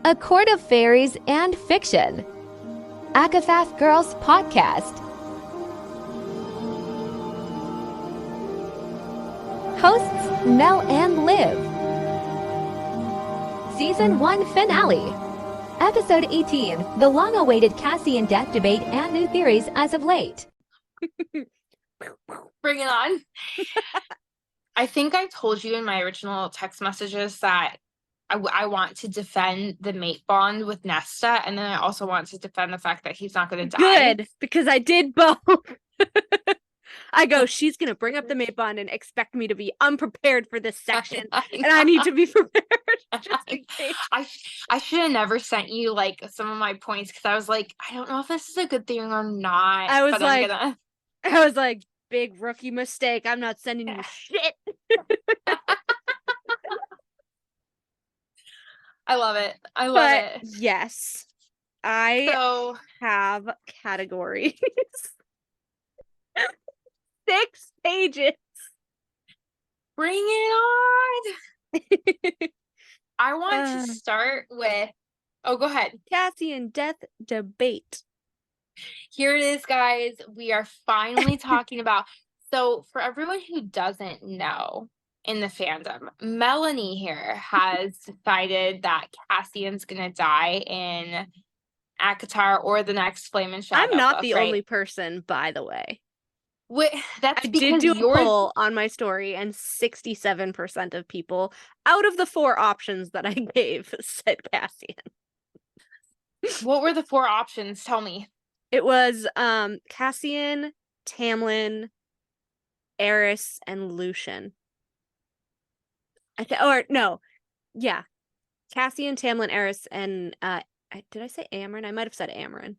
A Court of Fairies and Fiction. Akafath Girls Podcast. Hosts Mel and Liv. Season 1 Finale. Episode 18, the long-awaited Cassian Death Debate and new theories as of late. Bring it on. I think I told you in my original text messages that I want to defend the mate bond with Nesta, and then I also want to defend the fact that he's not going to die. Good, because I did both. I go, she's going to bring up the mate bond and expect me to be unprepared for this section, and I need to be prepared just in case. I should have never sent you like some of my points because I was like, I don't know if this is a good thing or not. I was like, big rookie mistake. I'm not sending you shit. I love it. I love it. Yes, I have categories. 6 pages. Bring it on. I want to start with. Oh, go ahead. Cassian Death Debate. Here it is, guys. We are finally talking about. So, for everyone who doesn't know in the fandom, Melanie here has decided that Cassian's gonna die in ACOTAR or the next Flame and Shadow. I'm not book, the right? only person, by the way. That's I because did do a poll on my story, and 67% of people, out of the 4 options that I gave, said Cassian. What were the 4 options? Tell me. It was Cassian, Tamlin, Eris, and Lucian. Cassian, Tamlin, Eris, and did I say Amryn? I might have said Amryn.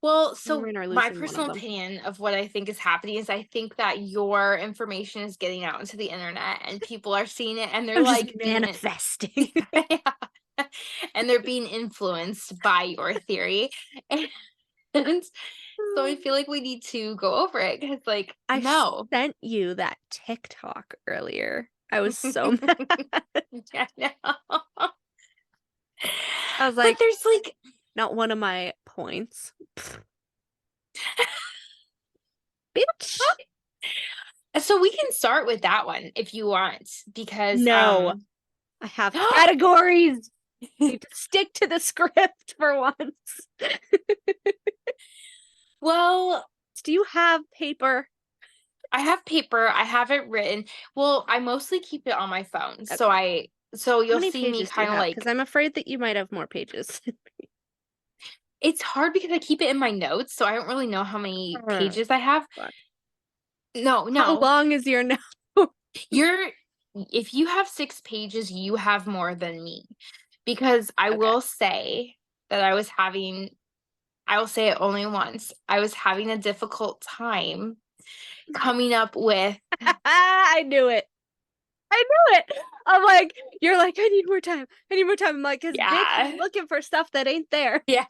Well, so Lucian, my personal opinion of what I think is happening is I think that your information is getting out into the internet and people are seeing it and they're like manifesting. Yeah. And they're being influenced by your theory. And so I feel like we need to go over it because I sent you that TikTok earlier. I was so mad. Yeah, no. I was like, but there's not one of my points. Bitch. So we can start with that one if you want, because no, I have categories. You need to stick to the script for once. Well, do you have paper? I have paper. I have it written. Well, I mostly keep it on my phone. Okay. So you'll see me kind of like, because I'm afraid that you might have more pages. It's hard because I keep it in my notes, so I don't really know how many pages I have. No. How long is your note? If you have 6 pages, you have more than me. Because I will say that I will say it only once. I was having a difficult time coming up with. I knew it. I'm like, you're like, I need more time. I'm like, because I'm looking for stuff that ain't there. Yeah.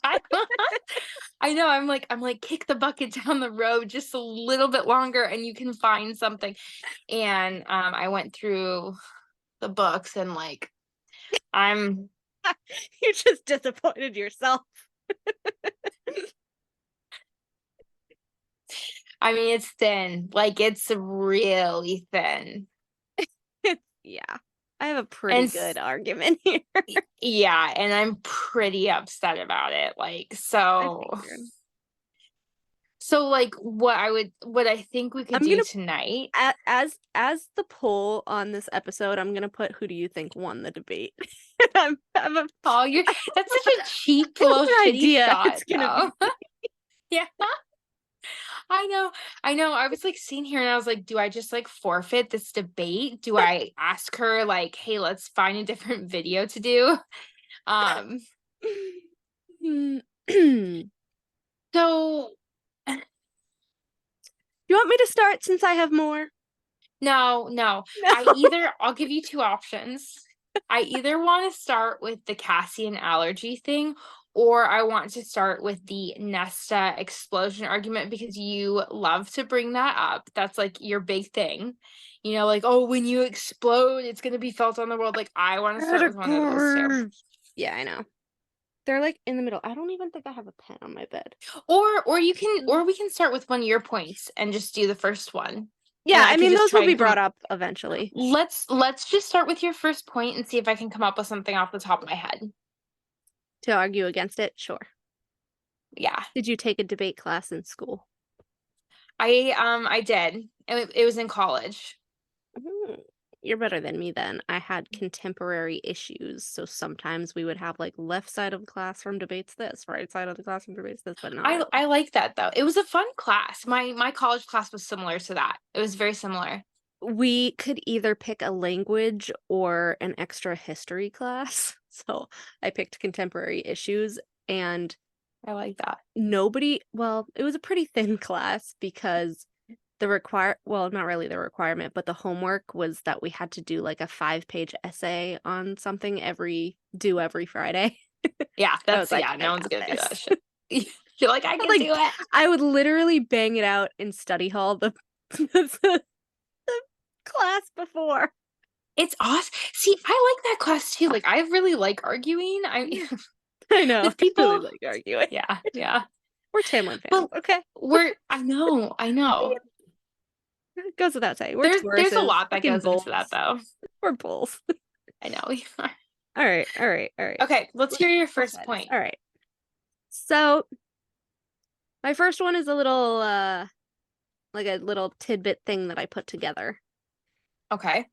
I know. I'm like, kick the bucket down the road just a little bit longer and you can find something. And I went through the books and you just disappointed yourself. I mean, it's thin. It's really thin. Yeah. I have a pretty good argument here. Yeah, and I'm pretty upset about it. What I think we could do tonight. As the poll on this episode, I'm gonna put, who do you think won the debate? That's such a cheap little shitty shot. It's gonna be. Yeah. I know. I was sitting here and I was like, do I just forfeit this debate? Do I ask her hey, let's find a different video to do? So you want me to start since I have more? No. I'll give you 2 options. I either want to start with the Cassian allergy thing, or I want to start with the Nesta explosion argument because you love to bring that up. That's your big thing. You know, when you explode, it's going to be felt on the world. I want to start with one of those 2. Yeah, I know. They're like in the middle. I don't even think I have a pen on my bed. Or we can start with one of your points and just do the first one. Yeah, I I could mean, just those try will be and come brought up- up eventually. Let's just start with your first point and see if I can come up with something off the top of my head. To argue against it, sure. Yeah. Did you take a debate class in school? I did. It was in college. You're better than me then. I had contemporary issues, so sometimes we would have like left side of the classroom debates this, right side of the classroom debates this, but not. I like that though. It was a fun class. My college class was similar to that. It was very similar. We could either pick a language or an extra history class. So I picked contemporary issues, and I like that. well, it was a pretty thin class because well, not really the requirement, but the homework was that we had to do like a 5-page essay on something every Friday. Yeah, was like, no I one's got gonna do that this. shit. You're like, I can Like, do it. I would literally bang it out in study hall the class before. It's awesome. See, I like that class too. Like, I really like arguing. I know. With people. I really like arguing. Yeah. We're Tamlin fans, Well, okay? I know. It goes without saying. We're There's a Tauruses, lot that fucking goes bulls. into that though. We're bulls. I know we are. All right. Okay, let's hear your first point. All right. So my first one is a little like a little tidbit thing that I put together. Okay.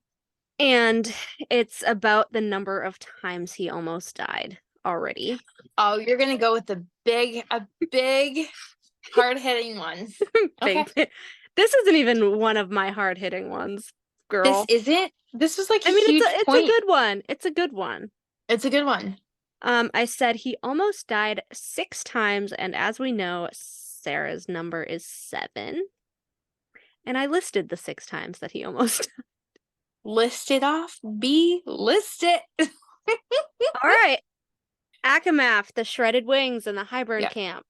And it's about the number of times he almost died already. Oh, you're gonna go with a big hard-hitting one. Okay. This isn't even one of my hard-hitting ones, girl. This isn't? This was like a I mean, huge it's point. a good one. It's a good one. It's a good one. I said he almost died 6 times, and as we know, Sarah's number is 7. And I listed the 6 times that he almost died. List it off. List it. All right. Akamath, the Shredded Wings, in the Hybern camp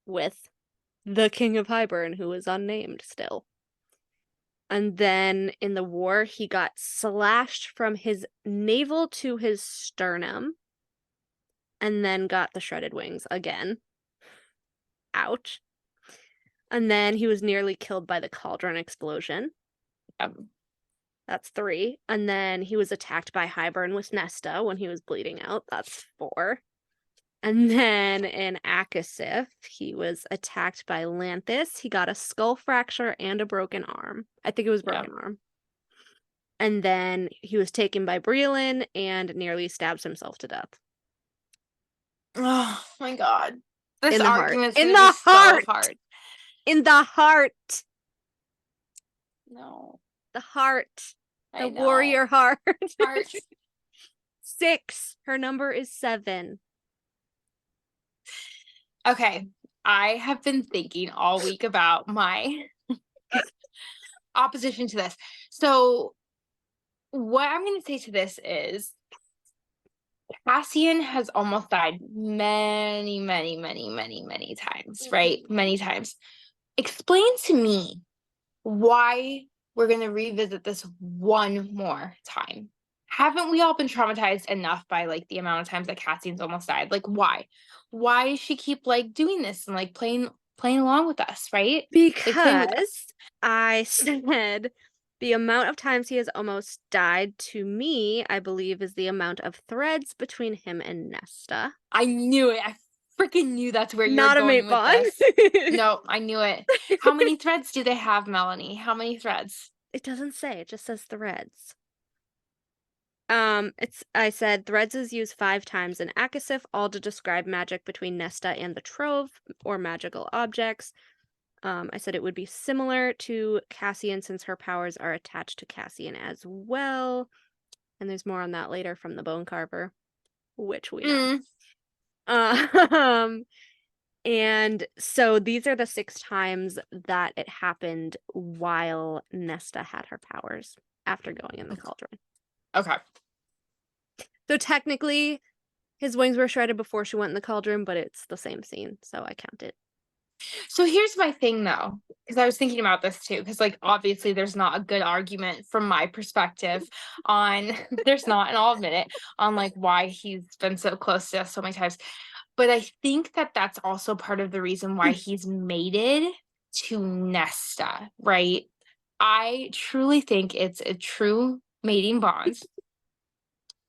with the King of Hybern, who is unnamed still. And then in the war, he got slashed from his navel to his sternum, and then got the Shredded Wings again. Ouch. And then he was nearly killed by the cauldron explosion. That's 3. And then he was attacked by Hybern with Nesta when he was bleeding out. That's 4. And then in Akasif, he was attacked by Lanthus. He got a skull fracture and a broken arm. I think it was broken arm. And then he was taken by Breelin and nearly stabs himself to death. Oh my god. This In the heart. argument's In gonna the be so heart. hard. In the heart. No. The heart. I The know. warrior heart. Heart. 6. Her number is 7. Okay. I have been thinking all week about my opposition to this. So what I'm going to say to this is Cassian has almost died many times, right? Many times. Explain to me why we're going to revisit this one more time. Haven't we all been traumatized enough by like the amount of times that Cassian's almost died? Like why? Why does she keep like doing this and like playing along with us, right? Because I said the amount of times he has almost died, to me, I believe, is the amount of threads between him and Nesta. I knew it. I freaking knew that's where Not you're going a mate with this. No, I knew it. How many threads do they have, Melanie? How many threads? It doesn't say. It just says threads. I said threads is used 5 times in Akasif, all to describe magic between Nesta and the Trove, or magical objects. I said it would be similar to Cassian since her powers are attached to Cassian as well. And there's more on that later from the Bone Carver, which we know. And so these are the 6 times that it happened while Nesta had her powers after going in the cauldron. Okay. So technically, his wings were shredded before she went in the cauldron, but it's the same scene, so I count it. So here's my thing though, because I was thinking about this too, because like obviously there's not a good argument from my perspective on there's not, and I'll admit it, on like why he's been so close to us so many times. But I think that that's also part of the reason why he's mated to Nesta, right? I truly think it's a true mating bond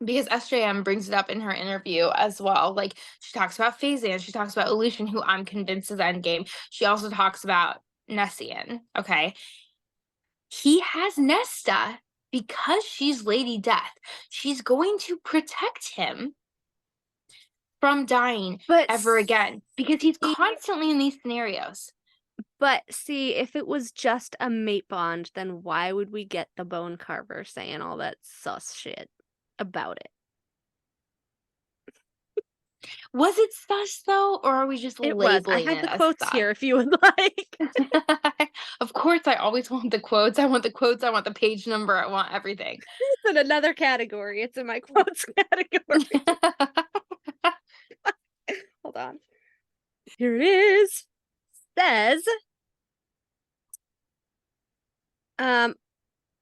because SJM brings it up in her interview as well. Like she talks about Phazan, she talks about Illusion, who I'm convinced is Endgame. She also talks about Nessian. Okay, he has Nesta because she's Lady Death. She's going to protect him from dying ever again because he's constantly in these scenarios. But see, if it was just a mate bond, then why would we get the bone carver saying all that sus shit about it? Was it sus though, or are we just labeling it? I had the quotes here if you would like. Of course, I always want the quotes. I want the quotes. I want the page number. I want everything. It's in another category. It's in my quotes category. Hold on. Here it is. Says, so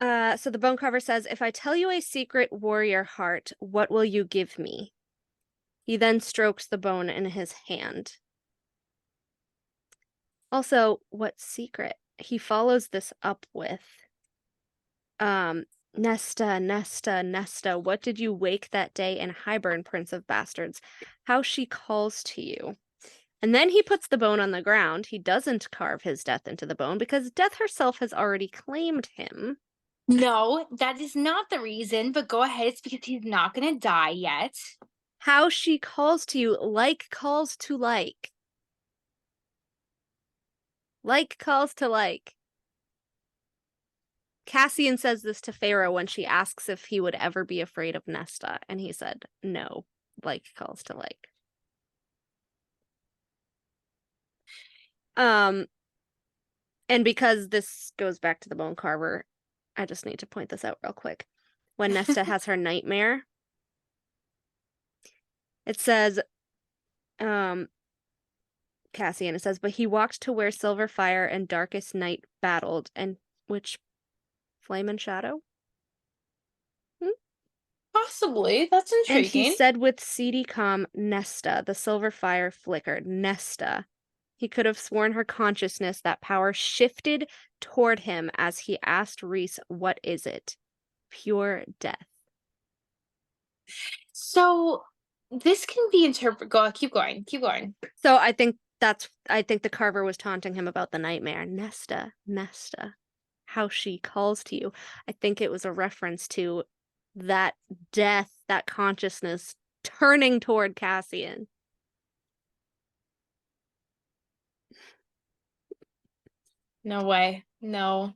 the bone carver says, if I tell you a secret, warrior heart, what will you give me? He then strokes the bone in his hand. Also, what secret? He follows this up with, Nesta, Nesta, Nesta, what did you wake that day in Hybern, Prince of Bastards? How she calls to you. And then he puts the bone on the ground. He doesn't carve his death into the bone because death herself has already claimed him. No, that is not the reason, but go ahead. It's because he's not going to die yet. How she calls to you, like calls to like. Like calls to like. Cassian says this to Pharaoh when she asks if he would ever be afraid of Nesta, and he said, no, like calls to like. And because this goes back to the bone carver, I just need to point this out real quick. When Nesta has her nightmare, it says, Cassian, it says, but he walked to where silver fire and darkest night battled, and which flame and shadow? Possibly. That's intriguing. And he said with seedy calm, Nesta, the silver fire flickered. Nesta. He could have sworn her consciousness, that power shifted toward him as he asked Rhys, what is it? Pure death. So this can be interpreted. Go, keep going. Keep going. So I think the carver was taunting him about the nightmare. Nesta, Nesta. How she calls to you. I think it was a reference to that death, that consciousness turning toward Cassian. No way. No.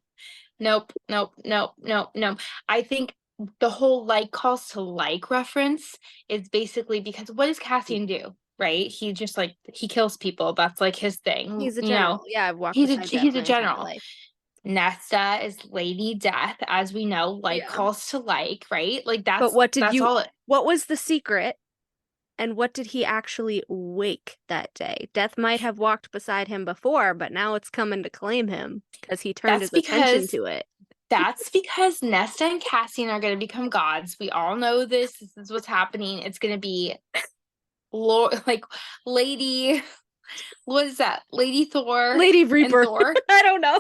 Nope. Nope. Nope. Nope. No. I think the whole like calls to like reference is basically because what does Cassian do? Right? He just like he kills people. That's like his thing. He's a general. Yeah, I've walked he's beside a death my entire general. life. Nesta is Lady Death, as we know, like calls to like, right? Like that's But what was the secret? And what did he actually wake that day? Death might have walked beside him before, but now it's coming to claim him because he turned his attention to it. That's because Nesta and Cassian are going to become gods. We all know this. This is what's happening. It's going to be like Lady, what is that? Lady Thor. Lady Reaper. Thor. I don't know.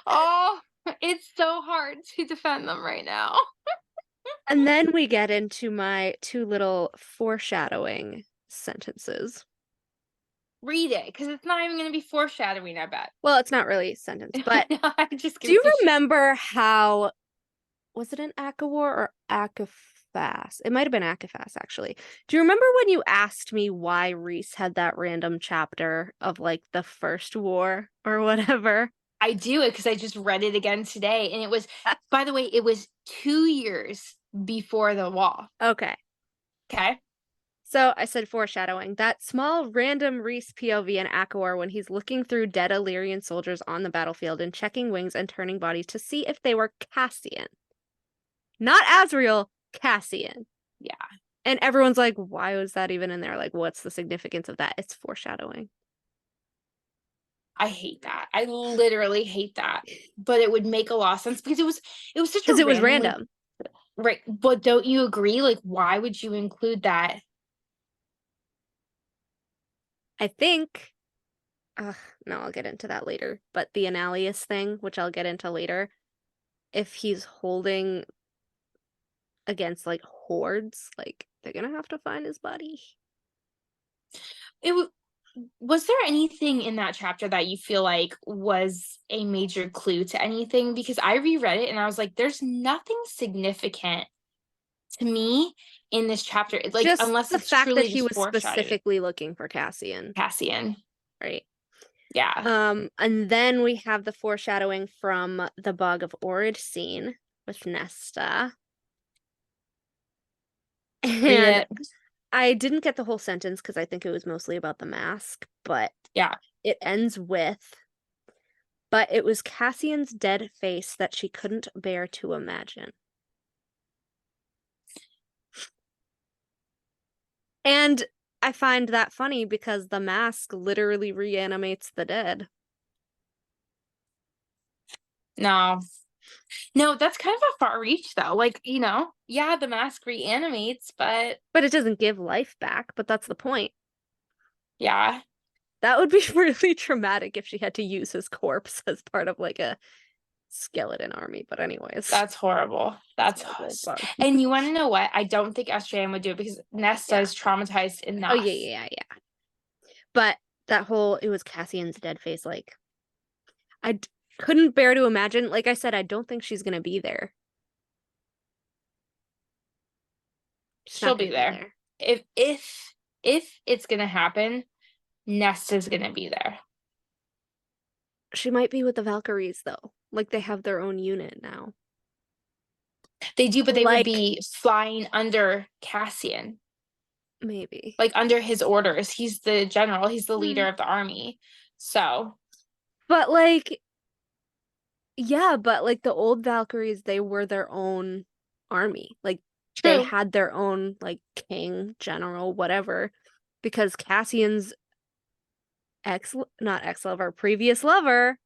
Oh, it's so hard to defend them right now. And then we get into my two little foreshadowing sentences. Read it, because it's not even going to be foreshadowing, I bet. Well, it's not really a sentence, but just do you remember how, was it an Akawar or Akafas? It might have been Akafas, actually. Do you remember when you asked me why Rhys had that random chapter of, like, the first war or whatever? I do it because I just read it again today, and it was, by the way, it was 2 years before the wall. Okay. So I said foreshadowing. That small random Rhys POV in Akawar when he's looking through dead Illyrian soldiers on the battlefield and checking wings and turning bodies to see if they were Cassian. Not Azriel, Cassian. Yeah. And everyone's like, why was that even in there? Like, what's the significance of that? It's foreshadowing. I hate that. I literally hate that. But it would make a lot of sense because it was such a Because it was randomly- random. Right. But don't you agree? Like, why would you include that? I think, no, I'll get into that later. But the Annalius thing, which I'll get into later, if he's holding against like hordes, like they're gonna have to find his body. Was there anything in that chapter that you feel like was a major clue to anything? Because I reread it and I was like, there's nothing significant to me in this chapter. Like, just unless the it's fact truly that he just was foreshadowed. specifically looking for Cassian. Right. Yeah. And then we have the foreshadowing from the Bog of Orrid scene with Nesta. Read And it. I didn't get the whole sentence because I think it was mostly about the mask, but Yeah. it ends with, but it was Cassian's dead face that she couldn't bear to imagine. And I find that funny because the mask literally reanimates the dead. No, that's kind of a far reach though. Like, yeah, the mask reanimates, but But it doesn't give life back, but that's the point. yeah. That would be really traumatic if she had to use his corpse as part of like a skeleton army. But anyways. That's horrible. That's horrible. And you want to know what? I don't think SJM would do it because Nesta is traumatized enough. Oh, yeah. But that whole, it was Cassian's dead face, like, I couldn't bear to imagine. Like I said, I don't think she's gonna be there. She'll be there. If it's gonna happen, Nesta's gonna be there. She might be with the Valkyries though. Like they have their own unit now. They do, but they would be flying under Cassian. Maybe. Like under his orders. He's the general, he's the leader of the army. So. But like, yeah, but like the old Valkyries, they were their own army. Like they had their own like king, general, whatever. Because Cassian's not ex-lover, previous lover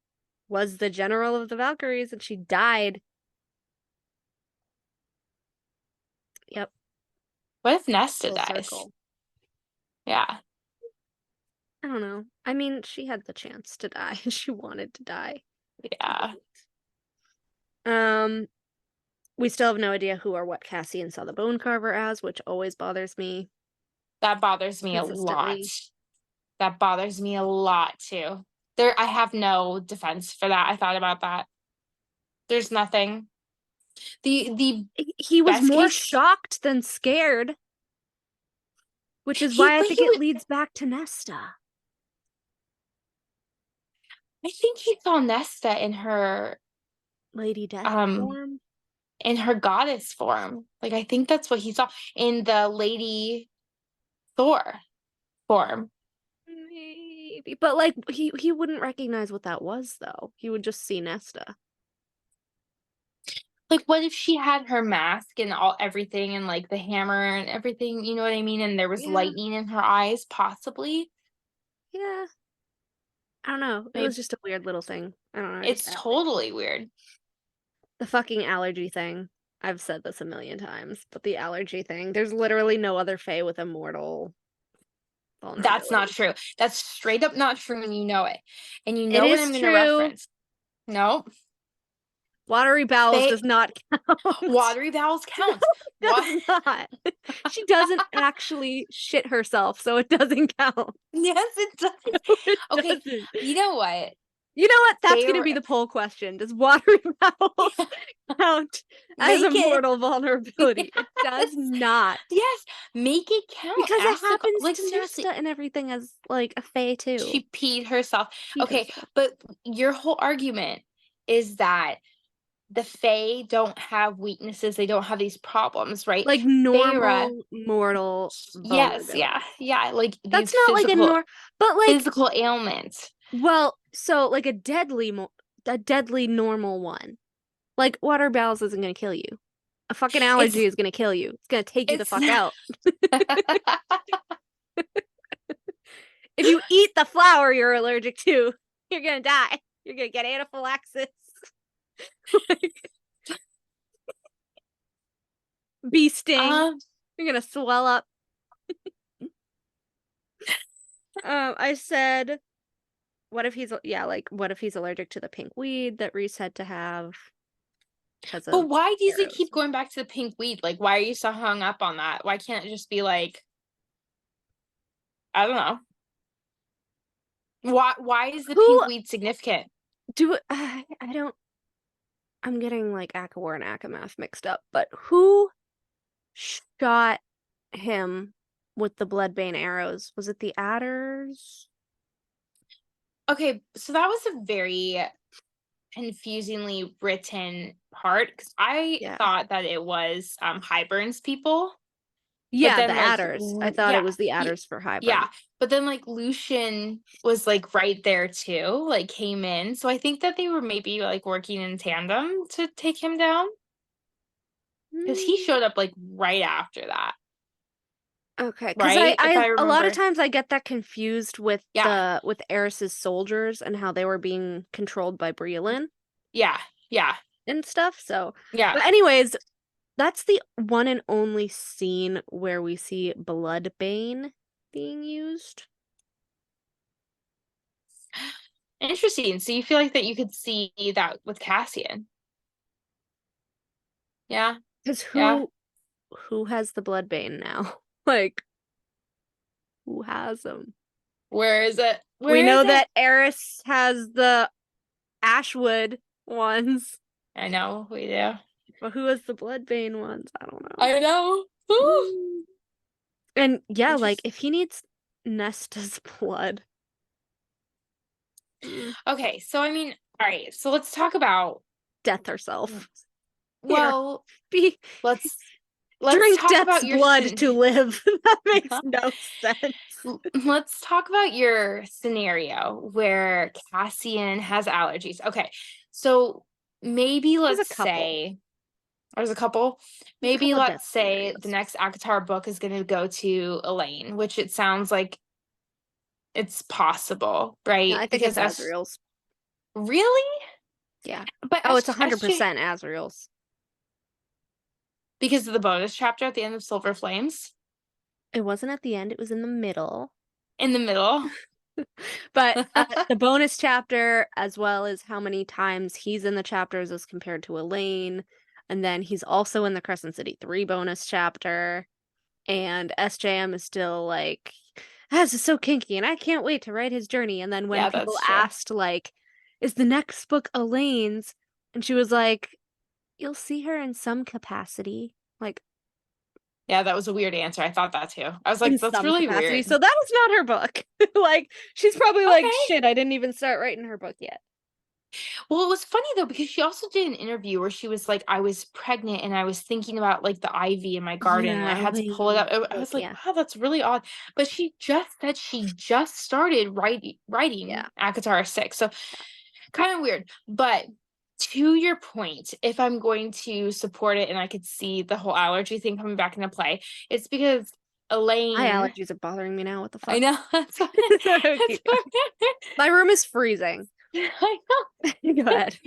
was the general of the Valkyries and she died. Yep. What if Nesta Full dies? circle. Yeah. I don't know. I mean, she had the chance to die. She wanted to die. Yeah. We still have no idea who or what Cassian saw the bone carver as, which always bothers me. That bothers me a lot. That bothers me a lot too. I have no defense for that. I thought about that. There's nothing. He was more shocked than scared. Which is why I think it leads back to Nesta. I think he saw Nesta in her Lady Death form. In her goddess form. Like I think that's what he saw in the Lady Thor form. Maybe. But like he wouldn't recognize what that was though. He would just see Nesta. Like what if she had her mask and everything and like the hammer and everything, you know what I mean? And there was lightning in her eyes, possibly. Yeah. I don't know. It was just a weird little thing. I don't know. It's totally weird. The fucking allergy thing. I've said this a million times, but the allergy thing, there's literally no other fae with immortal vulnerability. That's not true. That's straight up not true, and you know it. And you know what I'm going to reference. No. Watery bowels does not count. Watery bowels count. Does not. She doesn't actually shit herself, so it doesn't count. Yes, it does. Okay, doesn't. You know what? That's going to be the poll question. Does watery bowels count as immortal vulnerability? Yes. It does not. Yes, make it count. Because it happens to Nesta and everything as like a fae too. She peed herself. But your whole argument is that the fae don't have weaknesses. They don't have these problems, right? Like normal mortal vulnerability. Yeah. Like that's not like but like physical ailments. Well, so like a deadly normal one, like water bowels isn't going to kill you. A fucking allergy is gonna kill you. It's gonna take you the fuck out. If you eat the flower you're allergic to, you're gonna die. You're gonna get anaphylaxis. Bee sting. You're gonna swell up. I said, what if he's allergic to the pink weed that Reese had to have? But why does it arrows. keep going back to the pink weed? Like, why are you so hung up on that? Why can't it just be like, I don't know. Why is the pink weed significant? I don't. I'm getting like Akawar and Akamath mixed up, but who shot him with the bloodbane arrows? Was it the adders? Okay, so that was a very confusingly written part because I thought that it was Hybern's people. Yeah, then, the like, adders. I thought it was the adders for Hybern. Yeah, but then like Lucian was like right there too, like came in. So I think that they were maybe like working in tandem to take him down. Because he showed up like right after that. Okay, because right? I a lot of times I get that confused with with Eris's soldiers and how they were being controlled by Breelin. Yeah, and stuff. So yeah. But anyways, that's the one and only scene where we see Bloodbane being used. Interesting. So you feel like that you could see that with Cassian? Yeah. Because who has the Bloodbane now? Like, who has them? Where is it? We know that Eris has the Ashwood ones. I know, we do. But who has the Bloodbane ones? I don't know. I know. And yeah, like, if he needs Nesta's blood. Okay, so I mean, all right, so let's talk about Death herself. Well, let's drink talk Death's about your blood to live. That makes no sense. Let's talk about your scenario where Cassian has allergies. Okay, so maybe let's say there's a couple. Maybe let's say the next ACOTAR book is going to go to Elaine, which it sounds like it's possible, right? Yeah, I think it's Azriel's. Really? Yeah. But it's 100% Azriel's. Because of the bonus chapter at the end of Silver Flames? It wasn't at the end, it was in the middle. In the middle? But the bonus chapter, as well as how many times he's in the chapters as compared to Elaine. And then he's also in the Crescent City 3 bonus chapter. And SJM is still like, this is so kinky, and I can't wait to write his journey. And then when people asked, like, is the next book Elaine's? And she was like, you'll see her in some capacity. Like, yeah, that was a weird answer. I thought that too. I was like, that's really weird. So that was not her book. Like, she's probably like, shit, I didn't even start writing her book yet. Well, it was funny though, because she also did an interview where she was like, I was pregnant and I was thinking about like the ivy in my garden and I had to pull it up. I was like, wow, that's really odd. But she just said she just started writing ACOTAR 6. So kind of weird. But to your point, if I'm going to support it and I could see the whole allergy thing coming back into play, it's because Elaine. My allergies are bothering me now. What the fuck? I know. My room is freezing. I know. Go ahead.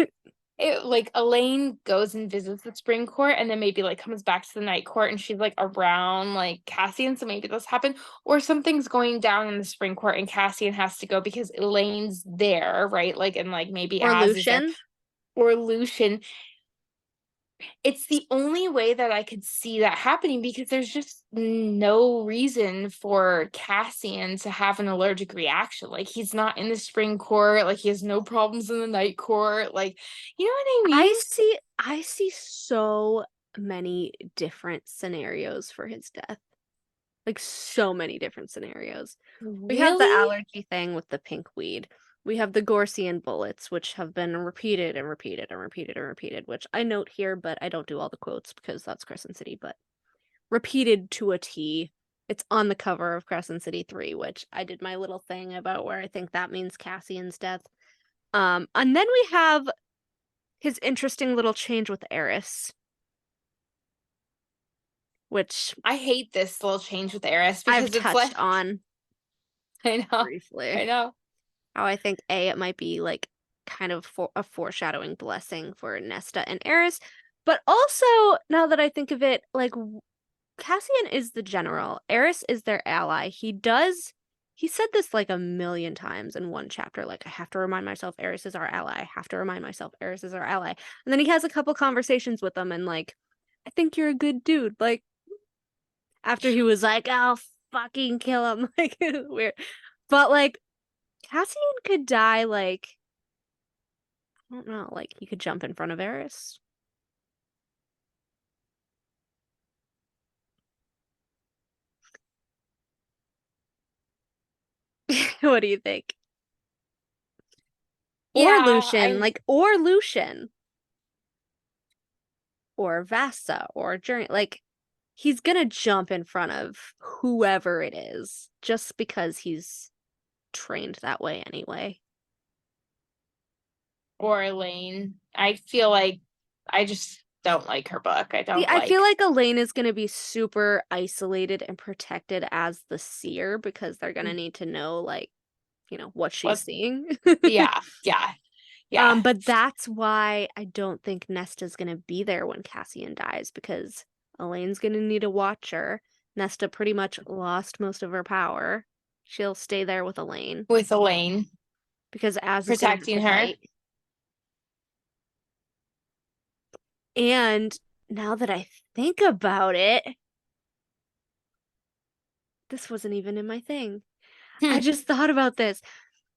Like Elaine goes and visits the spring court and then maybe like comes back to the night court and she's like around like Cassian, so maybe this happened, or something's going down in the spring court and Cassian has to go because Elaine's there, right? Like, and like maybe Lucian. Or Lucian. It's the only way that I could see that happening because there's just no reason for Cassian to have an allergic reaction. Like, he's not in the spring court, like he has no problems in the night court. Like, you know what I mean? I see so many different scenarios for his death. Like, so many different scenarios. Really? We have the allergy thing with the pink weed. We have the Gorsian bullets, which have been repeated and repeated and repeated and repeated, which I note here, but I don't do all the quotes because that's Crescent City, but repeated to a T. It's on the cover of Crescent City 3, which I did my little thing about where I think that means Cassian's death. And then we have his interesting little change with Eris. which I hate this little change with Eris because I've it's touched like on I know. briefly. I know. How I think it might be like kind of a foreshadowing blessing for Nesta and Eris, but also now that I think of it, like Cassian is the general, Eris is their ally. He said this like a million times in one chapter, like I have to remind myself Eris is our ally. I have to remind myself Eris is our ally. And then he has a couple conversations with them and like, I think you're a good dude. Like after he was like, I'll fucking kill him. Like weird. But like Cassian could die like, I don't know, like he could jump in front of Eris. What do you think? Or Yeah, Lucian, or Lucian. Or Vasta, or Journey. Like, he's gonna jump in front of whoever it is, just because he's trained that way anyway. or Elaine. I feel like I just don't like her book. I feel like Elaine is gonna be super isolated and protected as the seer, because they're gonna need to know, like, what she's seeing. Yeah. But that's why I don't think Nesta's gonna be there when Cassian dies, because Elaine's gonna need a watcher. Nesta pretty much lost most of her power. She'll stay there with Elaine. Because Az is gonna have protecting to her. fight. And now that I think about it, this wasn't even in my thing. I just thought about this.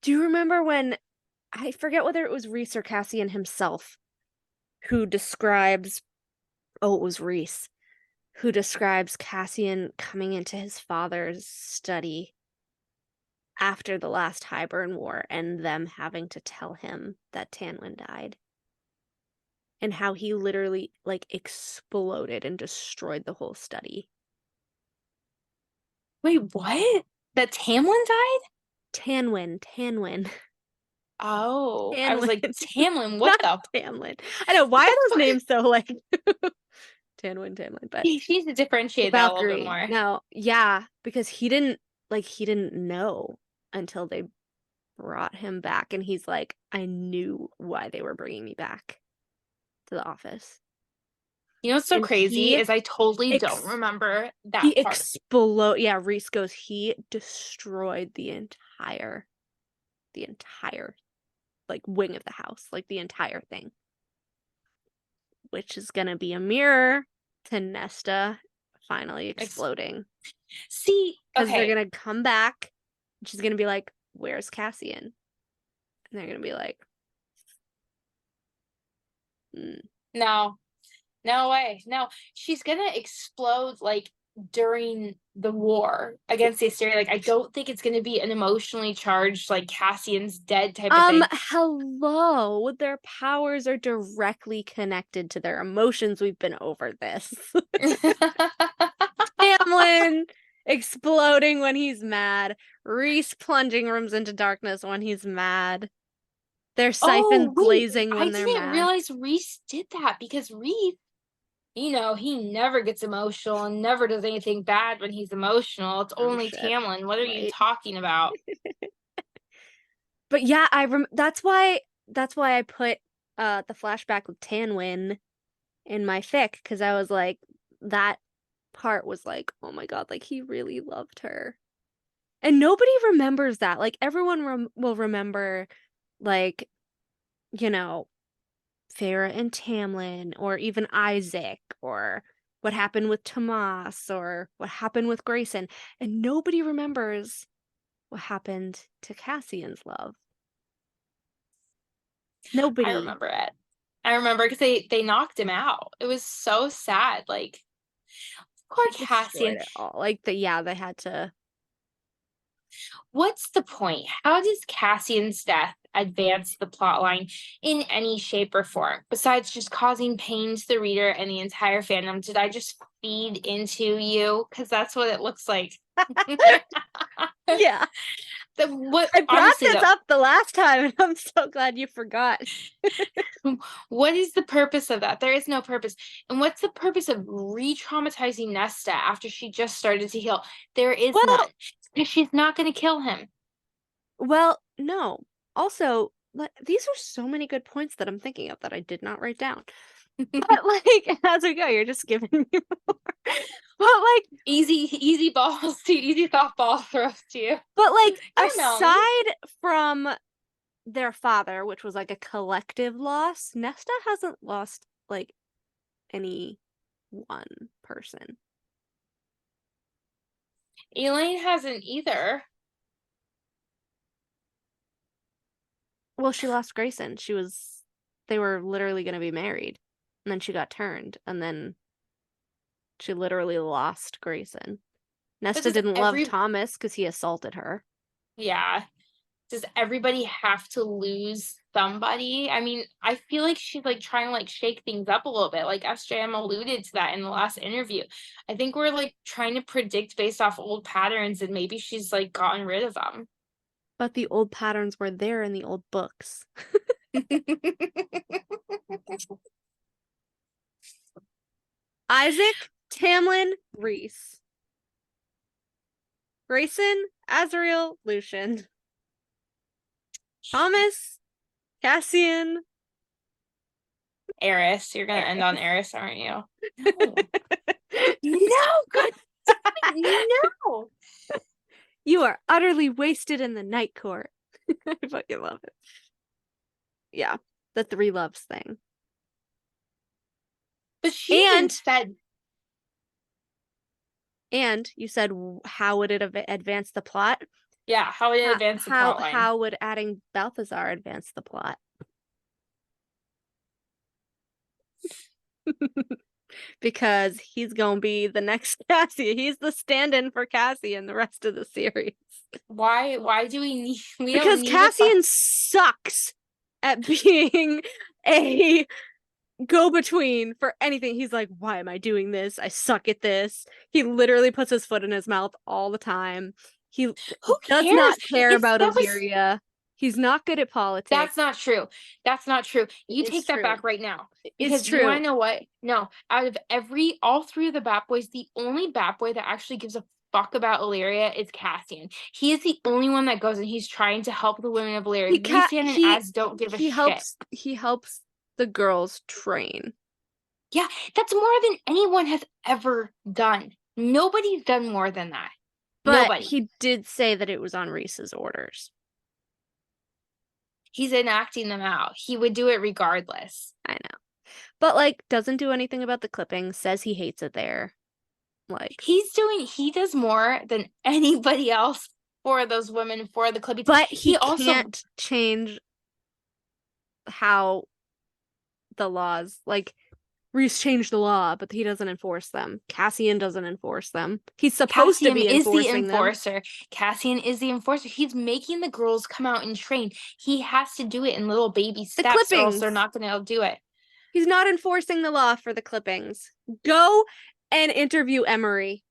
Do you remember when, I forget whether it was Rhys or Cassian himself, who describes, it was Rhys, who describes Cassian coming into his father's study after the last Hybern War and them having to tell him that Tanwyn died. And how he literally, like, exploded and destroyed the whole study. Wait, what? That Tamlin died? Tanwyn. Oh, Tamlin. I was like, Tamlin, what the? Tamlin. I know, why are those names so like Tanwyn, but He needs to differentiate that a little bit more. No, yeah, because he didn't know until they brought him back, and he's like, I knew why they were bringing me back to the office. You know what's so crazy is I totally don't remember that he part. Yeah, Rhys goes, he destroyed the entire like wing of the house, like the entire thing. Which is gonna be a mirror to Nesta finally exploding. See, because they're gonna come back, and she's gonna be like, "Where's Cassian?" And they're gonna be like, "No way, no." She's gonna explode like during the war against the Asteria. Like, I don't think it's gonna be an emotionally charged, like Cassian's dead type of thing. Hello, their powers are directly connected to their emotions. We've been over this. Tamlin exploding when he's mad. Rhys plunging rooms into darkness when he's mad. Their siphons blazing when they're mad. I didn't realize Rhys did that, because Rhys, he never gets emotional and never does anything bad when he's emotional. It's only Tamlin. What are you talking about? But yeah, that's why I put the flashback with Tanwyn in my fic, because I was like, that part was like, oh my god, like he really loved her. And nobody remembers that. Like, everyone will remember, like, Farah and Tamlin, or even Isaac, or what happened with Tomas, or what happened with Grayson, and nobody remembers what happened to Cassian's love. Nobody. I remember it. I remember because they knocked him out. It was so sad. Like, poor Cassian. They had to. What's the point? How does Cassian's death advance the plotline in any shape or form, besides just causing pain to the reader and the entire fandom? Did I just feed into you? Because that's what it looks like. Yeah. What I brought honestly, this up the last time, and I'm so glad you forgot. what is the purpose of that? There is no purpose. And what's the purpose of re-traumatizing Nesta after she just started to heal? There is none. Because she's not going to kill him. Well, no. Also, these are so many good points that I'm thinking of that I did not write down. But like, as we go, you're just giving me more. But like, easy balls to easy softball throws to you. But like, Don't know. aside from their father, which was like a collective loss, Nesta hasn't lost like any one person. Elaine hasn't either. Well, she lost Grayson. They were literally going to be married, and then she got turned, and then she literally lost Grayson. Nesta didn't love Thomas because he assaulted her. Yeah. Does everybody have to lose somebody? I mean, I feel like she's like trying to like shake things up a little bit. Like SJM alluded to that in the last interview. I think we're like trying to predict based off old patterns, and maybe she's like gotten rid of them. But the old patterns were there in the old books. Isaac, Tamlin, Rhys. Grayson, Azriel, Lucian. Thomas, Cassian. Eris. You're going to end on Eris, aren't you? No. No, God. No. You are utterly wasted in the night court. I fucking love it. Yeah, the three loves thing. But she said. And you said, how would it advance the plot? Yeah, how would it advance the plot line? How would adding Balthazar advance the plot? Because he's gonna be the next Cassie. He's the stand-in for Cassie in the rest of the series. Why do we need? Because Cassian sucks at being a go-between for anything. He's like, why am I doing this? I suck at this. He literally puts his foot in his mouth all the time. He does not care about Illyria. He's not good at politics. That's not true. That's not true. You take that back right now. Because it's true. You want to know what? No, out of all three of the Bat Boys, the only Bat Boy that actually gives a fuck about Illyria is Cassian. He is the only one that goes and he's trying to help the women of Illyria. Lucian and Az don't give a shit. He helps the girls train. Yeah, that's more than anyone has ever done. Nobody's done more than that. But Nobody. He did say that it was on Rhys's orders. He's enacting them out. He would do it regardless. I know. But like doesn't do anything about the clipping, says he hates it there. Like he does more than anybody else for those women, for the clipping. But he also can't change how the laws, like Rhys changed the law, but he doesn't enforce them. Cassian doesn't enforce them. He's supposed to be enforcing them. Cassian is the enforcer. He's making the girls come out and train. He has to do it in little baby steps, or else they're not going to do it. He's not enforcing the law for the clippings. Go and interview Emery.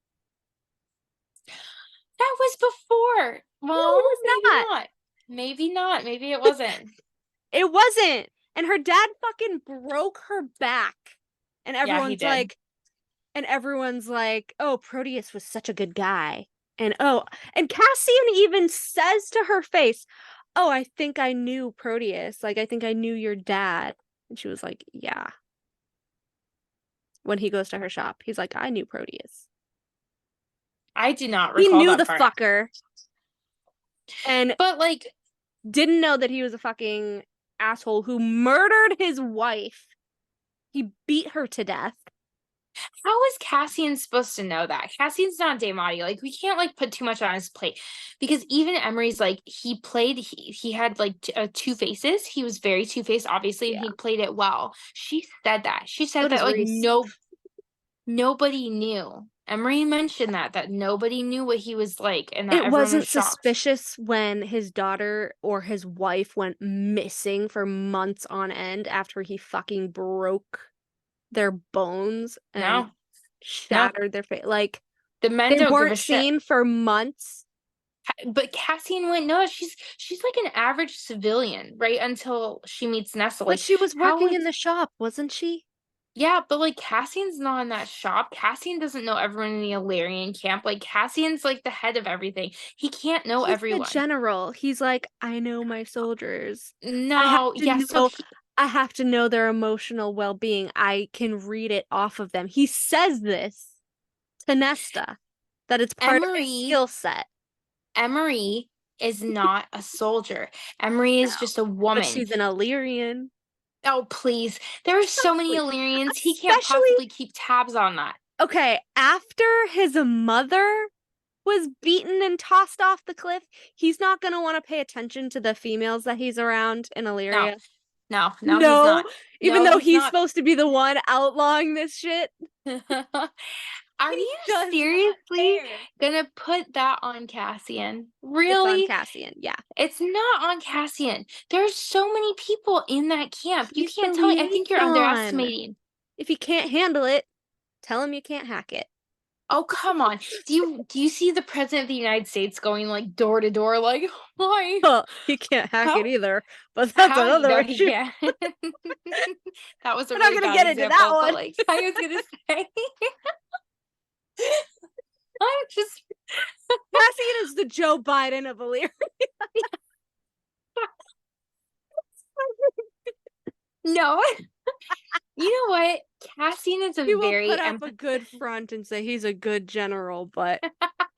That was before. Well, no, it was not. Maybe not. Maybe it wasn't. It wasn't. And her dad fucking broke her back. And everyone's like, oh, Proteus was such a good guy. And Cassian even says to her face, oh, I think I knew Proteus. Like, I think I knew your dad. And she was like, yeah. When he goes to her shop, he's like, I knew Proteus. I did not recall He knew that the part. fucker. But like, didn't know that he was a fucking asshole who murdered his wife. He beat her to death. How is Cassian supposed to know that? Cassian's not Daemati. Like, we can't like put too much on his plate, because even Emery's like, he had like two faces. He was very two-faced, obviously, and he played it well. She said that. She said that like nobody knew. Emery mentioned that nobody knew what he was like, and that it wasn't suspicious when his daughter or his wife went missing for months on end after he fucking broke their bones and shattered their face. Like, the men they don't weren't give a seen shit for months, But Cassian wouldn't know. She's like an average civilian, right? Until she meets Nesta. But Like, she was how working would in the shop, wasn't she? Yeah, but like Cassian's not in that shop. Cassian doesn't know everyone in the Illyrian camp. Like Cassian's like the head of everything. He can't know He's the everyone. general. He's like, I know my soldiers. No, yeah, so I have to know their emotional well-being. I can read it off of them. He says this to Nesta, that it's part of his skill set. Emery is not a soldier. Emery is just a woman. But she's an Illyrian. Oh, please. There are so many Illyrians. He can't Especially- possibly keep tabs on that. Okay, after his mother was beaten and tossed off the cliff, he's not going to want to pay attention to the females that he's around in Illyria. No, he's not. Even though he's supposed to be the one outlawing this shit. Are you seriously gonna put that on Cassian? Really? It's on Cassian, yeah. It's not on Cassian. There's so many people in that camp. You He's can't the tell me. I think you're liaison. underestimating. If he can't handle it, tell him you can't hack it. Oh, come on. Do you see the president of the United States going like door to door like, why? Well, he can't hack it either, but that's another issue. Yeah. That was a We're really not gonna bad get into example, that but, one. like, I was gonna say. I'm just Cassian is the Joe Biden of Illyria. No. You know what? Cassian is He will put up a good front and say he's a good general, but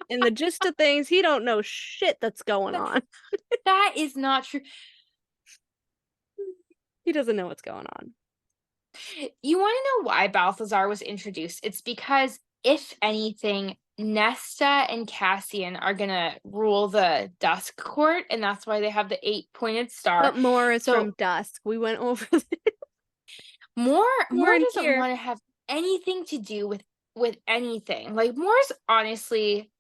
in the gist of things, he don't know shit that's going on. That is not true. He doesn't know what's going on. You want to know why Balthazar was introduced? It's because, if anything, Nesta and Cassian are gonna rule the Dusk Court, and that's why they have the 8-pointed star. But Moore is from Dusk. We went over this. Moore doesn't want to have anything to do with anything. Like, Moore's honestly...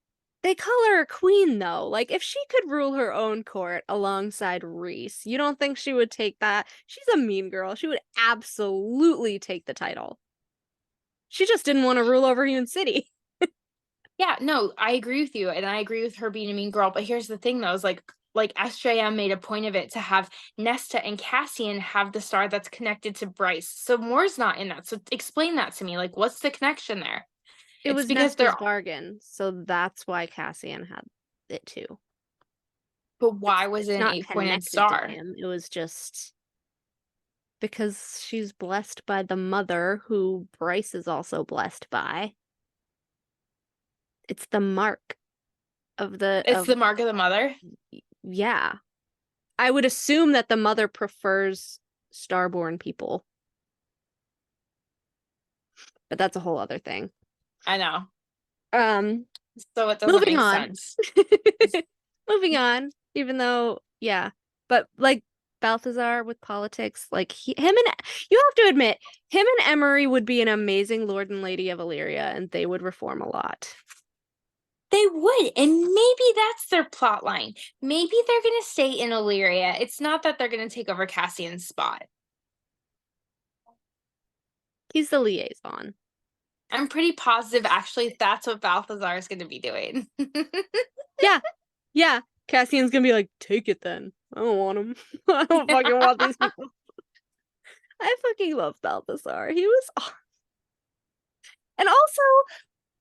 They call her a queen, though. Like, if she could rule her own court alongside Rhys, you don't think she would take that? She's a mean girl. She would absolutely take the title. She just didn't want to rule over Hewn City. Yeah, no, I agree with you, and I agree with her being a mean girl. But here's the thing, though, is like SJM made a point of it to have Nesta and Cassian have the star that's connected to Bryce. So Moore's not in that. So explain that to me. Like, what's the connection there? It was because Nesta's bargain, so that's why Cassian had it too. But why was it an 8-pointed star? It was just because she's blessed by the mother, who Bryce is also blessed by. It's the mark of the... It's the mark of the mother? Yeah. I would assume that the mother prefers starborn people. But that's a whole other thing. I know. So it doesn't moving make on. sense. Moving on, even though, yeah. But like Balthazar with politics, like you have to admit, him and Emery would be an amazing Lord and Lady of Illyria, and they would reform a lot. They would, and maybe that's their plot line. Maybe they're going to stay in Illyria. It's not that they're going to take over Cassian's spot. He's the liaison. I'm pretty positive, actually, that's what Balthazar is going to be doing. Yeah. Cassian's going to be like, take it then. I don't want him. I don't fucking want these people. I fucking love Balthazar. He was awesome. And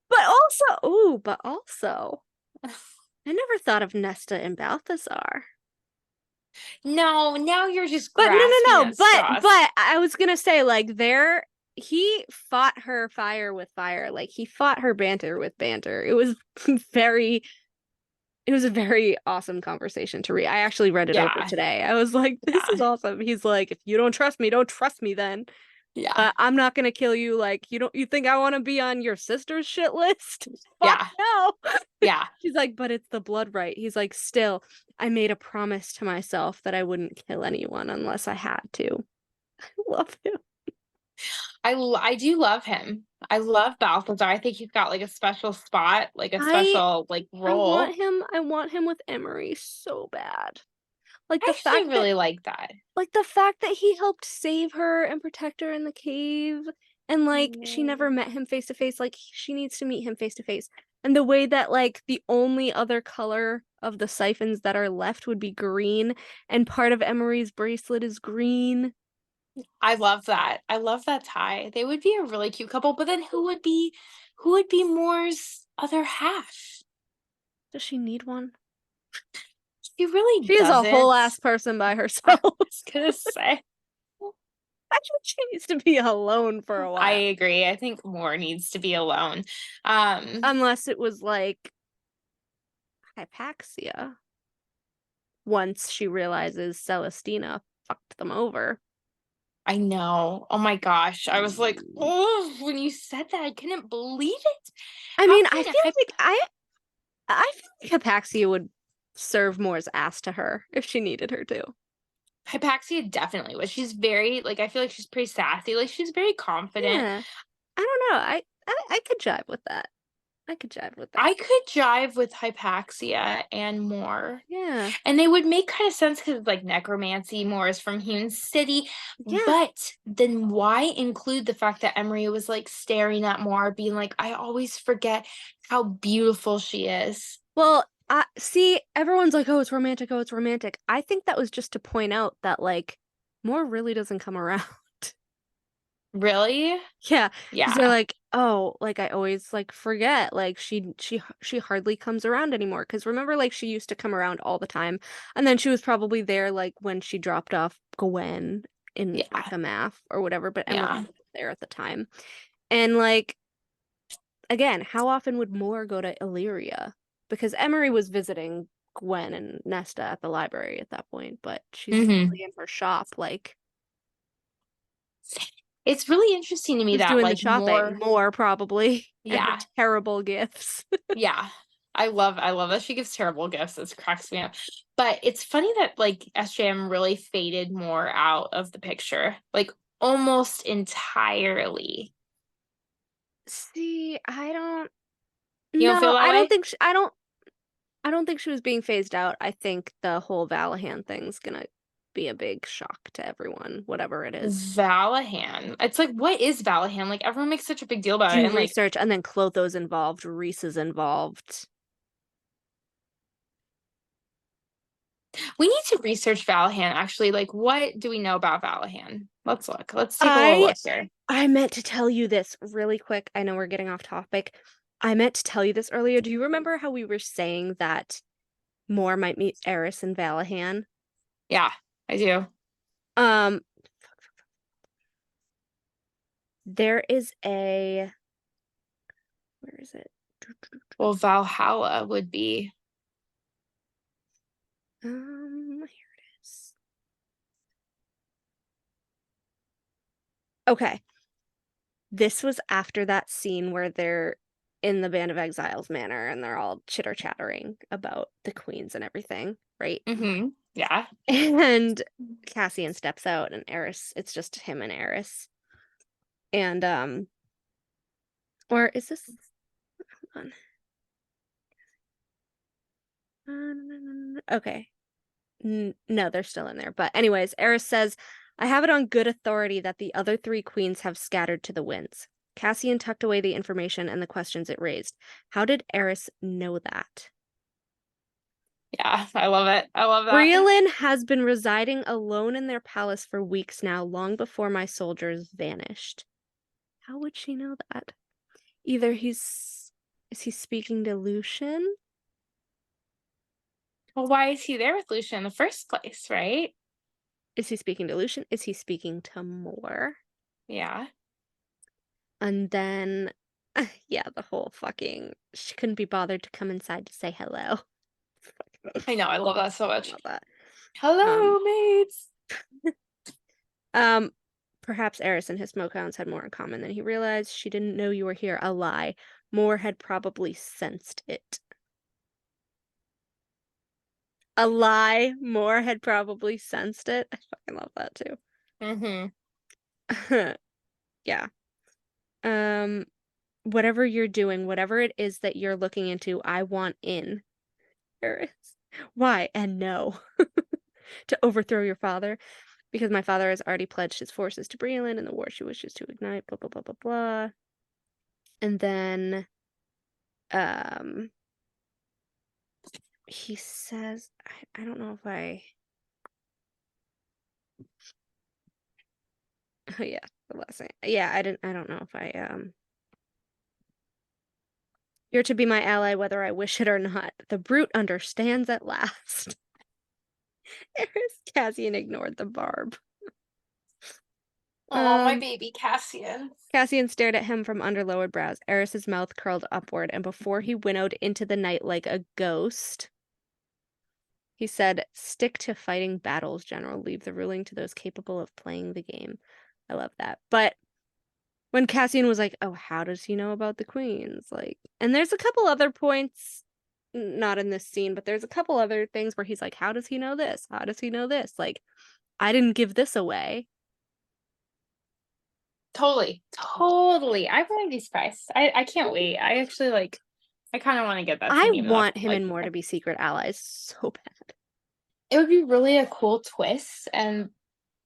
but also, I never thought of Nesta and Balthazar. No, now you're just But no. But I was gonna say, like, he fought her fire with fire. Like, he fought her banter with banter. It was a very awesome conversation to read. I actually read it over today. I was like, this is awesome. He's like, if you don't trust me then. Yeah. I'm not gonna kill you. Like, you think I want to be on your sister's shit list? Fuck no. Yeah. She's like, but it's the blood right. He's like, still, I made a promise to myself that I wouldn't kill anyone unless I had to. I love him. I do love him. I love Balthazar. I think he's got like a special spot, like a special role. I want him with Emery so bad. Like, the fact really like that. Like, the fact that he helped save her and protect her in the cave, and like she never met him face to face. Like, she needs to meet him face to face. And the way that, like, the only other color of the siphons that are left would be green, and part of Emery's bracelet is green. I love that. I love that tie. They would be a really cute couple, but then who would be Moore's other half? Does she need one? She really She is a doesn't. whole ass person by I herself. was gonna say. Actually, she needs to be alone for a I while. agree. I think Moore needs to be alone. Unless it was like hypaxia. Once she realizes Celestina fucked them over. I know. Oh my gosh. I was like, oh, when you said that, I couldn't believe it. I How mean, can I feel like I feel like hypaxia would serve Moore's ass to her if she needed her to. Hypaxia definitely was. She's very, like, I feel like she's pretty sassy. Like, she's very confident. Yeah. I don't know. I could jive with that. I could jive with that. I could jive with Hypaxia and Moore. Yeah. And they would make kind of sense because like necromancy, Moore is from Hewn City. Yeah. But then why include the fact that Emery was like staring at Moore, being like, I always forget how beautiful she is. Well, see, everyone's like, oh, it's romantic. Oh, it's romantic. I think that was just to point out that like Moore really doesn't come around. Really? Yeah, because they're Yeah. like, oh, like I always like forget, like she hardly comes around anymore. Because remember, like she used to come around all the time, and then she was probably there like when she dropped off Gwen in Yeah. Akamath or whatever, but Emery Yeah. was there at the time. And like again, how often would Moore go to Illyria? Because Emery was visiting Gwen and Nesta at the library at that point, but she's Mm-hmm. probably in her shop, like It's really interesting to me who's that doing the like shopping? Moore probably, and her yeah. terrible gifts. Yeah. I love that she gives terrible gifts. It cracks me up. But it's funny that like SJM really faded Moore out of the picture. Like almost entirely. See, I don't. You don't feel No, that I don't way? think I don't think she was being phased out. I think the whole Valahan thing's gonna be a big shock to everyone, whatever it is. Valahan. It's like, what is Valahan? Like everyone makes such a big deal about it. Do And like research, and then Clotho's involved, Reese is involved. we need to research Valahan actually. Like, what do we know about Valahan? Let's look. Let's take a little I look here. I meant to tell you this really quick. I know we're getting off topic. I meant to tell you this earlier. Do you remember how we were saying that Moore might meet Eris and Valahan? Yeah, I do. Um, there is where is it? Well, Valhalla would be Here it is. Okay. This was after that scene where they're in the Band of Exiles manor and they're all chitter-chattering about the queens and everything, right? yeah. And Cassian steps out and Eris, it's just him and Eris. And or is this hold on. Okay. No, they're still in there. But anyways, Eris says, I have it on good authority that the other three queens have scattered to the winds. Cassian tucked away the information and the questions it raised. How did Eris know that? Yeah, I love it. I love that. Briolin has been residing alone in their palace for weeks now, long before my soldiers vanished. How would she know that? Either is he speaking to Lucian? Well, why is he there with Lucia in the first place, right? Is he speaking to Lucian? Is he speaking to Moore? Yeah. And then, yeah, the whole fucking, she couldn't be bothered to come inside to say hello. I know, I love that so much. I love that. Hello, mates. Perhaps Eris and his smokehounds had more in common than he realized. She didn't know you were here. A lie. Moore had probably sensed it. A lie. Moore had probably sensed it. I fucking love that too. Yeah. Whatever you're doing, whatever it is that you're looking into, I want in. Eris. Why? And no. To overthrow your father. Because my father has already pledged his forces to Briolin in the war she wishes to ignite, blah, blah, blah, blah, blah. And then, he says, I don't know if I. Oh yeah, the last thing. Yeah, I don't know if I. You're to be my ally whether I wish it or not. The brute understands at last. Cassian ignored the barb. Oh, my baby Cassian. Cassian stared at him from under lowered brows. Eris's mouth curled upward, and before he winnowed into the night like a ghost, he said, "Stick to fighting battles, General. Leave the ruling to those capable of playing the game." I love that. But when Cassian was like, "Oh, how does he know about the queens?" Like, and there's a couple other points, not in this scene, but there's a couple other things where he's like, "How does he know this? How does he know this?" Like, I didn't give this away. Totally. I want to be surprised. I can't wait. I actually I kind of want to get that I scene, even though want him like, and Moore to be secret allies so bad. it would be really a cool twist and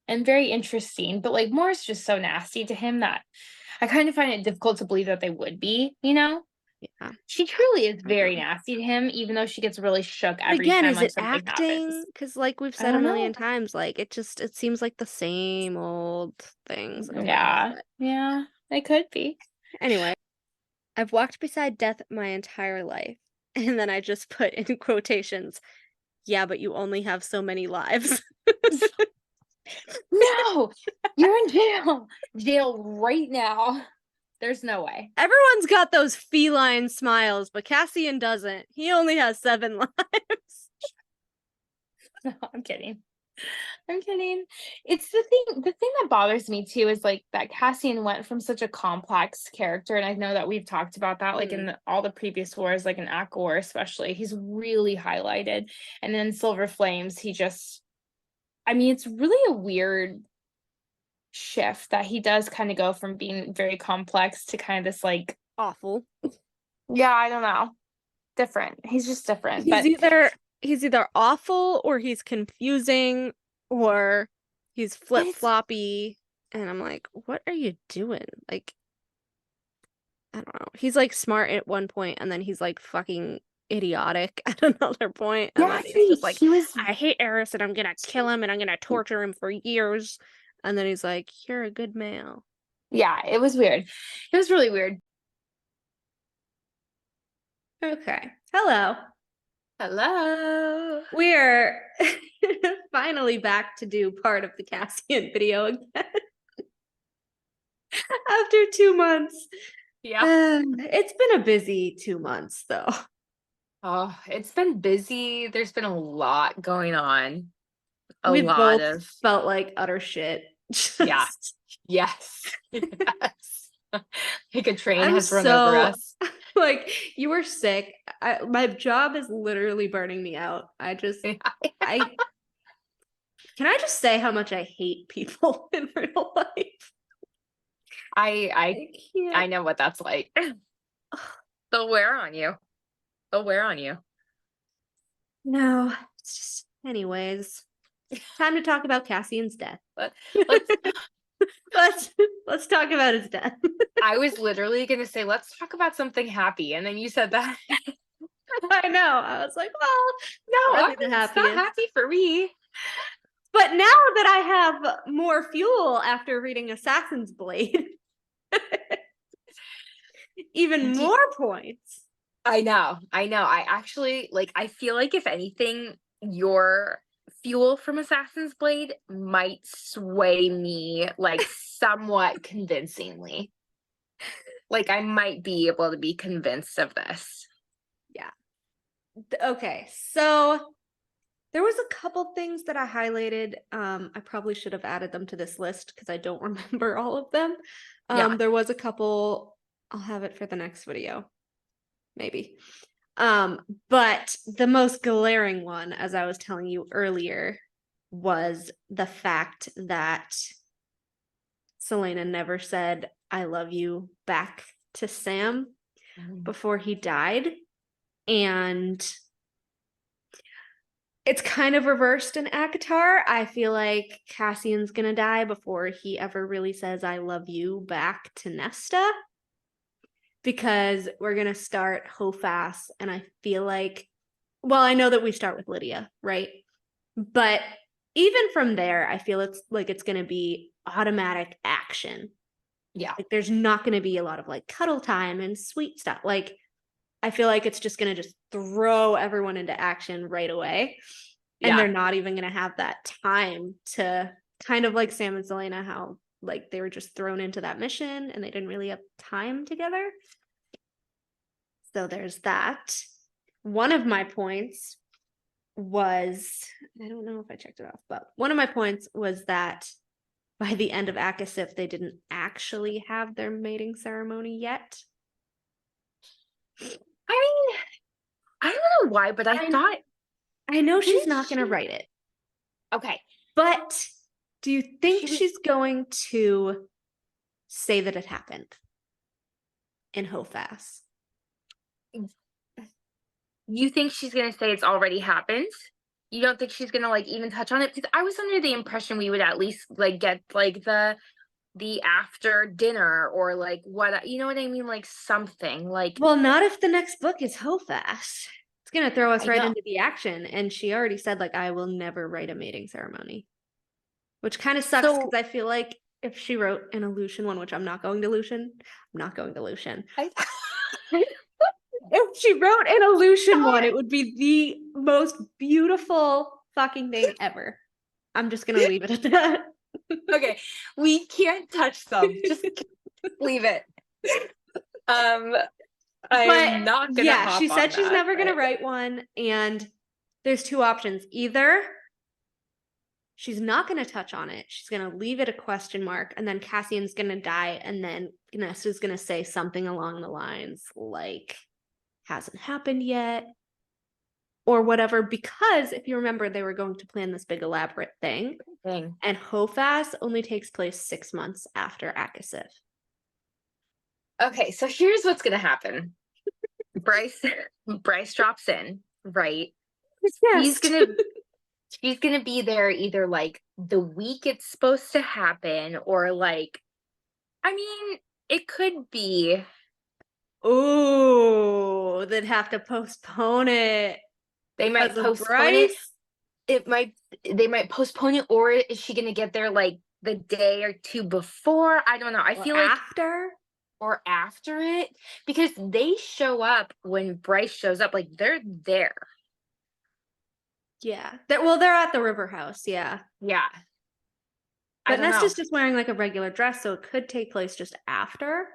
very interesting. But like Moore's just so nasty to him that I kind of find it difficult to believe that they would be, you know? Yeah. She truly is very nasty to him, even though she gets really shook every Again, time is like it something acting? happens. Because like we've I said a don't million know. times, like it seems like the same old things over. Yeah. But Yeah. It could be. anyway, I've walked beside death my entire life. And then I just put in quotations, "Yeah, but you only have so many lives." No, you're in jail. Jail right now. There's no way. Everyone's got those feline smiles, but Cassian doesn't. He only has 7 lives. No, I'm kidding. I'm kidding. It's the thing that bothers me too is like that Cassian went from such a complex character, and I know that we've talked about that like in all the previous wars, like in Act War especially. He's really highlighted, and then Silver Flames, he just, I mean, it's really a weird shift that he does kind of go from being very complex to kind of this like, Awful. yeah, I don't know, different. He's just different. He's either awful or he's confusing or he's flip-floppy, and I'm like, what are you doing? Like, I don't know. He's like smart at one point and then he's like fucking idiotic at another point, and then he's just like, I hate Eris and I'm gonna kill him and I'm gonna torture him for years, and then he's like, you're a good male. Yeah, it was weird. It was really weird. Okay. Hello. Hello. We're finally back to do part of the Cassian video again. After 2 months. Yeah. It's been a busy 2 months, though. Oh, it's been busy. There's been a lot going on. We both felt like utter shit. Yeah. Yes. Yes. Like a train has run over us. Like, you were sick. My job is literally burning me out. Can I just say how much I hate people in real life? I know what that's like. They'll wear on you. No, it's just, anyways, time to talk about Cassian's death. Let's talk about his death. I was literally gonna say, let's talk about something happy, and then you said that. I know. I was like, well, no, really it's not happy for me. But now that I have more fuel after reading Assassin's Blade, even more points. I know. I actually, like, I feel like if anything, your fuel from Assassin's Blade might sway me, like, somewhat convincingly. Like, I might be able to be convinced of this. Yeah. Okay, so there was a couple things that I highlighted. I probably should have added them to this list because I don't remember all of them. There was a couple. I'll have it for the next video. Maybe. But the most glaring one, as I was telling you earlier, was the fact that Selena never said I love you back to Sam before he died. And it's kind of reversed in ACOTAR. I feel like Cassian's gonna die before he ever really says I love you back to Nesta, because we're gonna start Hofas, and I feel like well, I know that we start with Lydia, right? But even from there, I feel it's going to be automatic action. Yeah. Like there's not going to be a lot of like cuddle time and sweet stuff. Like I feel like it's just going to just throw everyone into action right away. And they're not even going to have that time to kind of like Sam and Selena, how like they were just thrown into that mission and they didn't really have time together. So there's that. One of my points was, I don't know if I checked it off, but one of my points was that by the end of Akasif, they didn't actually have their mating ceremony yet. I mean, I don't know why, but I know she's not going to write it. Okay. But do you think she's going to say that it happened in Hofas? You think she's going to say it's already happened? You don't think she's going to like even touch on it? Because I was under the impression we would at least like get like the after dinner or like what, you know what I mean? Like something like. Well, not if the next book is Hofas. It's going to throw us right into the action. And she already said like, I will never write a mating ceremony. Which kind of sucks because I feel like if she wrote an Aleutian one, which I'm not going to Lucian. If she wrote an Aleutian one, it would be the most beautiful fucking thing ever. I'm just gonna leave it at that. Okay, we can't touch them. Just leave it. I'm not gonna. Yeah, she said she's never gonna write one, and there's two options. Either she's not going to touch on it. She's going to leave it a question mark, and then Cassian's going to die, and then Nesta's going to say something along the lines like, hasn't happened yet, or whatever, because if you remember, they were going to plan this big elaborate thing. And Hofas only takes place 6 months after Akasif. Okay, so here's what's going to happen. Bryce drops in, right? Yes. She's gonna be there either like the week it's supposed to happen or like, I mean, it could be. Oh, they'd have to postpone it. They might postpone it. They might postpone it, or is she gonna get there like the day or two before? I don't know. I feel like after it, because they show up when Bryce shows up, like they're there. Yeah. They're at the river house. Yeah. Yeah. But Nesta's just wearing like a regular dress, so it could take place just after.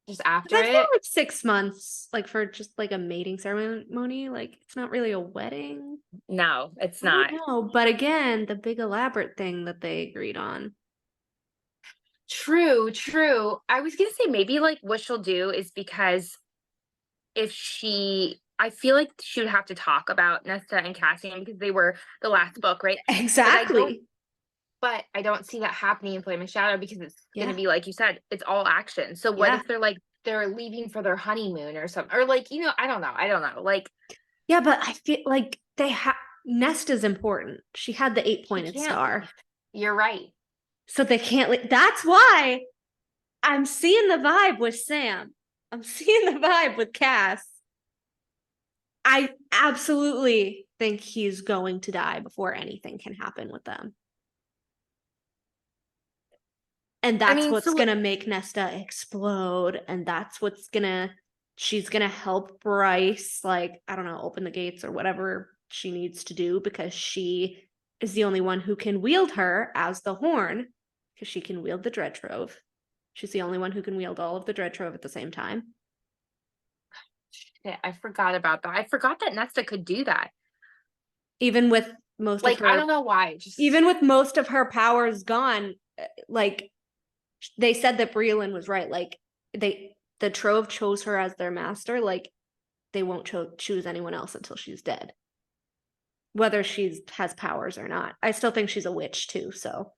Just after it? I feel like 6 months, like for just like a mating ceremony. Like it's not really a wedding. No, it's not. No, but again, the big elaborate thing that they agreed on. True. I was gonna say maybe like what she'll do is because I feel like she would have to talk about Nesta and Cassian because they were the last book, right? Exactly. But I don't see that happening in Flame and Shadow because it's going to be, like you said, it's all action. So what if they're leaving for their honeymoon or something? Or like, I don't know. Like, yeah, but I feel like Nesta's important. She had the 8-pointed star. You're right. So they can't that's why I'm seeing the vibe with Sam. I'm seeing the vibe with Cass. I absolutely think he's going to die before anything can happen with them. And that's what's going to make Nesta explode. And that's she's going to help Bryce, like, I don't know, open the gates or whatever she needs to do, because she is the only one who can wield her as the horn, because she can wield the Dread Trove. She's the only one who can wield all of the Dread Trove at the same time. Shit, I forgot about that. I forgot that Nesta could do that. Even with most of her... I don't know why. Even with most of her powers gone, like, they said that Breelyn was right. Like, the Trove chose her as their master. Like, they won't choose anyone else until she's dead. Whether she has powers or not. I still think she's a witch, too, so...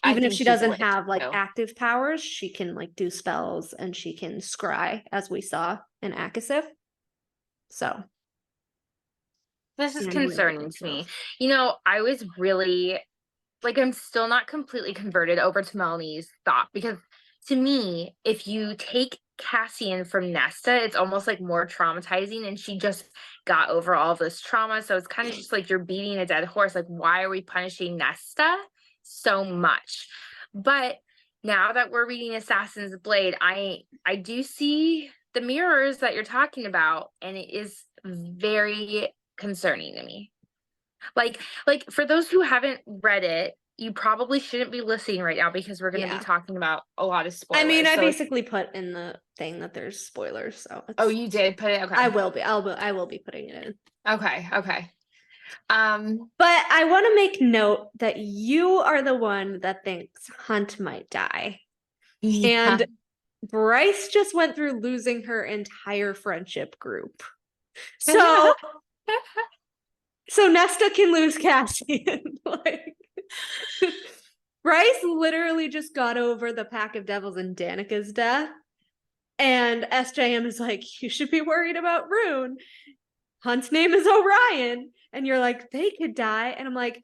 Even if she doesn't have like active powers, she can like do spells and she can scry, as we saw in Akasif. So this is concerning to me. I was really like, I'm still not completely converted over to Melanie's thought, because to me, if you take Cassian from Nesta, it's almost like more traumatizing, and she just got over all this trauma. So it's kind of just like you're beating a dead horse. Like, why are we punishing Nesta so much? But now that we're reading Assassin's Blade, I do see the mirrors that you're talking about, and it is very concerning to me. Like for those who haven't read it, you probably shouldn't be listening right now because we're going to be talking about a lot of spoilers. I mean, I basically put in the thing that there's spoilers, so Oh, you did put it? Okay. I will be putting it in. Okay. But I want to make note that you are the one that thinks Hunt might die. Yeah. And Bryce just went through losing her entire friendship group. So Nesta can lose Cassian. Like, Bryce literally just got over the Pack of Devils and Danica's death. And SJM is like, you should be worried about Rune. Hunt's name is Orion. And you're like, they could die. And I'm like,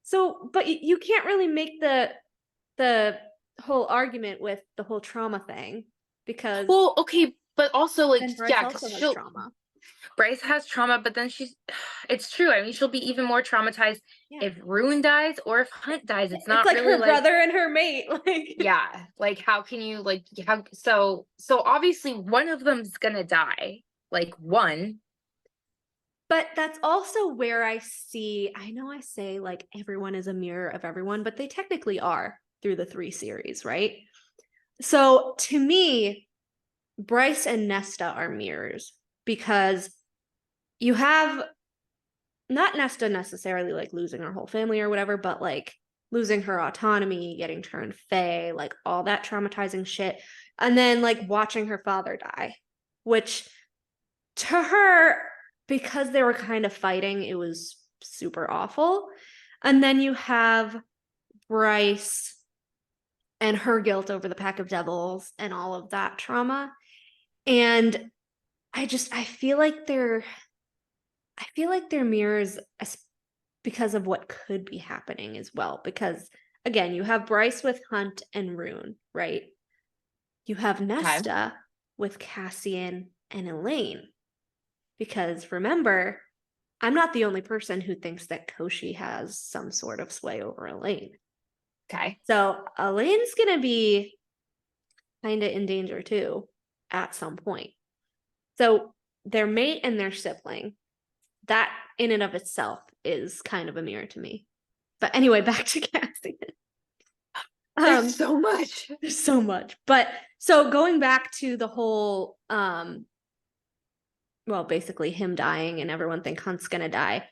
so, but you can't really make the whole argument with the whole trauma thing because. Well, okay, but also like, yeah, because trauma. Bryce has trauma, but then it's true. I mean, she'll be even more traumatized if Rune dies or if Hunt dies. It's not like really her brother and her mate. Like, yeah, like how can you so obviously one of them's gonna die, like one. But that's also where I know I say like everyone is a mirror of everyone, but they technically are through the 3 series, right? So to me, Bryce and Nesta are mirrors because you have not Nesta necessarily like losing her whole family or whatever, but like losing her autonomy, getting turned fae, like all that traumatizing shit. And then like watching her father die, which to her, because they were kind of fighting, it was super awful. And then you have Bryce and her guilt over the Pack of Devils and all of that trauma. And I feel like they're mirrors because of what could be happening as well. Because again, you have Bryce with Hunt and Rune, right? You have Nesta with Cassian and Elaine. Because remember, I'm not the only person who thinks that Koshi has some sort of sway over Elaine. Okay. So Elaine's going to be kind of in danger too at some point. So their mate and their sibling, that in and of itself is kind of a mirror to me. But anyway, back to Cassian. There's so much. There's so much. But so going back to the whole well, basically him dying and everyone think Hunt's gonna die.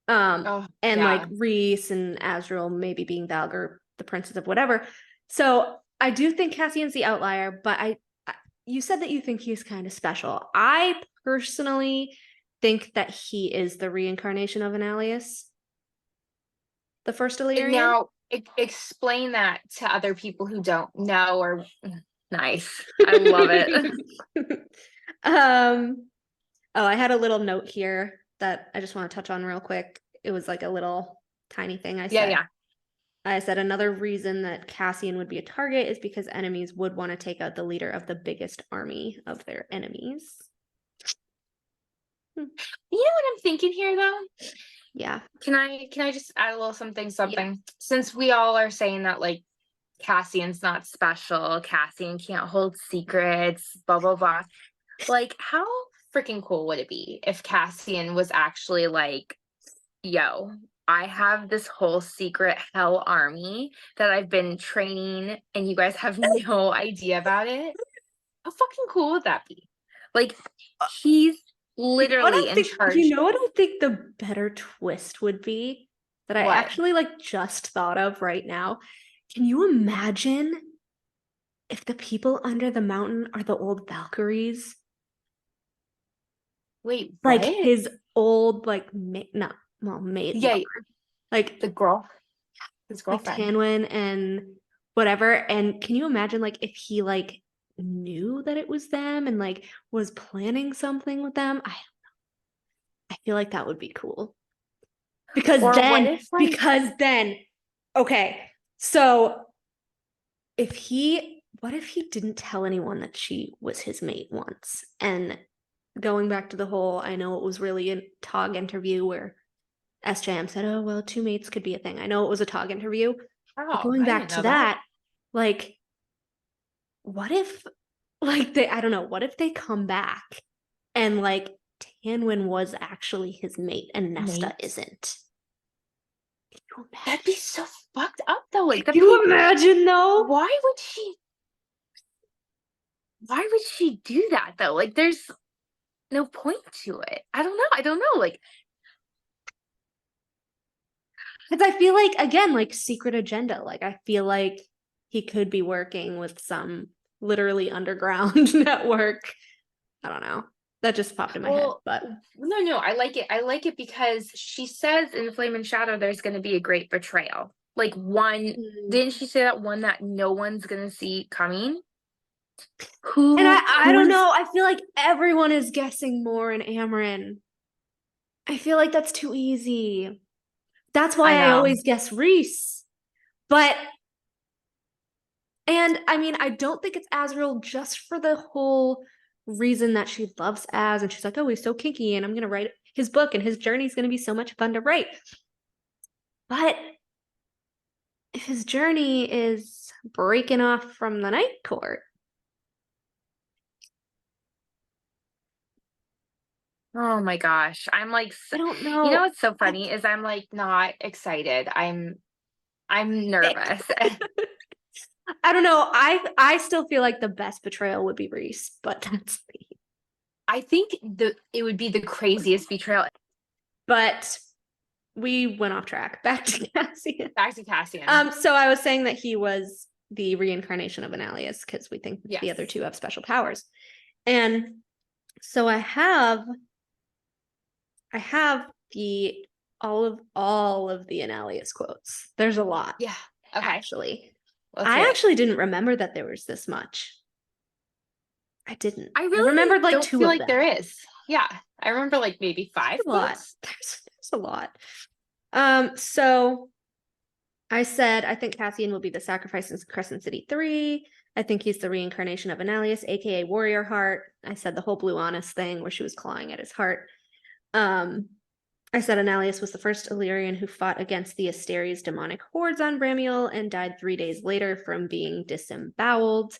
Like Rhys and Azrael maybe being Valgar, the princess of whatever. So I do think Cassian's the outlier, but you said that you think he's kind of special. I personally think that he is the reincarnation of an alias. The first Illyrian. Now, explain that to other people who don't know or nice. I love it. Oh, I had a little note here that I just want to touch on real quick. It was like a little tiny thing I said. Yeah. I said another reason that Cassian would be a target is because enemies would want to take out the leader of the biggest army of their enemies. You know what I'm thinking here, though? Yeah. Can I just add a little something? Yeah. Since we all are saying that, like, Cassian's not special, Cassian can't hold secrets, blah, blah, blah. Like, how freaking cool would it be if Cassian was actually like, yo, I have this whole secret hell army that I've been training and you guys have no idea about it? How fucking cool would that be? Like, he's literally in charge. You know what I think the better twist would be that I actually like just thought of right now? Can you imagine if the people under the mountain are the old Valkyries? Wait, like what? His old like mate, yeah, like the girl, his like girlfriend, Tanwyn and whatever. And can you imagine like if he like knew that it was them and like was planning something with them? I feel like that would be cool because then okay, so if he what if he didn't tell anyone that she was his mate once? And going back to the whole, I know it was really a Tog interview where SJM said, oh, well, 2 mates could be a thing. I know it was a Tog interview. But going back to that, like, what if, like, I don't know, what if they come back and, like, Tanwin was actually his mate and Nesta isn't? That'd be so fucked up, though. Like, can you imagine, though? Why would she do that, though? Like, there's no point to it. I don't know. Like, because I feel like, again, like, secret agenda. Like, I feel like he could be working with some literally underground network. I don't know. That just popped in my head. But no, I like it. I like it because she says in Flame and Shadow there's going to be a great betrayal. Like, didn't she say that one that no one's going to see coming? And I don't know. I feel like everyone is guessing Mor and Amren. I feel like that's too easy. That's why I always guess Rhys. And I mean, I don't think it's Azriel just for the whole reason that she loves Az and she's like, oh, he's so kinky and I'm going to write his book and his journey is going to be so much fun to write. But if his journey is breaking off from the Night Court, oh my gosh, I'm like, I don't know. You know what's so funny is I'm like not excited. I'm nervous. I don't know. I still feel like the best betrayal would be Rhys, but that's me. I think it would be the craziest betrayal. But we went off track. Back to Cassian. So I was saying that he was the reincarnation of Annalius because we think the other two have special powers. And so I have all of the Annalius quotes. There's a lot. Yeah. Okay. Actually. I actually didn't remember that there was this much. I didn't. I remembered like two of them. Like there is. Yeah. I remember like maybe 5 quotes. There's a lot. So I said I think Cassian will be the sacrifice in Crescent City 3. I think he's the reincarnation of Annalius, aka Warrior Heart. I said the whole Blue Honest thing where she was clawing at his heart. I said Annalius was the first Illyrian who fought against the Asteri's demonic hordes on Bramiel and died 3 days later from being disemboweled.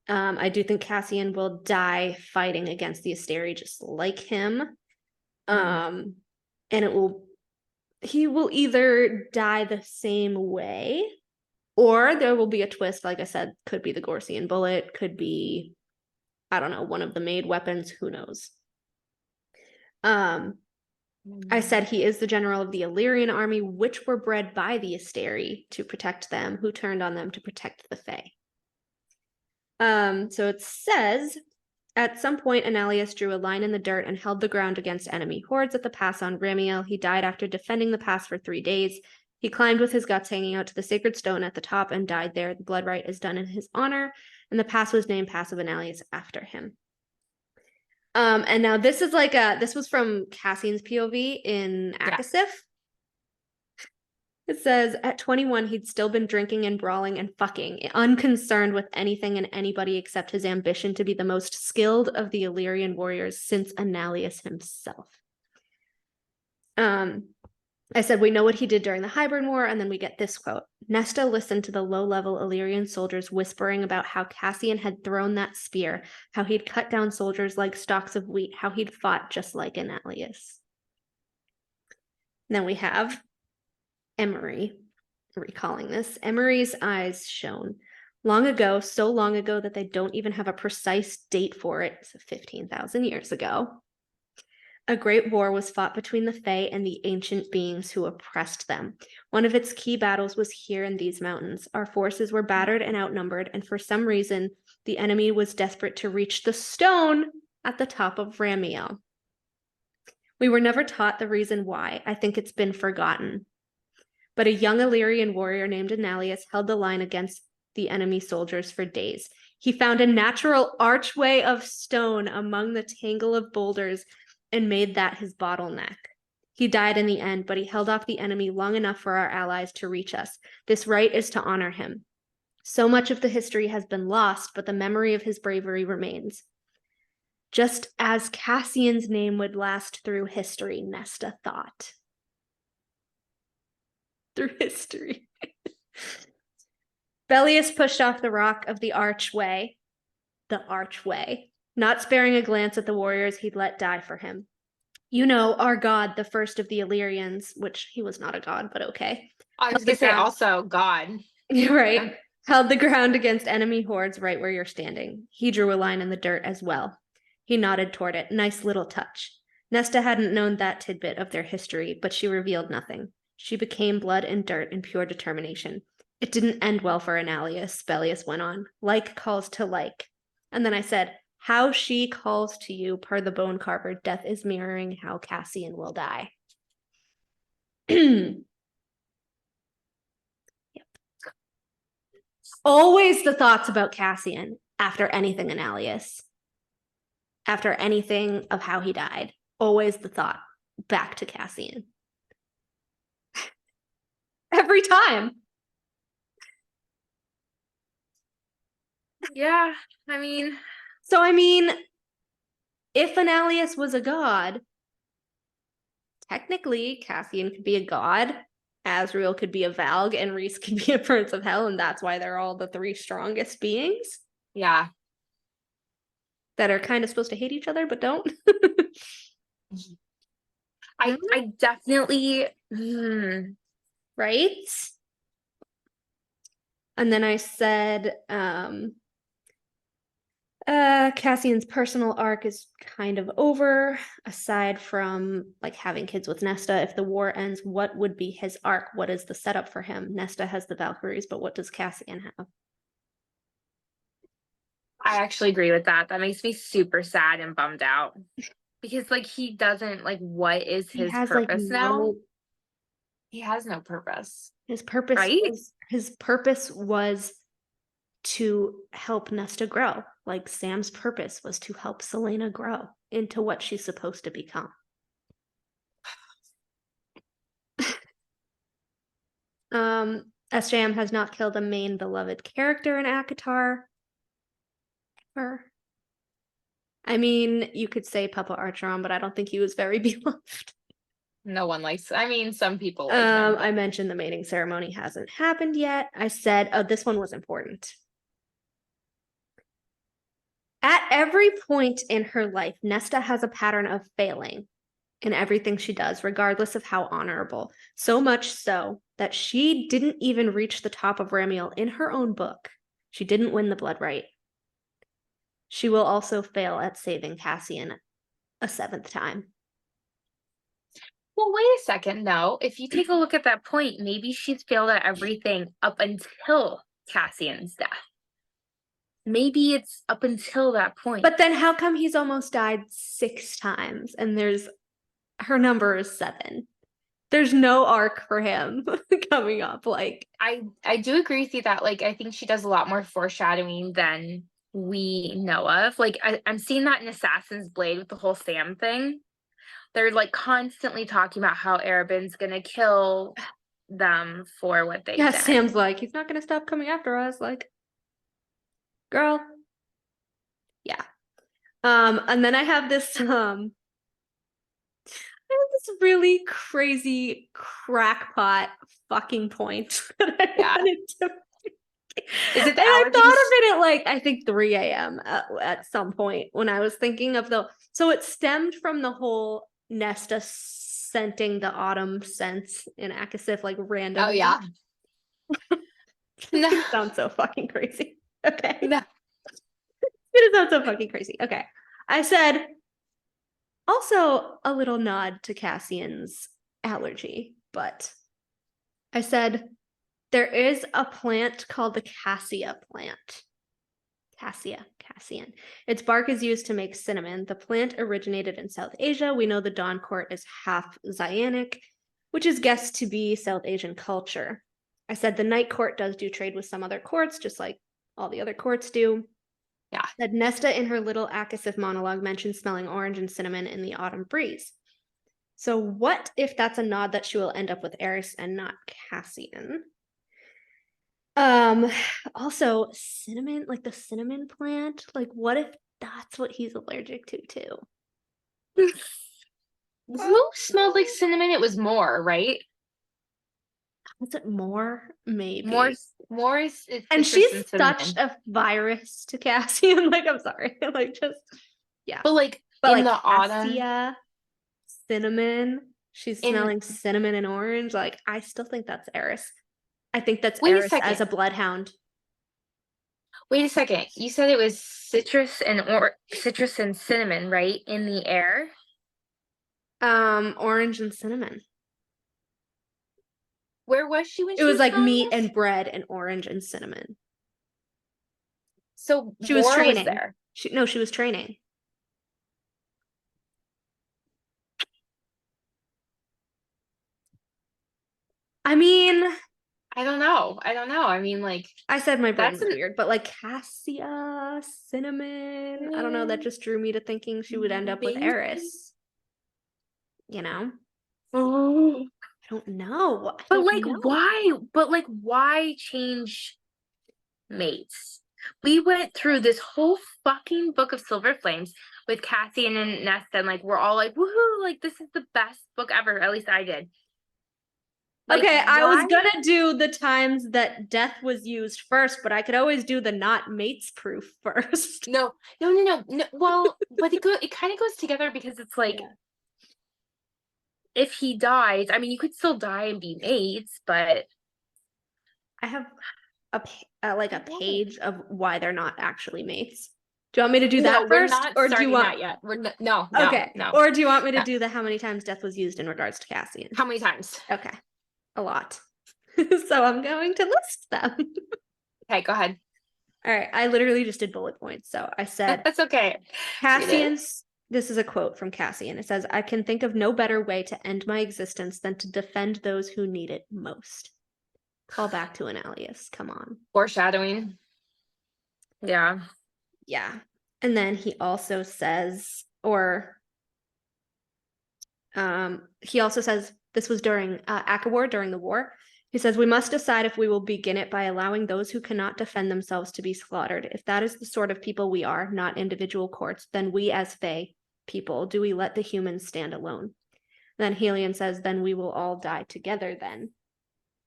I do think Cassian will die fighting against the Asteri just like him. And he will either die the same way or there will be a twist. Like I said, could be the Gorsian bullet, could be, I don't know, one of the made weapons, who knows. I said he is the general of the Illyrian army, which were bred by the Asteri to protect them, who turned on them to protect the Fae. So it says, at some point, Annalius drew a line in the dirt and held the ground against enemy hordes at the pass on Bramiel. He died after defending the pass for 3 days. He climbed with his guts hanging out to the sacred stone at the top and died there. The blood rite is done in his honor, and the pass was named Pass of Annalius after him. And now this is like this was from Cassian's POV in Akasif. Yeah. It says, at 21, he'd still been drinking and brawling and fucking, unconcerned with anything and anybody except his ambition to be the most skilled of the Illyrian warriors since Annalius himself. I said, we know what he did during the Hybern War, and then we get this quote. Nesta listened to the low-level Illyrian soldiers whispering about how Cassian had thrown that spear, how he'd cut down soldiers like stalks of wheat, how he'd fought just like Annalius. Then we have Emery recalling this. Emery's eyes shone. Long ago, so long ago that they don't even have a precise date for it, so 15,000 years ago. A great war was fought between the Fae and the ancient beings who oppressed them. One of its key battles was here in these mountains. Our forces were battered and outnumbered, and for some reason, the enemy was desperate to reach the stone at the top of Bramiel. We were never taught the reason why. I think it's been forgotten. But a young Illyrian warrior named Annalius held the line against the enemy soldiers for days. He found a natural archway of stone among the tangle of boulders and made that his bottleneck. He died in the end, but he held off the enemy long enough for our allies to reach us. This right is to honor him. So much of the history has been lost, but the memory of his bravery remains. Just as Cassian's name would last through history, Nesta thought. Through history. Bellius pushed off the rock of the archway, not sparing a glance at the warriors he'd let die for him. You know, our god, the first of the Illyrians, which he was not a god, but okay. I was going to say also God. Right. Held the ground against enemy hordes right where you're standing. He drew a line in the dirt as well. He nodded toward it. Nice little touch. Nesta hadn't known that tidbit of their history, but she revealed nothing. She became blood and dirt in pure determination. It didn't end well for Annalius, Bellius went on. Like calls to like. And then I said, how she calls to you, per the bone carver, death is mirroring how Cassian will die. Yep. Always the thoughts about Cassian after anything Annalius. After anything of how he died. Always the thought back to Cassian. Every time. Yeah, I mean... So, if Annalius was a god, technically Cassian could be a god, Azriel could be a Valg, and Rhys could be a Prince of Hell, and that's why they're all the three strongest beings. Yeah. That are kind of supposed to hate each other, but don't. I definitely... Right? And then I said, Cassian's personal arc is kind of over, aside from like having kids with Nesta. If the war ends, what would be his arc? What is the setup for him? Nesta has the Valkyries, but what does Cassian have? I actually agree with that. That makes me super sad and bummed out. Because like he doesn't like what is his purpose now? He has no purpose. His purpose was to help Nesta grow. Like Sam's purpose was to help Selena grow into what she's supposed to become. SJM has not killed a main beloved character in ACOTAR. Ever. I mean, you could say Papa Archeron, but I don't think he was very beloved. No one likes, some people like him. I mentioned the mating ceremony hasn't happened yet. I said, oh, this one was important. At every point in her life, Nesta has a pattern of failing in everything she does, regardless of how honorable. So much so that she didn't even reach the top of Ramiel in her own book. She didn't win the blood right. She will also fail at saving Cassian a 7th time. Well, wait a second, though. If you take a look at that point, maybe she's failed at everything up until Cassian's death. Maybe it's up until that point. But then how come he's almost died 6 times and her number is 7? There's no arc for him coming up. Like I do agree with you that like I think she does a lot more foreshadowing than we know of. Like I'm seeing that in Assassin's Blade with the whole Sam thing. They're like constantly talking about how Arabin's gonna kill them for what they did. Sam's like, he's not gonna stop coming after us. Like, girl. Yeah. And then I have this really crazy crackpot fucking point that I wanted to Is it the I allergies? thought of it at like I think 3 a.m. At some point when I was thinking of so it stemmed from the whole Nesta scenting the autumn scents in Akasif like random. Oh yeah. No. It sounds so fucking crazy. Okay. No. It sounds so fucking crazy. Okay. I said also a little nod to Cassian's allergy, but I said there is a plant called the cassia plant. Cassian. Its bark is used to make cinnamon. The plant originated in South Asia. We know the Dawn Court is half Zionic, which is guessed to be South Asian culture. I said the Night Court does do trade with some other courts, just like all the other courts do. Yeah. That Nesta in her little Akasif monologue mentioned smelling orange and cinnamon in the autumn breeze. So what if that's a nod that she will end up with Eris and not Cassian? Also cinnamon, like the cinnamon plant. Like, what if that's what he's allergic to too? Who smelled like cinnamon? It was more, right? Was it more? Maybe. More is And citrus she's and such cinnamon. a virus to Cassian. Like, I'm sorry. Like, just yeah. But like But in like the autumn, cassia, cinnamon. She's in smelling cinnamon and orange. Like, I still think that's Eris. I think that's wait a Eris as second. a bloodhound. Wait a second. You said it was citrus and cinnamon, right? In the air. Orange and cinnamon. Where was she when It she was was like smelling meat this? and bread and orange and cinnamon. So She was more was training. there. She was training. I mean, I don't know. I mean, like I said my brain that's was weird, but like cassia, cinnamon, I don't know, that just drew me to thinking she would end up with maybe. Eris. You know? Oh. I don't know. I But don't like know. why? But like why change mates? We went through this whole fucking book of Silver Flames with Cassian and Nesta, and like we're all like, woohoo, like this is the best book ever. At least I did. Like, Okay, I was why? gonna do the times that death was used first, but I could always do the not mates proof first. No. Well, but it kind of goes together because it's like Yeah. if he dies, I mean, you could still die and be mates, but I have a page of why they're not actually mates. Do you want me to do that we're first, not or do you starting want? that yet. We're no, Okay, no. or do you want me to No. do the how many times death was used in regards to Cassian? How many times? Okay, a lot. So I'm going to list them. Okay, go ahead. All right, I literally just did bullet points. So I said That's okay. Cassian's. This is a quote from Cassian. It says, "I can think of no better way to end my existence than to defend those who need it most." Call back to an alias. Come on. Foreshadowing. Yeah. Yeah. And then he also says, this was during Akawar during the war. He says, "We must decide if we will begin it by allowing those who cannot defend themselves to be slaughtered. If that is the sort of people we are, not individual courts, then we as Fae people, do we let the humans stand alone?" Then Helion says, "Then we will all die together then."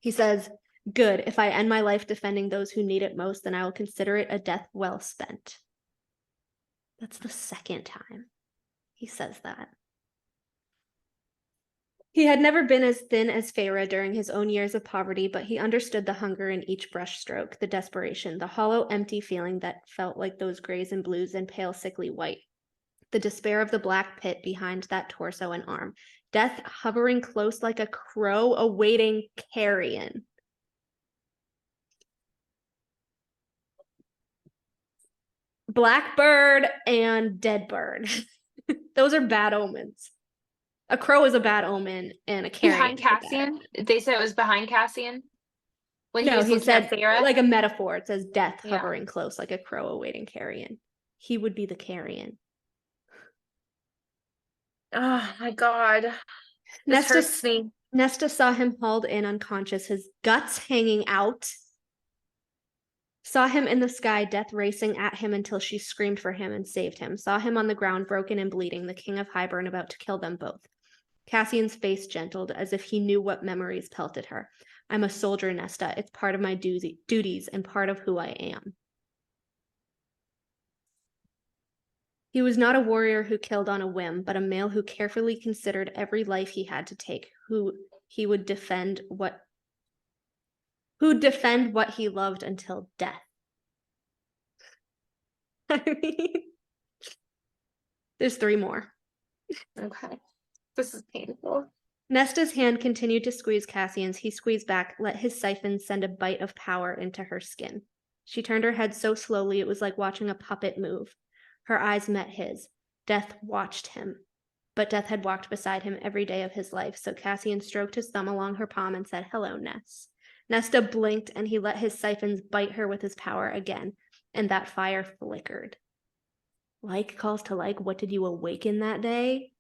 He says, "Good. If I end my life defending those who need it most, then I will consider it a death well spent." That's the second time he says that. He had never been as thin as Feyre during his own years of poverty, but he understood the hunger in each brushstroke, the desperation, the hollow, empty feeling that felt like those grays and blues and pale, sickly white, the despair of the black pit behind that torso and arm, death hovering close like a crow awaiting carrion. Blackbird and deadbird. Those are bad omens. A crow is a bad omen, and a carrion Behind Cassian? They said it was behind Cassian? When No, he was he looking said at Sarah? like a metaphor. It says death Yeah. hovering close like a crow awaiting carrion. He would be the carrion. Oh my god. This hurts me. Nesta saw him hauled in unconscious, his guts hanging out. Saw him in the sky, death racing at him until she screamed for him and saved him. Saw him on the ground, broken and bleeding, the king of Hybern about to kill them both. Cassian's face gentled, as if he knew what memories pelted her. "I'm a soldier, Nesta. It's part of my duties and part of who I am." He was not a warrior who killed on a whim, but a male who carefully considered every life he had to take, who'd defend what he loved until death. I mean, there's 3 more. Okay. This is painful. Nesta's hand continued to squeeze Cassian's. He squeezed back, let his siphon send a bite of power into her skin. She turned her head so slowly it was like watching a puppet move. Her eyes met his. Death watched him. But Death had walked beside him every day of his life, so Cassian stroked his thumb along her palm and said, "Hello, Ness." Nesta blinked, and he let his siphons bite her with his power again, and that fire flickered. Like calls to like, what did you awaken that day?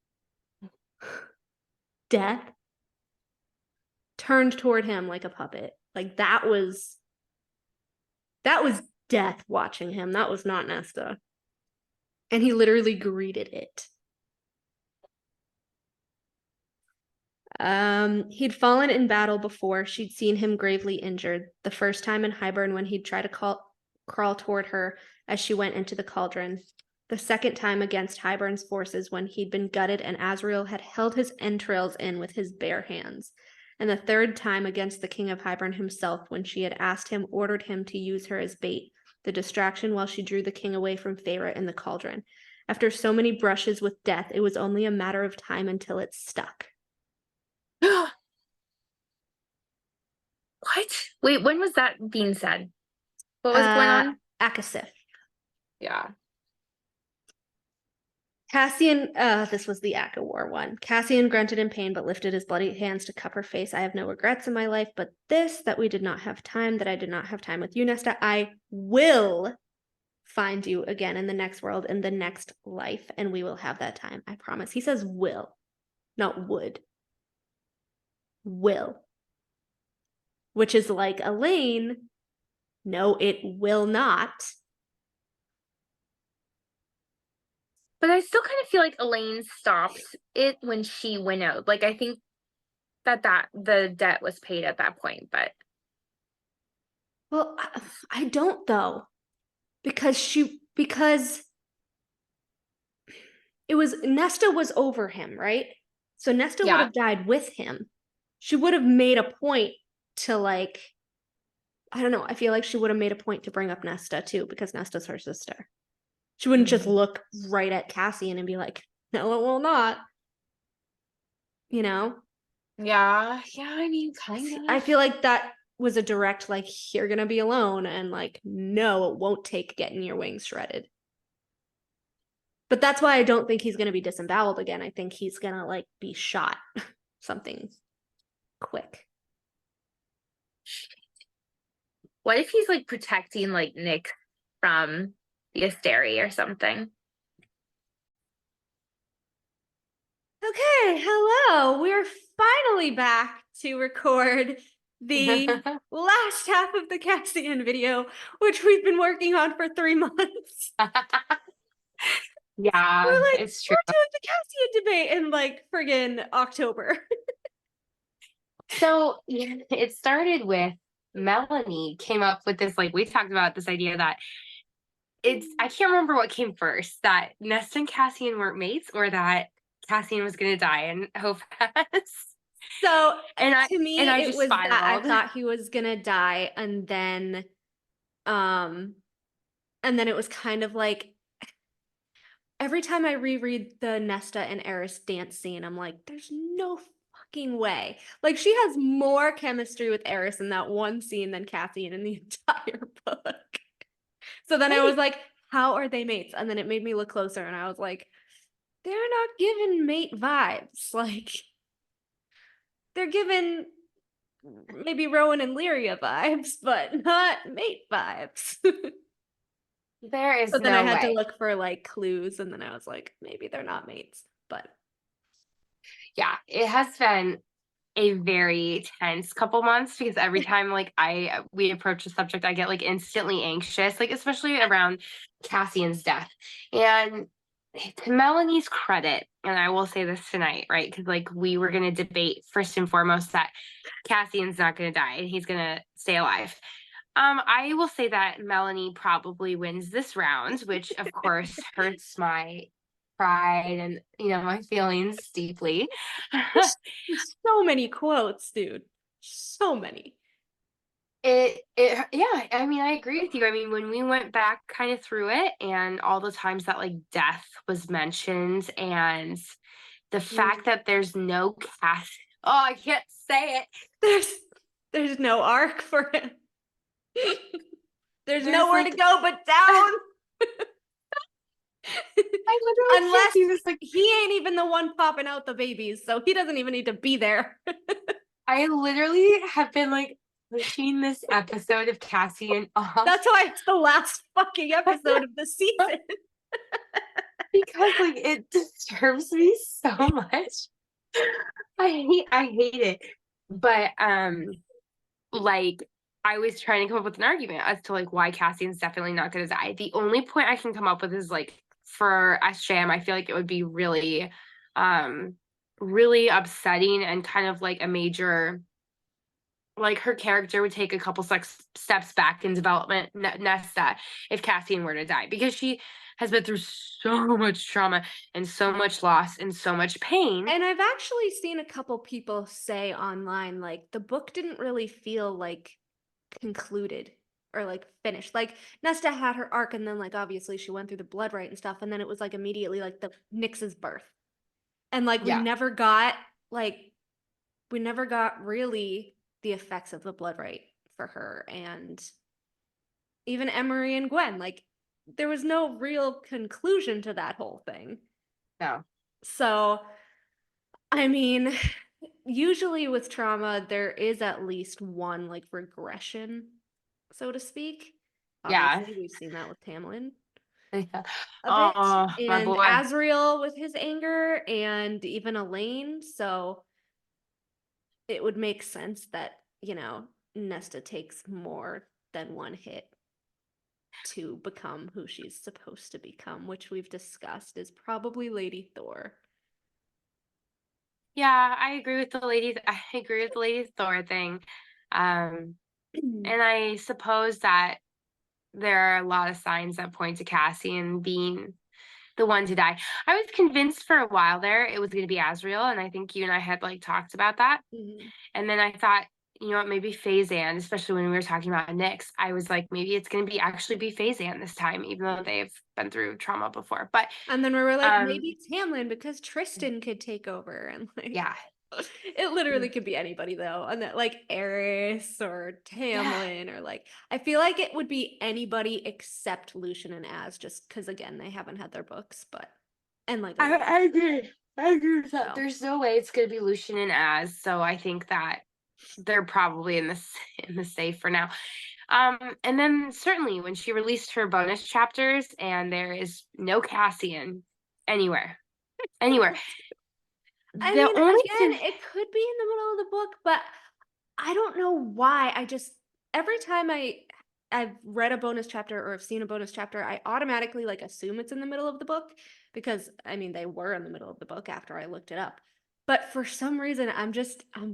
Death turned toward him like a puppet. Like, that was That was death watching him. That was not Nesta. And he literally greeted it. He'd fallen in battle before. She'd seen him gravely injured. The first time in Hybern when he'd try to crawl toward her as she went into the cauldron. The second time against Hybern's forces when he'd been gutted and Azrael had held his entrails in with his bare hands. And the third time against the king of Hybern himself when she had ordered him to use her as bait, the distraction while she drew the king away from Feyre in the cauldron. After so many brushes with death, it was only a matter of time until it stuck. What? Wait, when was that being said? What was going on? Akasif. Yeah. Cassian, this was the Aka War one. Cassian grunted in pain, but lifted his bloody hands to cup her face. I have no regrets in my life, but this, that we did not have time, that I did not have time with you, Nesta. I will find you again in the next world, in the next life, and we will have that time. I promise. He says will, not would. Will. Which is like Elaine. No, it will not. But I still kind of feel like Elaine stopped it when she went out. Like, I think that the debt was paid at that point, but. Well, I don't though. Because it was, Nesta was over him, right? So Nesta would have died with him. She would have made a point to like, I don't know, I feel like she would have made a point to bring up Nesta too, because Nesta's her sister. She wouldn't just look right at Cassian and be like, no, it will not. You know? Yeah, I mean, kind of. I feel like that was a direct, like, you're gonna be alone, and like, no, it won't take getting your wings shredded. But that's why I don't think he's gonna be disemboweled again. I think he's gonna like be shot. Something quick. What if he's like protecting like Nick from the Asteri or something? Okay, hello. We're finally back to record the last half of the Cassian video, which we've been working on for 3 months. Yeah, we're like, it's true. We're doing the Cassian debate in like friggin' October. So yeah, it started with Melanie came up with this, like we talked about this idea that I can't remember what came first, that Nesta and Cassian weren't mates or that Cassian was gonna die and Hope has. So to me, it was spiraled. That I thought he was gonna die, and then it was kind of like every time I reread the Nesta and Eris dance scene, I'm like, there's no fucking way. Like, she has more chemistry with Eris in that one scene than Cassian in the entire book. So then I was like, how are they mates? And then it made me look closer, and I was like, they're not giving mate vibes. Like, they're giving maybe Rowan and Lyria vibes, but not mate vibes. There is so then no I had way. to look for like clues, and then I was like, maybe they're not mates. But yeah, it has been a very tense couple months because every time like we approach the subject, I get like instantly anxious, like especially around Cassian's death. And to Melanie's credit, and I will say this tonight, right? Because like we were gonna debate first and foremost that Cassian's not gonna die and he's gonna stay alive. I will say that Melanie probably wins this round, which of course hurts my pride and my feelings deeply. So many quotes, dude. So many. Yeah, I mean, I agree with you. I mean, when we went back kind of through it and all the times that like death was mentioned and the fact that there's no I can't say it. There's no arc for him. There's nowhere to go but down. Unless he ain't even the one popping out the babies, so he doesn't even need to be there. I literally have been like pushing this episode of Cassian off. That's why it's the last fucking episode of the season. Because like it disturbs me so much. I hate it. But like I was trying to come up with an argument as to like why Cassian's definitely not gonna die. The only point I can come up with is like for SJM, I feel like it would be really, really upsetting and kind of like a major, like her character would take a couple steps back in development, Nesta, if Cassian were to die, because she has been through so much trauma and so much loss and so much pain. And I've actually seen a couple people say online, like, the book didn't really feel like concluded or like finished. Like Nesta had her arc, and then like obviously she went through the blood right and stuff, and then it was like immediately like the Nyx's birth. And like Yeah. we never got really the effects of the blood right for her. And even Emery and Gwen, like there was no real conclusion to that whole thing. No. So I mean, usually with trauma, there is at least one like regression, so to speak. Yeah. Obviously, we've seen that with Tamlin Yeah. a bit, Oh, my and boy. Azriel with his anger, and even Elaine. So it would make sense that, you know, Nesta takes more than one hit to become who she's supposed to become, which we've discussed is probably Lady Thor. Yeah, I agree with the Lady Thor thing. And I suppose that there are a lot of signs that point to Cassian being the one to die. I was convinced for a while there it was going to be Azriel, and I think you and I had like talked about that. Mhm. And then I thought, you know what, maybe Phazan, especially when we were talking about Nyx, I was like, maybe it's going to be actually be Phazan this time, even though they've been through trauma before. But and then we were like, maybe Tamlin, because Tristan could take over, and like, yeah, it literally could be anybody though, and that like Eris or Tamlin, or like I feel like it would be anybody except Lucian and Az, just because again they haven't had their books, but and like I agree. I agree with that. So. There's no way it's going to be Lucian and Az, so I think that they're probably in the safe for now. And then certainly when she released her bonus chapters and there is no Cassian anywhere. I The mean, only again, it could be in the middle of the book, but I don't know why. I just every time I've read a bonus chapter or have seen a bonus chapter, I automatically like assume it's in the middle of the book, because I mean they were in the middle of the book after I looked it up. But for some reason, I'm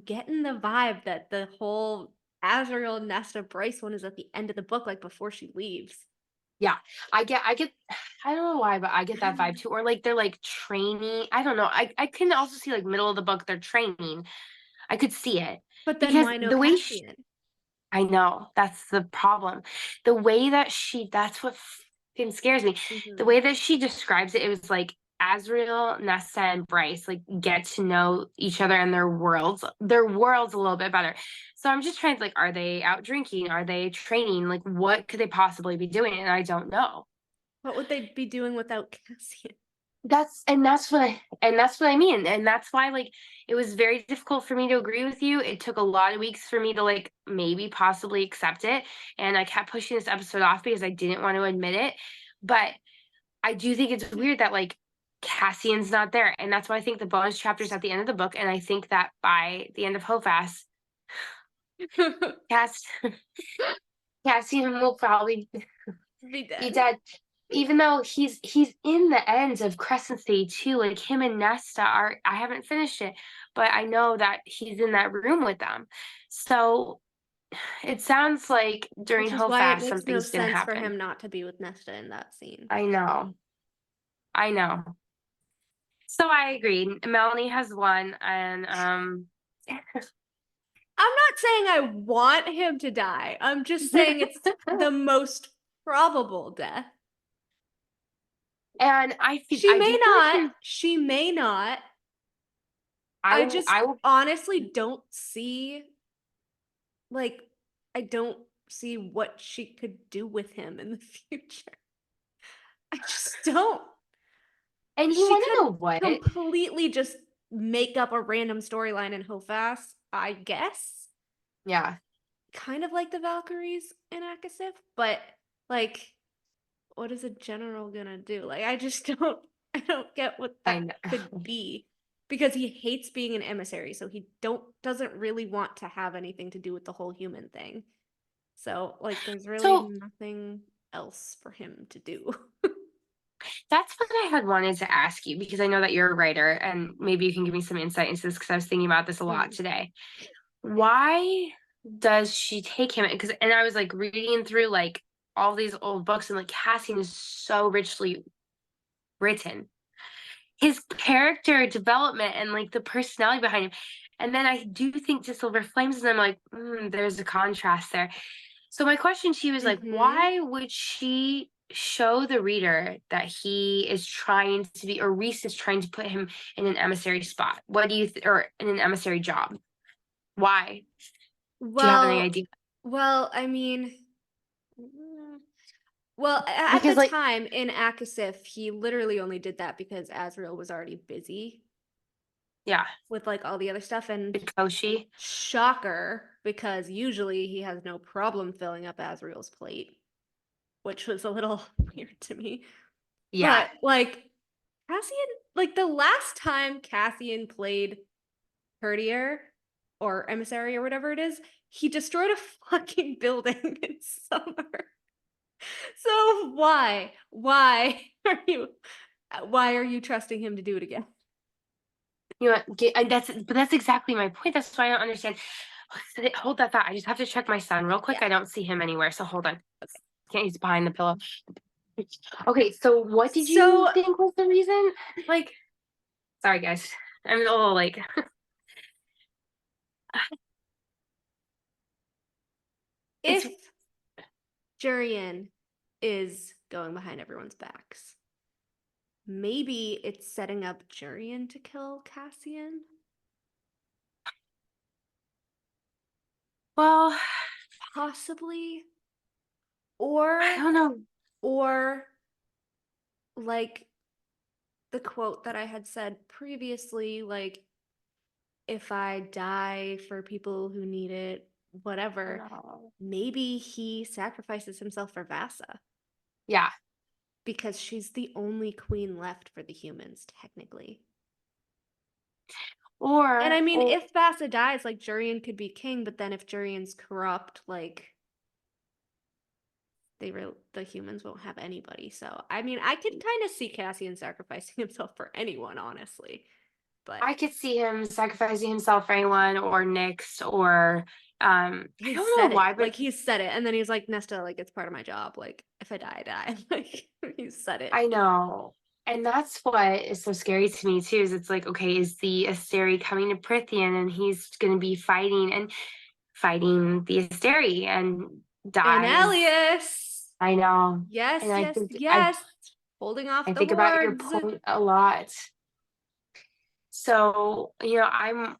getting the vibe that the whole Azriel Nesta Bryce one is at the end of the book, like before she leaves. yeah, I get I don't know why, but I get that vibe too. Or like they're like training. I don't know. I can also see like middle of the book they're training. I could see it. But then Because why no the way Cassian? I know, that's the problem. The way that that's what fucking scares me. The way that she describes it, it was like Azriel, Nesta, and Bryce like get to know each other and their worlds a little bit better. So I'm just trying to like, are they out drinking? Are they training? Like, what could they possibly be doing? And I don't know. What would they be doing without Cassian? That's what I mean. And that's why like it was very difficult for me to agree with you. It took a lot of weeks for me to like maybe possibly accept it. And I kept pushing this episode off because I didn't want to admit it. But I do think it's weird that like Cassian's not there. And that's why I think the bonus chapter's at the end of the book. And I think that by the end of Hofast, Cassian will probably Be dead. be dead. Even though he's in the ends of Crescent City too, like him and Nesta are. I haven't finished it, but I know that he's in that room with them. So it sounds like during Which is why it Hofast makes no something's gonna sense for happen. him not to be with Nesta in that scene. I know. So I agree. Melanie has won, and I'm not saying I want him to die. I'm just saying it's the most probable death. and I feel She I may do feel like not. She may not. I I will. honestly don't see, like, I don't see what she could do with him in the future. I just don't. And you She want to could know what? completely just make up a random storyline in Hofast, I guess. Yeah. Kind of like the Valkyries in Akasif, but like, what is a general gonna do? Like, I just I don't get what I that know. could be, because he hates being an emissary, so he doesn't really want to have anything to do with the whole human thing. So, like, there's really So nothing else for him to do. that's what I had wanted to ask you, because I know that you're a writer and maybe you can give me some insight into this, because I was thinking about this a lot today. Why does she take him? Because, and I was like reading through like all these old books, and like Cassian is so richly written. His character development and like the personality behind him. And then I do think to Silver Flames, and I'm like, there's a contrast there. So my question to you is like, why would she show the reader that he is trying to be, or Rhys is trying to put him in an emissary spot? What do you, or in an emissary job? Why? Do you have any idea? Well, I mean, at Because the like, time in Akasif, he literally only did that because Azriel was already busy yeah, with like all the other stuff, and Koshi. shocker, because usually he has no problem filling up Azriel's plate, which was a little weird to me. Yeah. But like Cassian, like the last time Cassian played courtier or emissary or whatever it is, he destroyed a fucking building in summer. So why are you trusting him to do it again? You know what? But that's exactly my point. That's why I don't understand. Hold that thought. I just have to check my son real quick. Yeah. I don't see him anywhere, so hold on. Can't, he's behind the pillow. Okay, so what did you think was the reason? Like, sorry guys, I'm a little like. If Jurian is going behind everyone's backs, maybe it's setting up Jurian to kill Cassian. Well, Possibly. Or I don't know. Or like the quote that I had said previously, like, if I die for people who need it, whatever, maybe he sacrifices himself for Vasa. Yeah. Because she's the only queen left for the humans, technically. And I mean, if Vasa dies, like, Jurian could be king, but then if Jurian's corrupt, like, the humans won't have anybody. So, I mean, I could kind of see Cassian sacrificing himself for anyone, honestly. But I could see him sacrificing himself for anyone, or Nyx, or I don't know why, but like, he said it, and then he's like, Nesta, like, it's part of my job. Like, if I die, I die. Like, he said it. I know. And that's what is so scary to me too, is it's like, okay, is the Asteri coming to Prithian, and he's gonna be fighting the Asteri and dies. And Alias. I know. Yes, and yes, yes. Holding off I the think hordes. about your point a lot. So, you know, I'm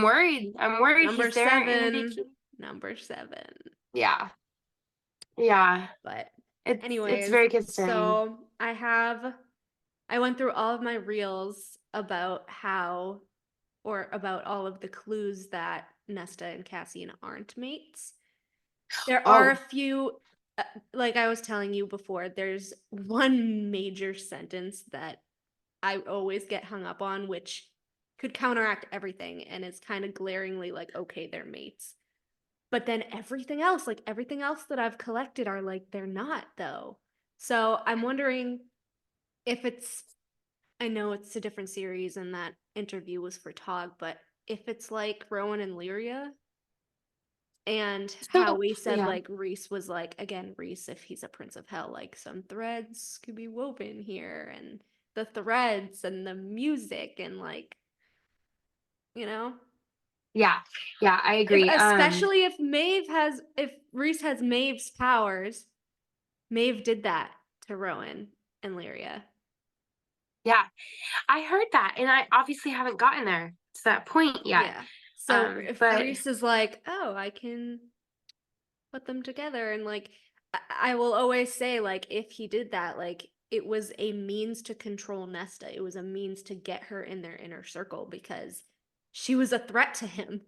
worried. I'm worried. Number he's there in the 7. Number 7. Yeah. Yeah. But Anyways, it's very concerning. So I went through all of my reels about about all of the clues that Nesta and Cassian aren't mates. There are a few, like I was telling you before, there's one major sentence that I always get hung up on, which could counteract everything, and it's kind of glaringly like, okay, they're mates. But then everything else that I've collected are like, they're not, though. So I'm wondering if I know it's a different series and that interview was for Tog, but if it's like Rowan and Lyria, and how we said, like, Rhys was like, again, Rhys, if he's a Prince of Hell, like, some threads could be woven here, and the threads and the music, and like, you know? Yeah, I agree. Especially if Rhys has Maeve's powers. Maeve did that to Rowan and Lyria. Yeah, I heard that, and I obviously haven't gotten there to that point yet. Yeah. So if Rhys is like, oh, I can put them together, and like, I will always say, like, if he did that, like, it was a means to control Nesta. It was a means to get her in their inner circle because she was a threat to him.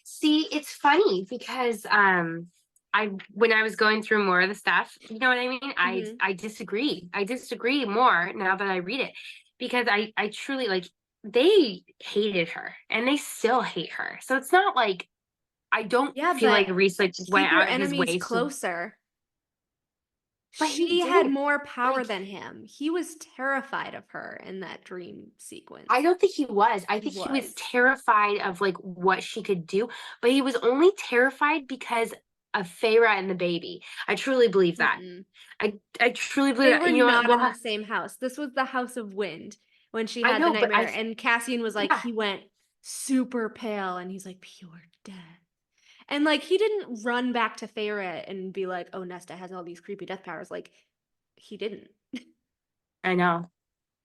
See, it's funny because when I was going through more of the stuff, you know what I mean? I disagree. I disagree more now that I read it, because I truly, like, they hated her and they still hate her. So it's not like I don't Yeah, feel like but Reese like keep went your out of his enemies way. closer. But he She had didn't, more power like- than him. He was terrified of her in that dream sequence. I don't think he was. I think he was was. terrified of like what she could do, but he was only terrified because of Feyre and the baby. I truly believe that. Mm-mm. I truly believe They that. were You know what? not in Well, the same house. This was the House of Wind when she I had the know, but nightmare, and Cassian was like, yeah. he went super pale, and he's like, pure death. And like, he didn't run back to Feyre and be like, oh, Nesta has all these creepy death powers. Like, he didn't. I know.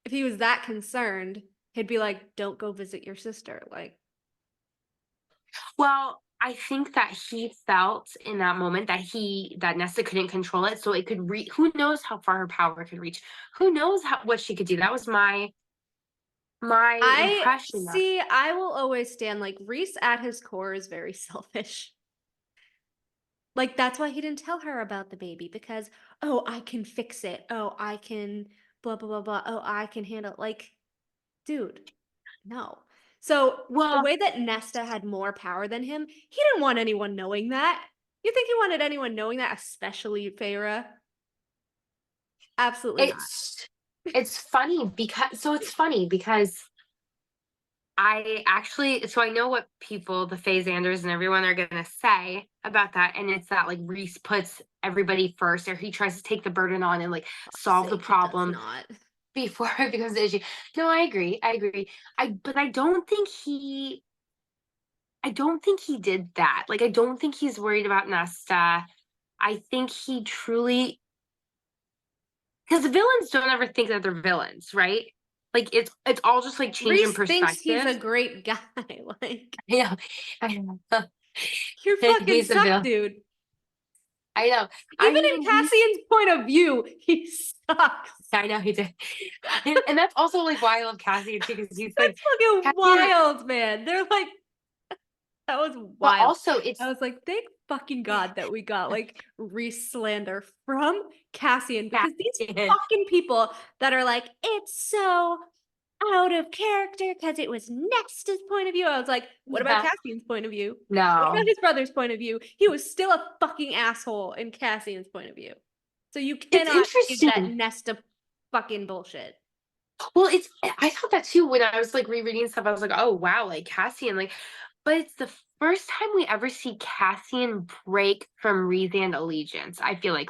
If he was that concerned, he'd be like, don't go visit your sister. Like, Well, I think that he felt in that moment that Nesta couldn't control it, so it could reach. Who knows how far her power could reach? Who knows what she could do? That was my impression. I will always stand like Reese at his core is very selfish. Like, that's why he didn't tell her about the baby, because, oh, I can fix it. Oh, I can blah, blah, blah, blah. Oh, I can handle it. Like, dude, no. So the Well, way that Nesta had more power than him, he didn't want anyone knowing that. You think he wanted anyone knowing that, especially Feyre? Absolutely not. it's funny because I know what people, the Phasanders and everyone are gonna say about that, and it's that like Reese puts everybody first, or he tries to take the burden on and like solve the Sake, he does problem not. before it becomes an issue. No, I agree. But I don't think he did that. Like, I don't think he's worried about Nesta. I think he truly, because the villains don't ever think that they're villains, right? Like, it's all just like changing Reese thinks he's a perspective. great guy. Like, Yeah, I know. you fucking He's a suck, villain. dude. I know. Even I mean, in Cassian's point of view, he sucks. I know he did, and that's also like why I love Cassian too, because he's like That's fucking Cassian, wild, man. They're like, that was but wild. also it's I was like, thank fucking God that we got like Reese slander from Cassian, because these Cassian. fucking people that are like, it's so out of character because it was Nesta's point of view. I was like, what about Yeah. Cassian's point of view? What No, about his brother's point of view? He was still a fucking asshole in Cassian's point of view. So you it's cannot give that interesting. Nesta fucking bullshit. Well, I thought that too when I was like rereading stuff. I was like, oh wow, like Cassian, like, but it's the first time we ever see Cassian break from Rhysand allegiance. I feel like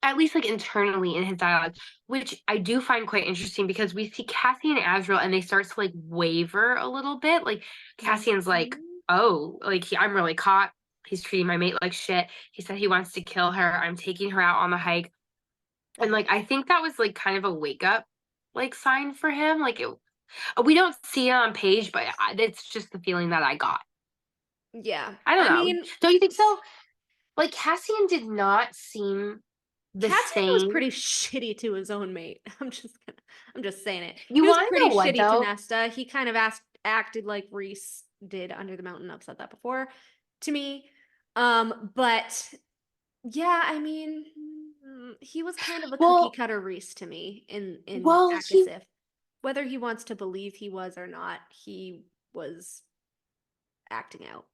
at least like internally in his dialogue, which I do find quite interesting because we see Cassian and Azrael and they start to like waver a little bit. Like Cassian's like, oh, like I'm really caught. He's treating my mate like shit. He said he wants to kill her. I'm taking her out on the hike. And like I think that was like kind of a wake up like sign for him. Like we don't see it on page, but it's just the feeling that I got. Yeah. I don't know. mean, Don't you think so? Like Cassian did not seem the Cassian was same. pretty shitty to his own mate. I'm just saying it. You He was want to pretty know what shitty to though? Nesta. He kind of acted like Reese did Under the Mountain. I've said that before to me. But yeah, I mean, he was kind of a Well, cookie cutter Reese to me in well, Akasif. Whether he wants to believe he was or not, he was acting out.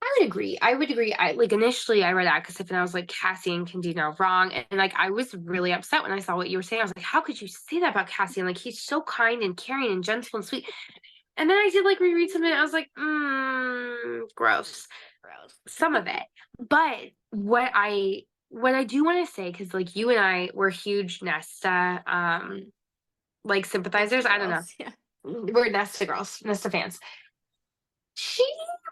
I would agree. I would agree. I like initially I read Akasif and I was like, Cassian can do no wrong. And like I was really upset when I saw what you were saying. I was like, how could you say that about Cassian? Like he's so kind and caring and gentle and sweet. And then I did like reread something. I was like, gross. Some of it. But what I do want to say, because like you and I were huge Nesta like sympathizers. I don't know. Yeah. We're Nesta girls, Nesta fans. She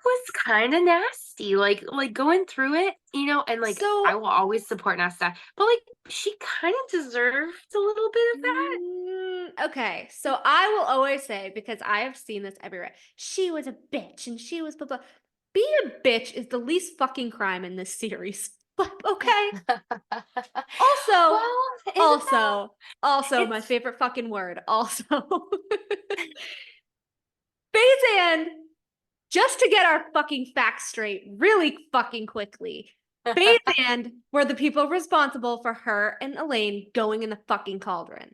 was kind of nasty, like going through it, you know, and like So- I will always support Nesta, but like she kind of deserved a little bit of that. Okay, so I will always say, because I have seen this everywhere, she was a bitch and she was blah blah. Being a bitch is the least fucking crime in this series. But okay. Also, Well, also my It's- favorite fucking word. Also, Bazan, just to get our fucking facts straight, really fucking quickly. Bazan were the people responsible for her and Elaine going in the fucking cauldron.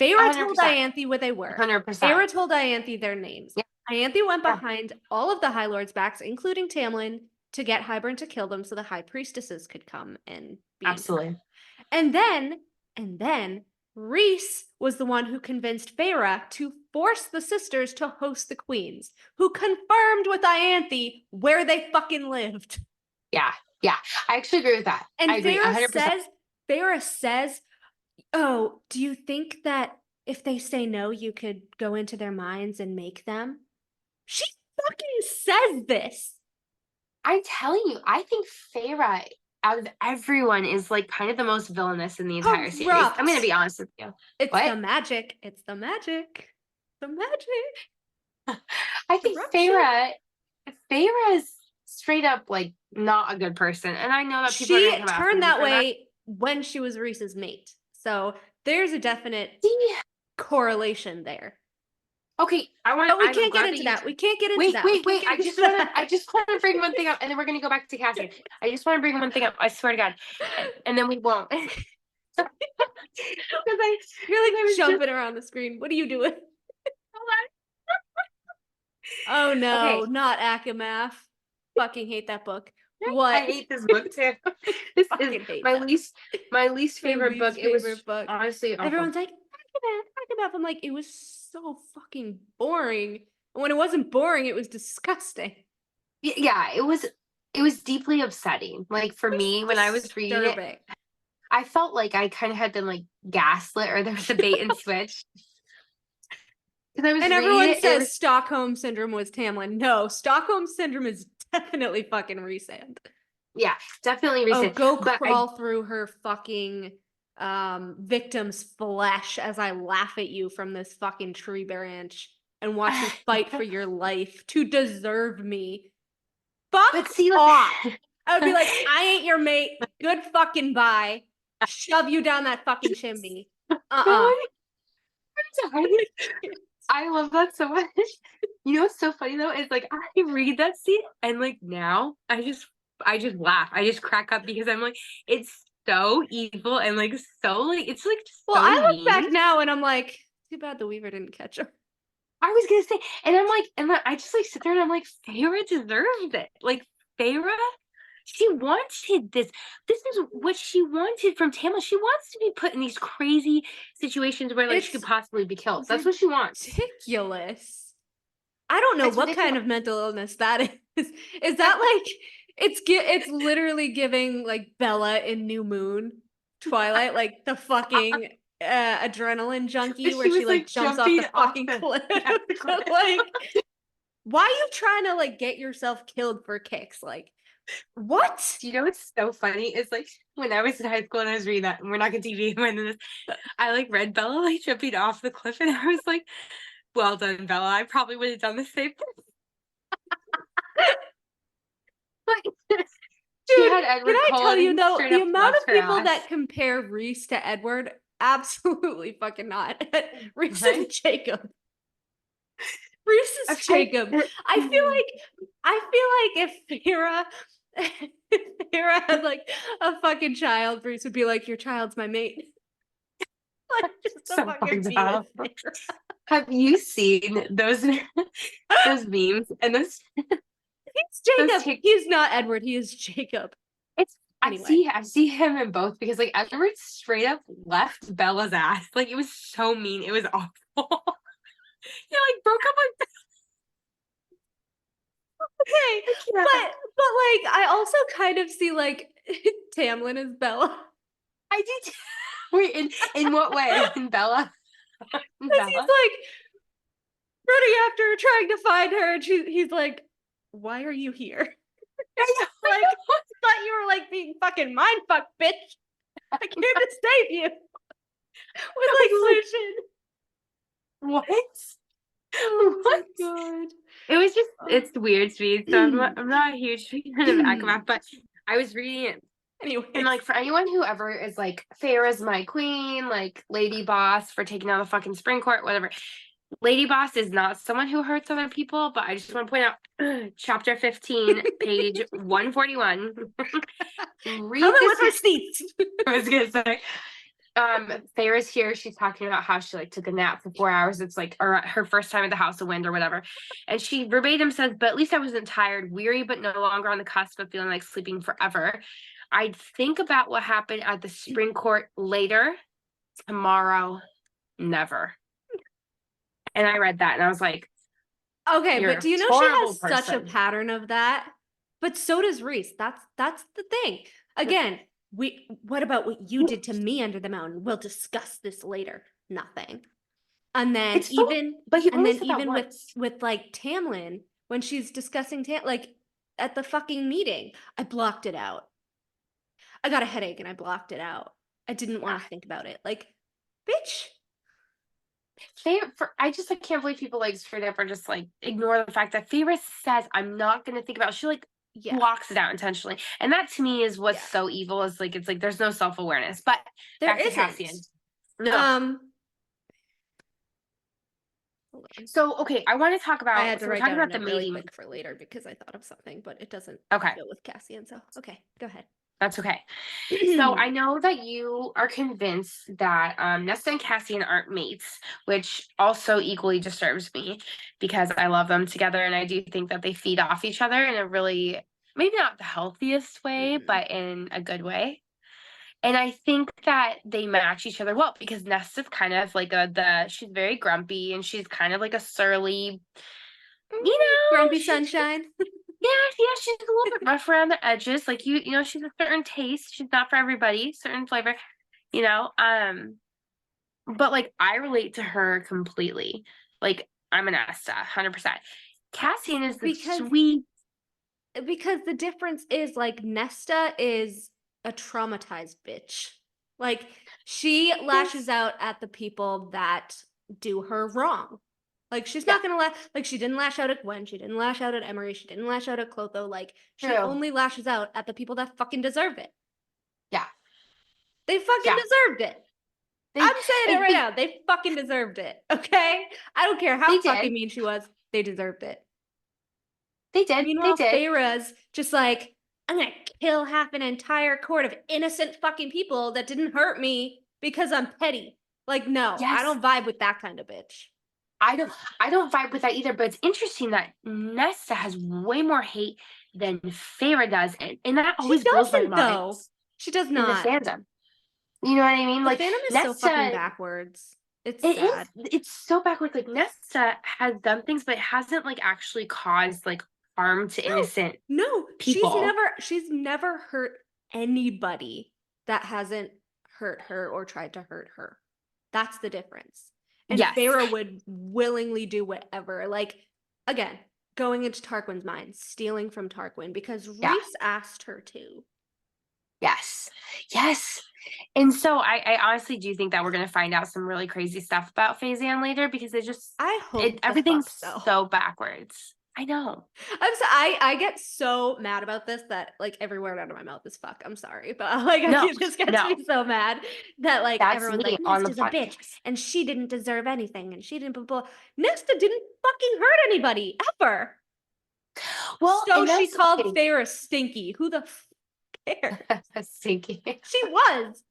Feyre told 100%. Dianthe where they were. 100%. Feyre told Dianthe their names. Yeah. Ianthe went behind all of the High Lords' backs, including Tamlin, to get Hybern to kill them so the High Priestesses could come and be Absolutely. And then Rhys was the one who convinced Feyre to force the sisters to host the queens, who confirmed with Ianthe where they fucking lived. Yeah. I actually agree with that. And I agree 100%. Feyre says, oh, do you think that if they say no, you could go into their minds and make them? She fucking says this. I'm telling you, I think Feyre, out of everyone, is like kind of the most villainous in the entire series. I'm going to be honest with you. It's the magic. It's the magic. The magic. I think Feyre is straight up like not a good person. And I know that people she are gonna come turned that after me way when she was Rhys's mate. So there's a definite correlation there. Okay, But we can't get into that. We can't get into that. Wait. I just want to bring one thing up, and then we're gonna go back to Cassian. I just want to bring one thing up. I swear to God, and then we won't. Because you're like jumping around the screen. What are you doing? Oh no, okay. Not Akamath. Fucking hate that book. What? I hate this book too. This is my least favorite book. It was honestly awful. Everyone's like, Akamath. I'm like, it was so fucking boring. And when it wasn't boring, it was disgusting. Yeah, it was deeply upsetting. Like for me, when I was reading it, I felt like I kind of had been like gaslit, or there was a bait and switch. And everyone says Stockholm Syndrome was Tamlin. No, Stockholm Syndrome is definitely fucking Rhysand. Yeah, definitely Rhysand. Oh, go crawl through her fucking victim's flesh as I laugh at you from this fucking tree branch and watch you fight for your life to deserve me. Fuck off. I would be like, I ain't your mate. Good fucking bye. Shove you down that fucking chimney. I love that so much. You know what's so funny though is like I read that scene and like now I just laugh. I just crack up because I'm like, it's so evil and like so like it's like well, so I look back now and I'm like, too bad the Weaver didn't catch her. I was gonna say, and I'm like, and I just like sit there and I'm like, Feyre deserved it. Like Feyre, she wanted this. This is what she wanted from Tamlin. She wants to be put in these crazy situations where like she could possibly be killed. That's what she wants. Ridiculous. I don't know what kind of mental illness that is. Is that like it's literally giving like Bella in New Moon, Twilight, like the fucking adrenaline junkie where she like jumps off the fucking cliff. Like, why are you trying to like get yourself killed for kicks? Like, what? You know what's so funny is like when I was in high school and I was reading that, and we're not gonna TV when this, I like read Bella like jumping off the cliff, and I was like, well done, Bella. I probably would have done the same thing. Dude, can I tell you though, the amount of people that compare Rhys to Edward, absolutely fucking not. Rhys is Jacob. Rhys is Jacob. I feel like if Feyre had like a fucking child, Rhys would be like, your child's my mate. Like just so fucking Have you seen those memes and those? He's Jacob. He's not Edward. He is Jacob. Anyway. I see him in both because like Edward straight up left Bella's ass. Like it was so mean. It was awful. He like broke up with. Okay, but like I also kind of see like Tamlin as Bella. I did. Wait, in what way? In Bella? Because he's like running after her, trying to find her, and he's like, "Why are you here?" Like, I thought you were like being fucking mindfucked, bitch. I came to save you with like Lucian. What? Oh my god! It was just it's weird to me. So I'm not a huge fan of Akamath, but I was reading it anyway. And like for anyone who ever is like Feyre's my queen, like Lady Boss for taking down the fucking Spring Court, whatever. Lady Boss is not someone who hurts other people, but I just want to point out chapter 15, page 141. Read with receipts. I was gonna say, Farrah's here. She's talking about how she like took a nap for 4 hours. It's like or her first time at the House of Wind or whatever. And she verbatim says, but at least I wasn't tired, weary, but no longer on the cusp of feeling like sleeping forever. I'd think about what happened at the spring court later. Tomorrow, never. And I read that and I was like, Okay, you're but do you know a she horrible has such a person. pattern of that? But so does Reese. That's the thing. Again, what about what you did to me under the mountain? We'll discuss this later. Nothing. And then It's so, but you and only then said that even once. with like Tamlin, when she's discussing like at the fucking meeting, I blocked it out. I got a headache and I blocked it out. I didn't want to think about it. Like, bitch. I just like can't believe people like straight up are just like ignore the fact that Feyre says I'm not gonna think about it. She like Yeah. blocks it out intentionally. And that to me is what's so evil is like it's like there's no self-awareness. But There back to isn't. Cassian. No. So okay, I want to talk about I had to so we're write talking down about a the note really mating. quick for later because I thought of something, but it doesn't Okay. go with Cassian. So okay, go ahead. That's okay. So I know that you are convinced that Nesta and Cassian aren't mates, which also equally disturbs me because I love them together and I do think that they feed off each other in a really, maybe not the healthiest way, but in a good way. And I think that they match each other well because Nesta's kind of like she's very grumpy and she's kind of like a surly, grumpy sunshine. Yeah, she's a little bit rough around the edges. Like you know, she's a certain taste. She's not for everybody, certain flavor, you know. But like I relate to her completely. Like I'm an Nesta, 100%. Cassian is the sweet. Because the difference is like Nesta is a traumatized bitch. Like she lashes out at the people that do her wrong. Like she's not gonna like she didn't lash out at Gwen, she didn't lash out at Emery, she didn't lash out at Clotho. Like she only lashes out at the people that fucking deserve it. Yeah. They fucking deserved it. I'm saying it right now. They fucking deserved it. Okay? I don't care how fucking mean she was. They deserved it. They did. Meanwhile, they did. Feyre's just like, I'm gonna kill half an entire court of innocent fucking people that didn't hurt me because I'm petty. Like, no, I don't vibe with that kind of bitch. I don't vibe with that either, but it's interesting that Nesta has way more hate than Feyre does, and that always blows my mind. Though. She does not. In the fandom. You know what I mean? The like fandom is Nesta, so fucking backwards. It's sad. It's so backwards. Like Nesta has done things, but hasn't like actually caused like harm to innocent people. She's never hurt anybody that hasn't hurt her or tried to hurt her. That's the difference. And Feyre would willingly do whatever. Like, again, going into Tarquin's mind, stealing from Tarquin because Reese asked her to. Yes. And so I honestly do think that we're going to find out some really crazy stuff about Phasian later because I hope everything's so backwards. I know. I get so mad about this that like every word out of my mouth is fuck. I'm sorry, but like it just gets me so mad that like everyone's like Nesta's a bitch and she didn't deserve anything and she didn't blah, blah. Nesta didn't fucking hurt anybody ever. Well, so she called Feyre stinky. Who the cares? Stinky. She was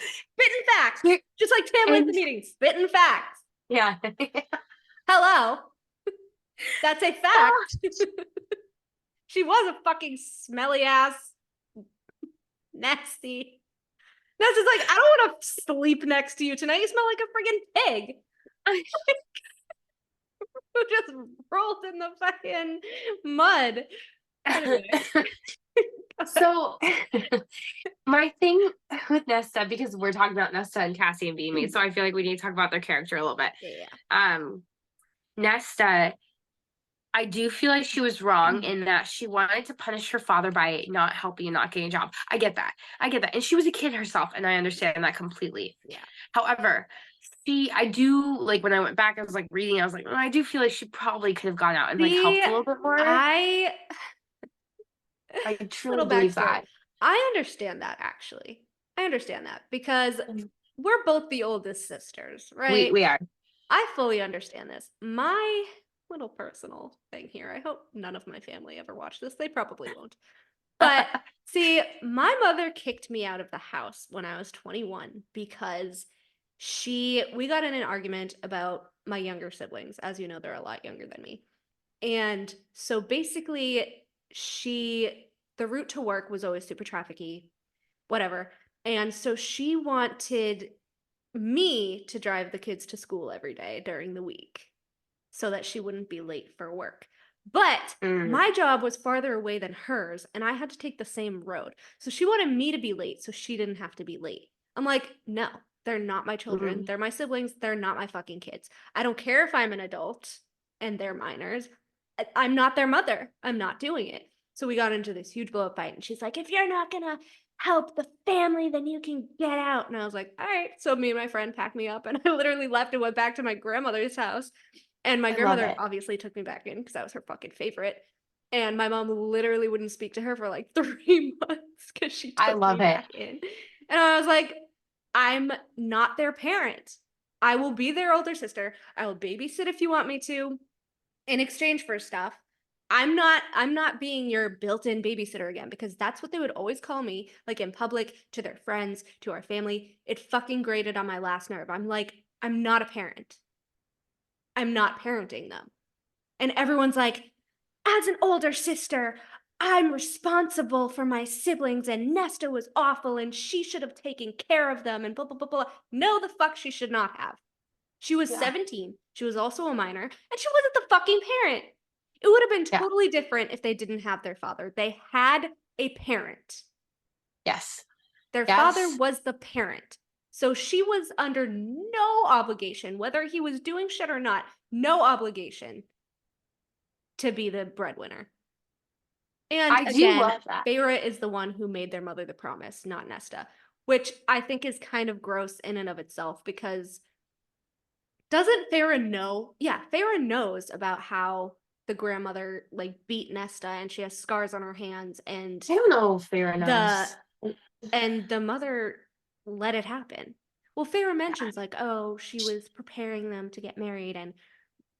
spitting facts, just like Tamlin at the meeting, spitting facts. Yeah. Hello. That's a fact. She was a fucking smelly ass, nasty. That's just like, I don't want to sleep next to you tonight. You smell like a friggin' pig. Who just rolled in the fucking mud. Anyway. So my thing with Nesta, because we're talking about Nesta and Cassian being mates, so I feel like we need to talk about their character a little bit. Nesta, I do feel like she was wrong in that she wanted to punish her father by not helping and not getting a job. I get that. And she was a kid herself, and I understand that completely. Yeah. However, I do, like, when I went back, I was, like, reading, I was like, I do feel like she probably could have gone out and, like, helped a little bit more. I truly believe that. I understand that, actually. I understand that, because we're both the oldest sisters, right? We are. I fully understand this. My little personal thing here, I hope none of my family ever watch this. They probably won't. But see, my mother kicked me out of the house when I was 21 because we got in an argument about my younger siblings. As you know, they're a lot younger than me. And so basically, the route to work was always super trafficy, whatever. And so she wanted me to drive the kids to school every day during the week so that she wouldn't be late for work. But my job was farther away than hers, and I had to take the same road. So she wanted me to be late so she didn't have to be late. I'm like, no, they're not my children. They're my siblings. They're not my fucking kids. I don't care if I'm an adult and they're minors. I'm not their mother. I'm not doing it. So we got into this huge blow up fight, and she's like, if you're not gonna help the family, then you can get out. And I was like, all right. So me and my friend packed me up, and I literally left and went back to my grandmother's house. And my grandmother obviously took me back in because that was her fucking favorite. And my mom literally wouldn't speak to her for like 3 months because she took me back in. And I was like, I'm not their parent. I will be their older sister. I will babysit if you want me to in exchange for stuff. I'm not being your built-in babysitter again, because that's what they would always call me, like in public, to their friends, to our family. It fucking grated on my last nerve. I'm like, I'm not a parent. I'm not parenting them. And everyone's like, as an older sister, I'm responsible for my siblings, and Nesta was awful and she should have taken care of them and blah, blah, blah, blah. No, the fuck she should not have. She was 17. She was also a minor, and she wasn't the fucking parent. It would have been totally different if they didn't have their father. They had a parent. Yes. Their father was the parent. So she was under no obligation, whether he was doing shit or not, no obligation to be the breadwinner. And I do love that. Feyre is the one who made their mother the promise, not Nesta, which I think is kind of gross in and of itself, because doesn't Feyre know? Yeah, Feyre knows about how the grandmother like beat Nesta and she has scars on her hands, and I don't know if Feyre knows. And the mother let it happen. Well, Feyre mentions like, oh, she was preparing them to get married and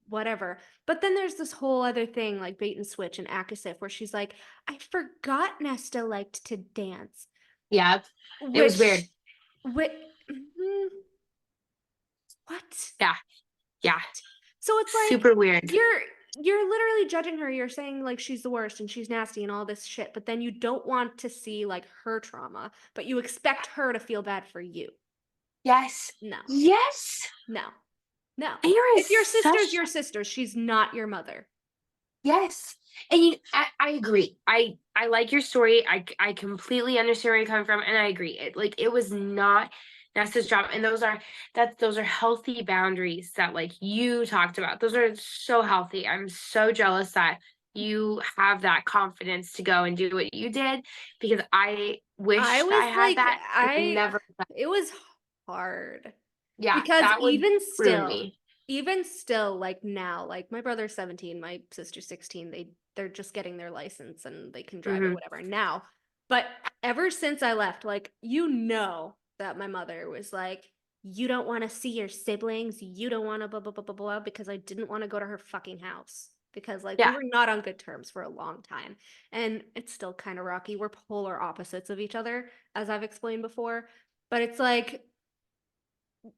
whatever. But then there's this whole other thing like bait and switch and Akasif where she's like, I forgot Nesta liked to dance. Yeah, it was weird. What? Yeah. So it's like super weird. You're literally judging her. You're saying like she's the worst and she's nasty and all this shit, but then you don't want to see like her trauma, but you expect her to feel bad for you. Yes. No. Yes. No. No. Feyre if your sister's your sister, she's not your mother. Yes. And I agree. I like your story. I completely understand where you're coming from, and I agree. It was not Nesta's job, and those are healthy boundaries that like you talked about. Those are so healthy. I'm so jealous that you have that confidence to go and do what you did, because I wish I had like, that. It was hard. Yeah, because even still, like now, like my brother's 17, my sister's 16. They're just getting their license and they can drive or whatever now. But ever since I left, like, you know that my mother was like, you don't want to see your siblings, you don't want to blah blah blah blah blah, because I didn't want to go to her fucking house, because like we were not on good terms for a long time, and it's still kind of rocky. We're polar opposites of each other, as I've explained before, but it's like,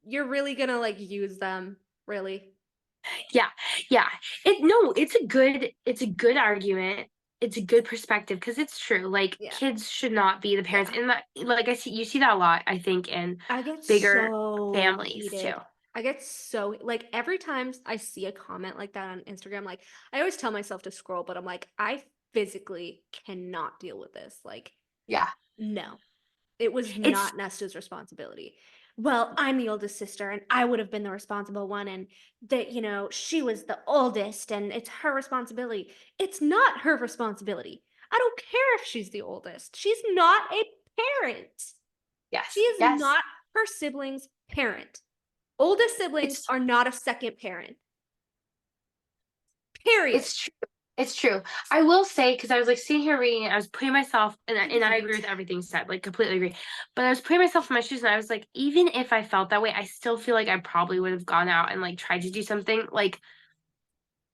you're really gonna like use them, really? Yeah. It's a good argument. It's a good perspective, because it's true. Like kids should not be the parents, and like you see that a lot, I think, in bigger families too. I get so like every time I see a comment like that on Instagram, like I always tell myself to scroll, but I'm like, I physically cannot deal with this. Like, no, it was not Nesta's responsibility. Well, I'm the oldest sister and I would have been the responsible one, and that, you know, she was the oldest and it's her responsibility. It's not her responsibility. I don't care if she's the oldest. She's not a parent. Yes. She is not her sibling's parent. Oldest siblings are not a second parent. Period. It's true. I will say, because I was like sitting here reading it, I was putting myself, and I agree with everything you said, like completely agree. But I was putting myself in my shoes, and I was like, even if I felt that way, I still feel like I probably would have gone out and like tried to do something. Like,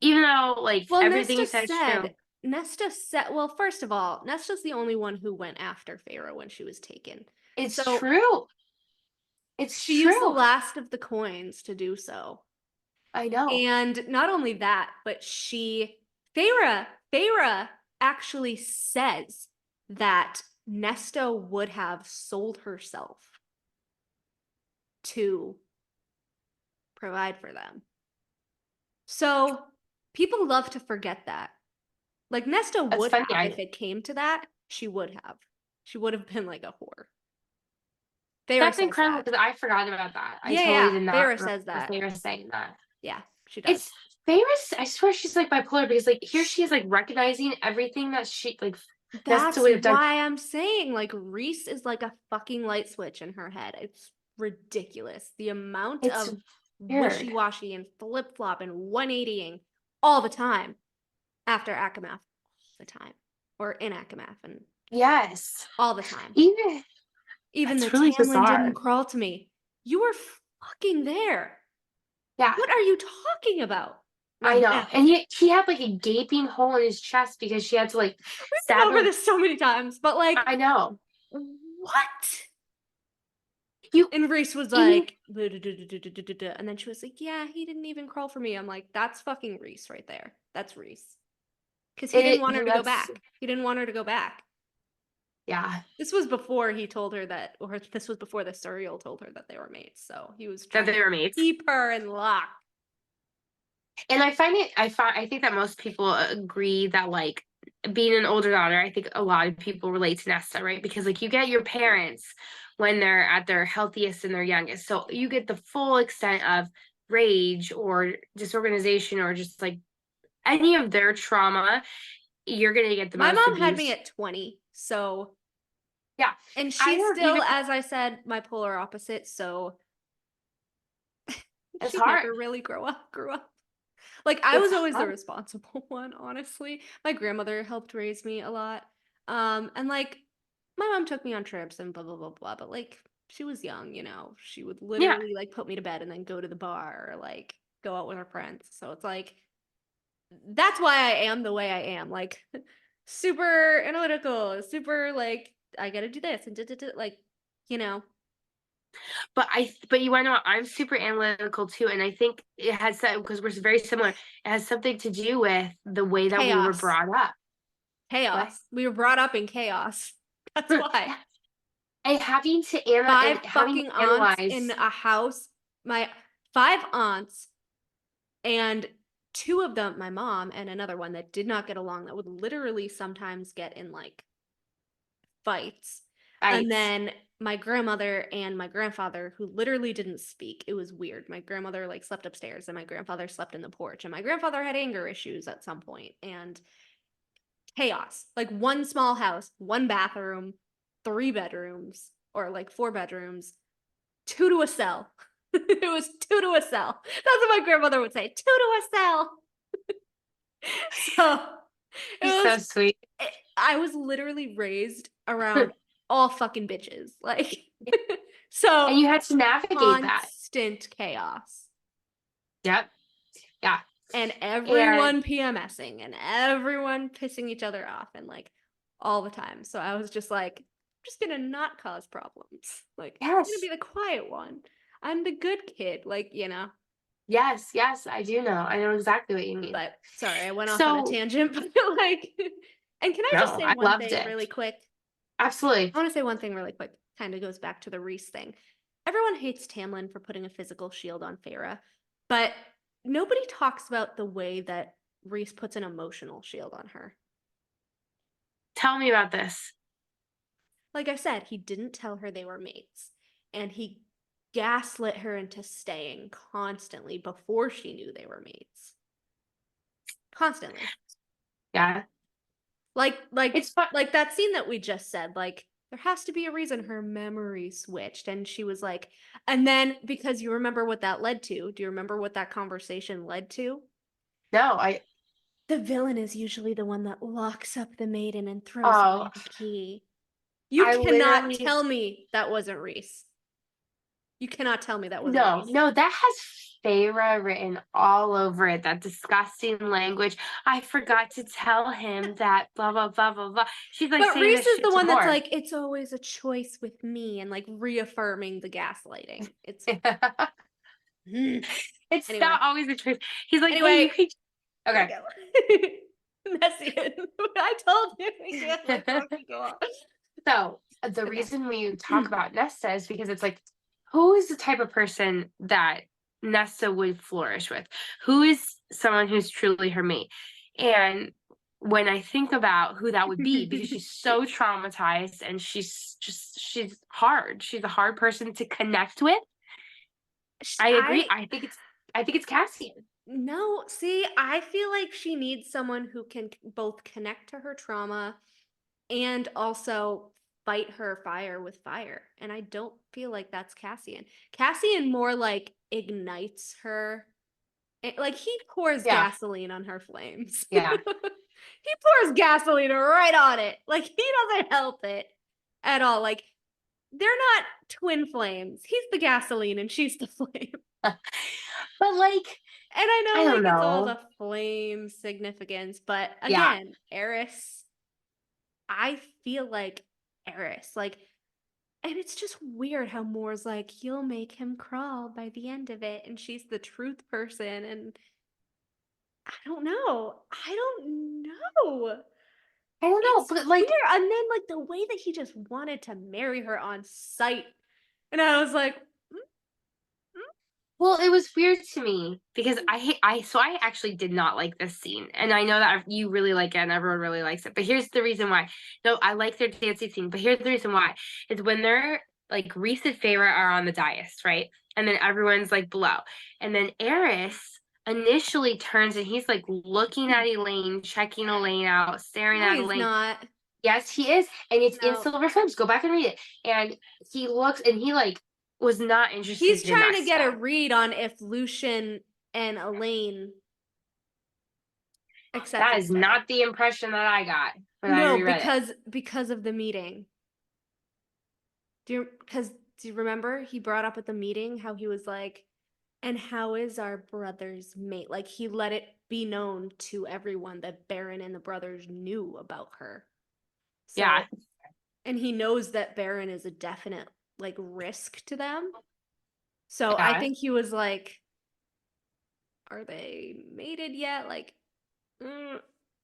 even though like everything you said is true. Nesta said, well, first of all, Nesta's the only one who went after Feyre when she was taken. It's So true. It's she used the true. last of the coins to do so. I know. And not only that, but Feyre actually says that Nesta would have sold herself to provide for them. So people love to forget that. Like, Nesta That's would funny. have, if it came to that, she would have. She would have been like a whore. Feyre That's says incredible that. because I forgot about that. I Yeah, totally yeah. did not Feyre remember says that. Feyre saying that. Yeah, she does. It's Feyre. I swear she's like bipolar because like here she is like recognizing everything that she like That's would have done. why I'm saying, like, Rhys is like a fucking light switch in her head. It's ridiculous. The amount It's of weird. wishy-washy and flip-flop and 180ing all the time after Akamath. All the time. Or in Akamath and Yes. all the time. Even That's the really Tamlin bizarre. didn't crawl to me. You were fucking there. Yeah. What are you talking about? I know. And he had like a gaping hole in his chest because she had to like We've stab been over him. this so many times, but like, I know. what? And Rhys was You- like, and then she was like, yeah, he didn't even crawl for me. I'm like, that's fucking Rhys right there. That's Rhys. Because he didn't want her to go back. He didn't want her to go back. Yeah. This was before he told her that, or this was before the Suriel told her that they were mates. So he was trying That they were to mates. keep her in lock. And I think that most people agree that like being an older daughter, I think a lot of people relate to Nesta, right? Because like you get your parents when they're at their healthiest and their youngest. So you get the full extent of rage or disorganization or just like any of their trauma. You're gonna get the My most mom abuse. had me at 20, so yeah. and she's still, as I said, my polar opposite. So it's she hard. never really grew up. Like, I was always the responsible one, honestly. My grandmother helped raise me a lot. And like, my mom took me on trips and blah, blah, blah, blah. But like, she was young, you know. She would literally like put me to bed and then go to the bar or like go out with her friends. So it's like, that's why I am the way I am. Like, super analytical, super like, I gotta do this and like, you know. But you want to know, I'm super analytical too, and I think it has that because we're very similar. It has something to do with the way that we were brought up. Chaos. What? We were brought up in chaos. That's why. And having to analyze. 5 fucking aunts in a house. My 5 aunts, and 2 of them, my mom and another one that did not get along, that would literally sometimes get in like fights. And then my grandmother and my grandfather, who literally didn't speak. It was weird. My grandmother like slept upstairs and my grandfather slept in the porch, and my grandfather had anger issues at some point, and chaos. Like, one small house, 1 bathroom, 3 bedrooms, or like 4 bedrooms, 2 to a cell. It was 2 to a cell. That's what my grandmother would say. 2 to a cell. So it was so sweet. I was literally raised around all fucking bitches. Like, so. And you had to navigate that. Constant chaos. Yep. Yeah. And everyone PMSing and everyone pissing each other off and like all the time. So I was just like, I'm just gonna not cause problems. Like, I'm gonna be the quiet one. I'm the good kid. Like, you know. Yes, I do know. I know exactly what you mean. But sorry, I went off on a tangent. But like, and can I just say one thing really quick? Absolutely. I want to say one thing really quick. Kind of goes back to the Rhys thing. Everyone hates Tamlin for putting a physical shield on Feyre, but nobody talks about the way that Rhys puts an emotional shield on her. Tell me about this. Like I said, he didn't tell her they were mates, and he gaslit her into staying constantly before she knew they were mates. Constantly. Yeah. Like it's fun. Like that scene that we just said, like, there has to be a reason her memory switched. And she was like, and then because you remember what that led to. Do you remember what that conversation led to? No, The villain is usually the one that locks up the maiden and throws away the key. You cannot tell me that wasn't Rhys. You cannot tell me that wasn't Rhys. No, that has Feyre written all over it. That disgusting language. I forgot to tell him that blah blah blah blah blah. She's like But saying Reese this is shit the to one that's Mor. like, it's always a choice with me, and like reaffirming the gaslighting. It's It's Anyway. not always a choice. He's like, Anyway. hey, you could... Okay. Messian. I told you we can't let Buffy go on. So the Okay. reason we talk about Nesta is because it's like, who is the type of person that Nesta would flourish with? Who is someone who's truly her mate? And when I think about who that would be, because she's so traumatized and she's hard. She's a hard person to connect with. I agree. I think it's Cassian. No, see, I feel like she needs someone who can both connect to her trauma and also fight her fire with fire. And I don't feel like that's Cassian. Cassian more like ignites her. Like he pours gasoline on her flames. Yeah. He pours gasoline right on it. Like he doesn't help it at all. Like they're not twin flames. He's the gasoline and she's the flame. But like, and I know I like don't it's all know. the flame significance, but again, Eris, I feel like Eris, like, and it's just weird how Moore's like, you'll make him crawl by the end of it, and she's the truth person, and I don't know. I don't know. It's but like, weird. And then like the way that he just wanted to marry her on sight, and I was like, well, it was weird to me because I actually did not like this scene, and I know that you really like it and everyone really likes it. But here's the reason why. No, I like their dancing scene, but here's the reason why. It's when they're like Reese and Feyre are on the dais, right? And then everyone's like below, and then Eris initially turns and he's like looking at Elaine, checking Elaine out, staring at Elaine. Not. Yes, he is, and it's in Silver Flames. Go back and read it. And he looks, and he like was not interested. He's trying to get a read on if Lucian and Elaine accept. That is not the impression that I got when I reread it. because of the meeting. Do you remember he brought up at the meeting how he was like, and how is our brother's mate? Like he let it be known to everyone that Baron and the brothers knew about her. So, yeah. And he knows that Baron is a definite like risk to them. So I think he was like, are they mated yet? Like,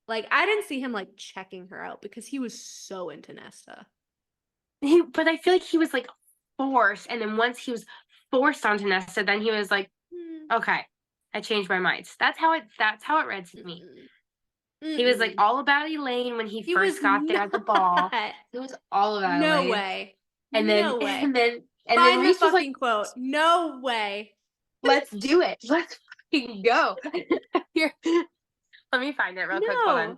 like I didn't see him like checking her out because he was so into Nesta. But I feel like he was like forced, and then once he was forced onto Nesta, then he was like, okay, I changed my mind. That's how it read to me. He was like all about Elaine when he first got there at the ball. It was all about Elaine. No way. And then no way. and then Reese was like, quote. No way. Let's do it. Let's fucking go. Here. Let me find it real quick. Hold on.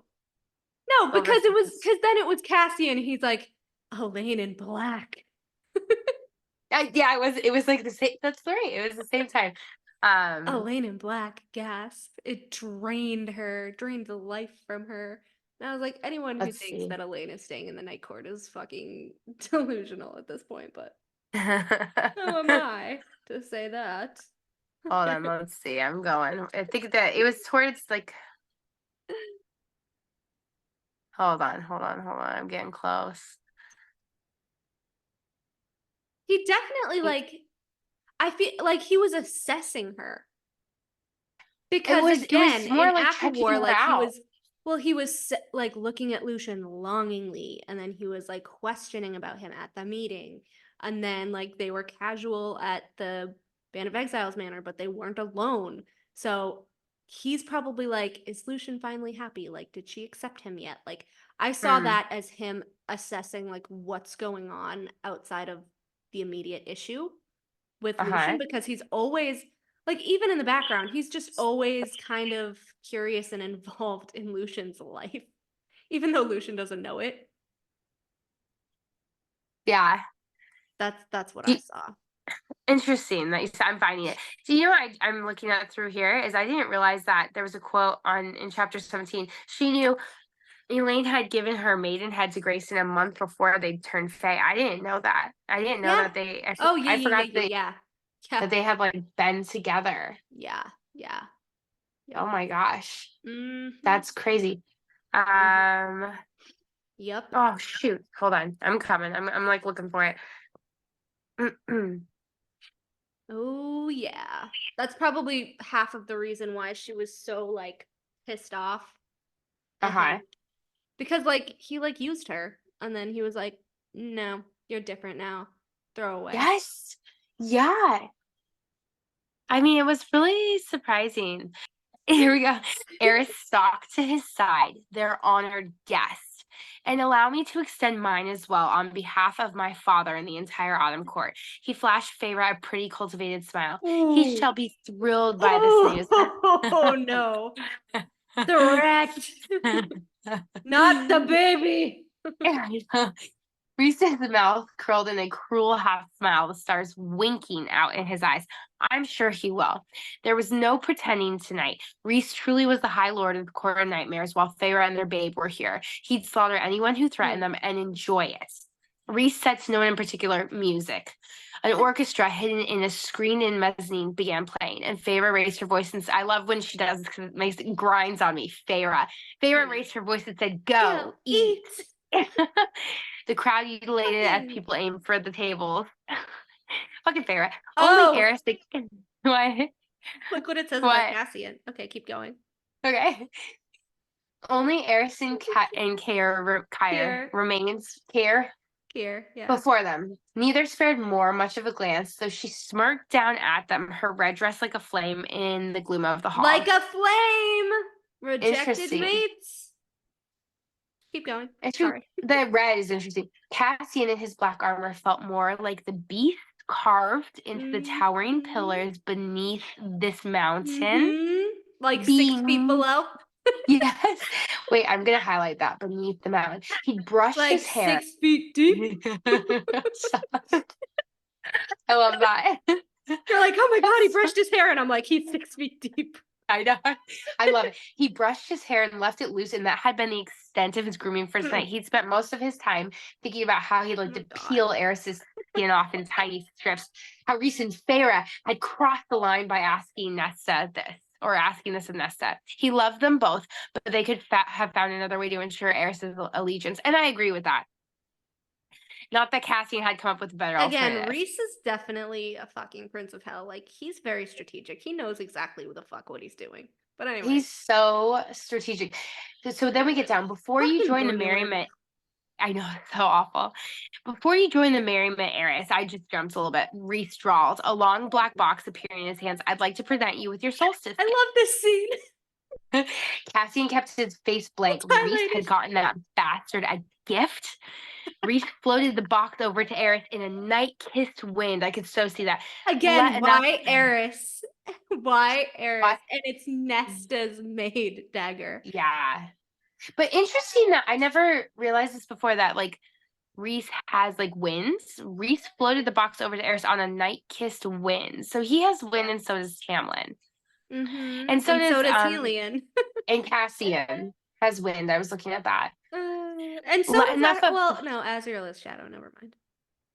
No, because then it was Cassian. He's like, Elaine in black. Yeah, it was like the same. That's right. It was the same time. Elaine in black, gasp. It drained the life from her. And I was like, anyone who thinks that Elaine is staying in the Night Court is fucking delusional at this point, but who am I to say that? Hold on, let's see. I'm going. I think that it was towards like. Hold on. I'm getting close. He definitely like. I feel like he was assessing her. Because it was more like checking her out. He was like looking at Lucian longingly, and then he was like questioning about him at the meeting, and then like they were casual at the Band of Exiles manor, but they weren't alone. So he's probably like, is Lucian finally happy? Like, did she accept him yet? Like, I saw that as him assessing like what's going on outside of the immediate issue with Lucian, because he's always like, even in the background, he's just always kind of curious and involved in Lucian's life, even though Lucian doesn't know it. Yeah. That's what I saw. Interesting that you said. I'm finding it. So you know what I'm looking at through here is I didn't realize that there was a quote in chapter 17. She knew Elaine had given her maidenhead to Grayson a month before they turned Fae. I didn't know that. I didn't know that they. I forgot. Yeah. that they had like been together. Yeah. Yeah. Oh my gosh. Mhm. That's crazy. Yep. Oh shoot. Hold on. I'm coming. I'm like looking for it. Oh yeah. That's probably half of the reason why she was so like pissed off at Uh-huh. him. Because like he like used her and then he was like, "No, you're different now. Throw away." Yes. Yeah. I mean, it was really surprising. Here we go. Eris stalked to his side, their honored guest, and allow me to extend mine as well on behalf of my father and the entire Autumn Court. He flashed Feyre a pretty cultivated smile. He Ooh. shall be thrilled by this news. Oh no. Threat. Not the baby. Reese's mouth curled in a cruel half smile, the stars winking out in his eyes. I'm sure he will. There was no pretending tonight. Reese truly was the High Lord of the Court of Nightmares, while Feyre and their babe were here. He'd slaughter anyone who threatened them and enjoy it. Reese said to no one in particular, music. An orchestra hidden in a screened-in mezzanine began playing, and Feyre raised her voice and I love when she does this because it grinds on me. Feyre raised her voice and said, "Go, eat." The crowd elated as people aimed for the tables. Fucking Feyre. Oh. Only Eris. What? Look what it says What? about Cassian. Okay, keep going. Okay. Only Eris and Kyre remains here yeah. before them. Neither spared more much of a glance, though she smirked down at them, her red dress like a flame in the gloom of the hall. Like a flame. Rejected Interesting. mates. Keep going. Sorry. The red is interesting. Cassian in his black armor felt more like the beast carved into the towering pillars beneath this mountain. Like 6 feet below. Yes. Wait, I'm gonna highlight that beneath the mountain. He brushed like his hair. 6 feet deep. I love that. You're like, oh my god, he brushed his hair, and I'm like, he's 6 feet deep. I know. I love it. He brushed his hair and left it loose, and that had been the extent of his grooming for tonight. He'd spent most of his time thinking about how he'd like to peel Eris's skin off in tiny strips. How Reese and Feyre had crossed the line by asking Nesta this, or asking this of Nesta. He loved them both, but they could have found another way to ensure Eris's allegiance. And I agree with that. Not that Cassian had come up with a better alternative. Again, Reese is definitely a fucking Prince of Hell. Like, he's very strategic. He knows exactly what he's doing. But anyway. He's so strategic. So then we get down. Before you join the merriment, I know, it's so awful. Before you join the merriment, Eris, I just jumped a little bit. Reese drawled, a long black box appearing in his hands. I'd like to present you with your solstice. I love this scene. Cassian kept his face blank. Reese had gotten that bastard a gift. Reese floated the box over to Eris in a night-kissed wind. I could so see that. Again, why Eris? Why Eris? What? And it's Nesta's made dagger. Yeah. But interesting that I never realized this before, that like Reese has like winds. Reese floated the box over to Eris on a night-kissed wind. So he has wind and so does Tamlin. And so does Helion. And Cassian has wind. I was looking at that. And so Azriel is shadow. Never mind.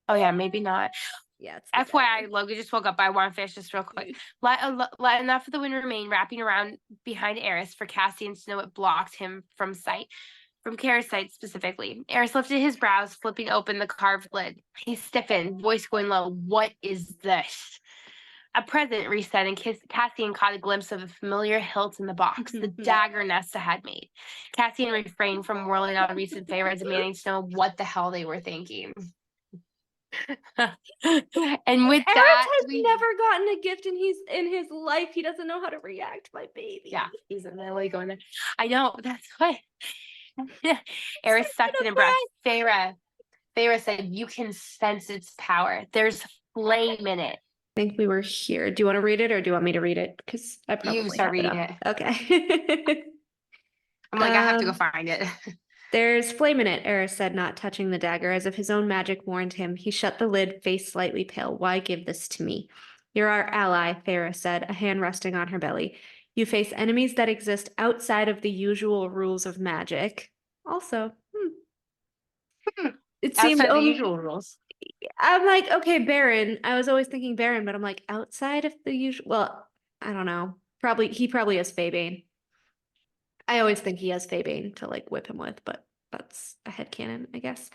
Oh yeah, maybe not. Yeah. It's FYI, Logan just woke up. I want to finish this real quick. Let enough of the wind remain, wrapping around behind Eris for Cassian to know it blocked him from sight. From Kara's sight specifically. Eris lifted his brows, flipping open the carved lid. He stiffened, voice going low. What is this? A present, Reese said, and Cassian caught a glimpse of a familiar hilt in the box, the dagger Nesta had made. Cassian refrained from whirling on Reese and Feyre, demanding to know what the hell they were thinking. And with Eris that, has never gotten a gift in his life. He doesn't know how to react, my baby. Yeah, he's really going there. I know, that's what. Eris sucked in a breath. Feyre said, "You can sense its power. There's flame in it." I think we were here. Do you want to read it or do you want me to read it? Because I probably You start reading it. Okay. I'm like, I have to go find it. There's flame in it, Eris said, not touching the dagger, as if his own magic warned him. He shut the lid, face slightly pale. Why give this to me? You're our ally, Feyre said, a hand resting on her belly. You face enemies that exist outside of the usual rules of magic. Also, it seemed outside the usual rules. I'm like, okay, Baron. I was always thinking Baron, but I'm like, outside of the usual. Well, I don't know. He probably has Fabane. I always think he has Fabane to like whip him with, but that's a headcanon, I guess.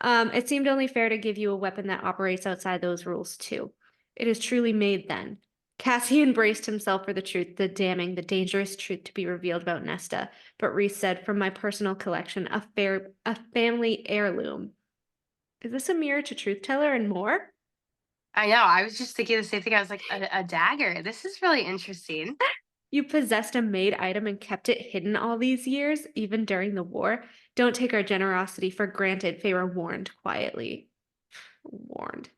It seemed only fair to give you a weapon that operates outside those rules too. It is truly made then. Cassian braced himself for the truth, the damning, the dangerous truth to be revealed about Nesta. But Reese said, "From my personal collection, a family heirloom. Is this a mirror to Truth Teller and more?" I know. I was just thinking the same thing. I was like, a dagger. This is really interesting. You possessed a made item and kept it hidden all these years, even during the war. Don't take our generosity for granted, Feyre warned quietly. Warned.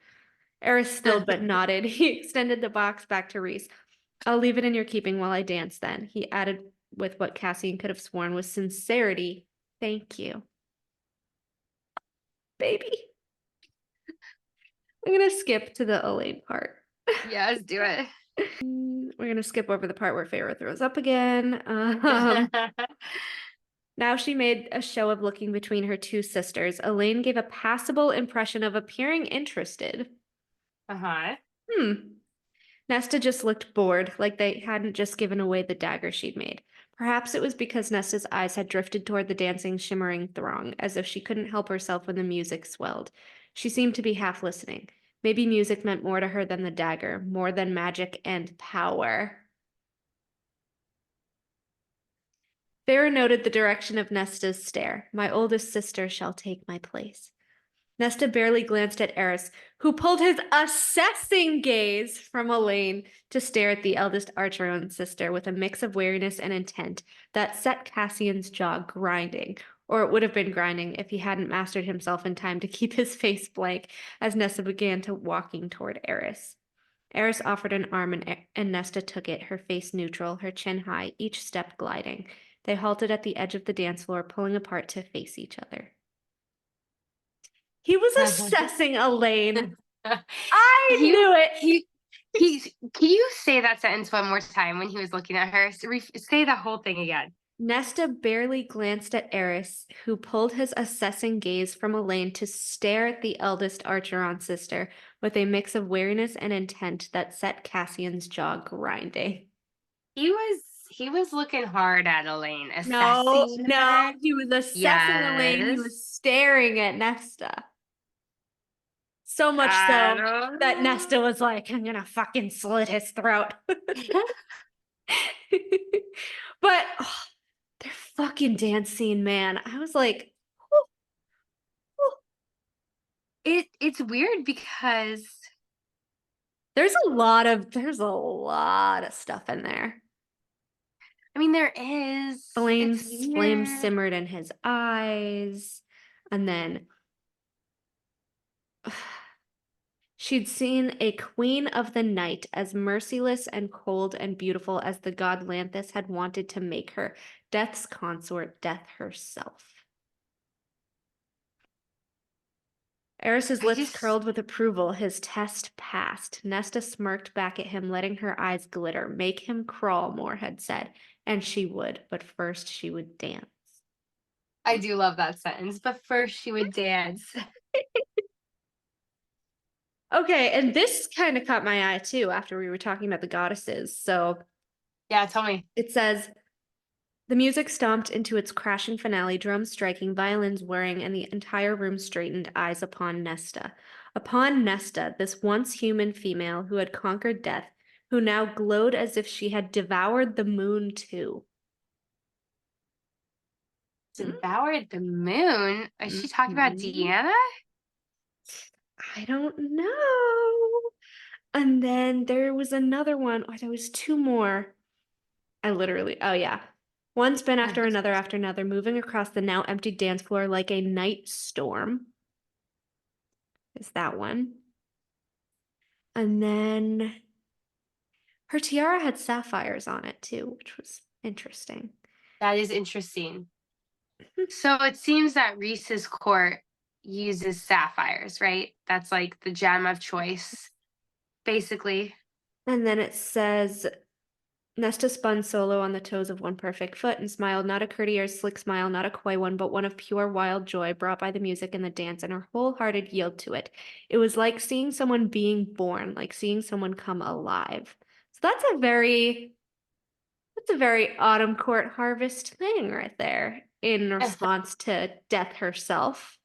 Eris stilled but nodded. He extended the box back to Reese. "I'll leave it in your keeping while I dance then," he added with what Cassian could have sworn was sincerity. "Thank you." Baby. I'm going to skip to the Elaine part. Yeah, let's do it. We're going to skip over the part where Feyre throws up again. Now she made a show of looking between her two sisters. Elaine gave a passable impression of appearing interested. Uh-huh. Nesta just looked bored, like they hadn't just given away the dagger she'd made. Perhaps it was because Nesta's eyes had drifted toward the dancing, shimmering throng, as if she couldn't help herself when the music swelled. She seemed to be half listening. Maybe music meant more to her than the dagger, more than magic and power. Feyre noted the direction of Nesta's stare. "My oldest sister shall take my place." Nesta barely glanced at Eris, who pulled his assessing gaze from Elaine to stare at the eldest Archeron sister with a mix of wariness and intent that set Cassian's jaw grinding, or it would have been grinding if he hadn't mastered himself in time to keep his face blank as Nesta began to walking toward Eris. Eris offered an arm and Nesta took it, her face neutral, her chin high, each step gliding. They halted at the edge of the dance floor, pulling apart to face each other. He was assessing Elaine. I knew it. Can you say that sentence one more time when he was looking at her? Say the whole thing again. Nesta barely glanced at Eris, who pulled his assessing gaze from Elaine to stare at the eldest Archeron sister with a mix of wariness and intent that set Cassian's jaw grinding. He was looking hard at Elaine, No, assessing her. he was assessing Elaine. He was staring at Nesta. So much so that Nesta was like, "I'm gonna fucking slit his throat." But their fucking dance scene, man. I was like, It's weird because there's a lot of stuff in there. I mean there is Flame simmered in his eyes, and then she'd seen a queen of the night as merciless and cold and beautiful as the god Lanthus had wanted to make her, Death's consort, Death herself. Eris's lips curled with approval. His test passed. Nesta smirked back at him, letting her eyes glitter. "Make him crawl," Moore had said. And she would, but first she would dance. I do love that sentence, but first she would dance. Okay, and this kind of caught my eye too after we were talking about the goddesses. So, yeah, tell me. It says, the music stomped into its crashing finale, drums striking, violins whirring, and the entire room straightened, eyes upon Nesta. Upon Nesta, this once human female who had conquered death, who now glowed as if she had devoured the moon too. Devoured the moon? Is she talking about Deanna? I don't know. And then there was another one. Oh, there was two more. Oh yeah. One spin after another, moving across the now empty dance floor like a night storm. Is that one. And then her tiara had sapphires on it too, which was interesting. That is interesting. So it seems that Reese's court uses sapphires, right? That's like the gem of choice, basically. And then it says, Nesta spun solo on the toes of one perfect foot and smiled, not a courtier, slick smile, not a coy one, but one of pure wild joy brought by the music and the dance, and her wholehearted yield to it. It was like seeing someone being born, like seeing someone come alive. So that's a very autumn court harvest thing right there in response to Death herself.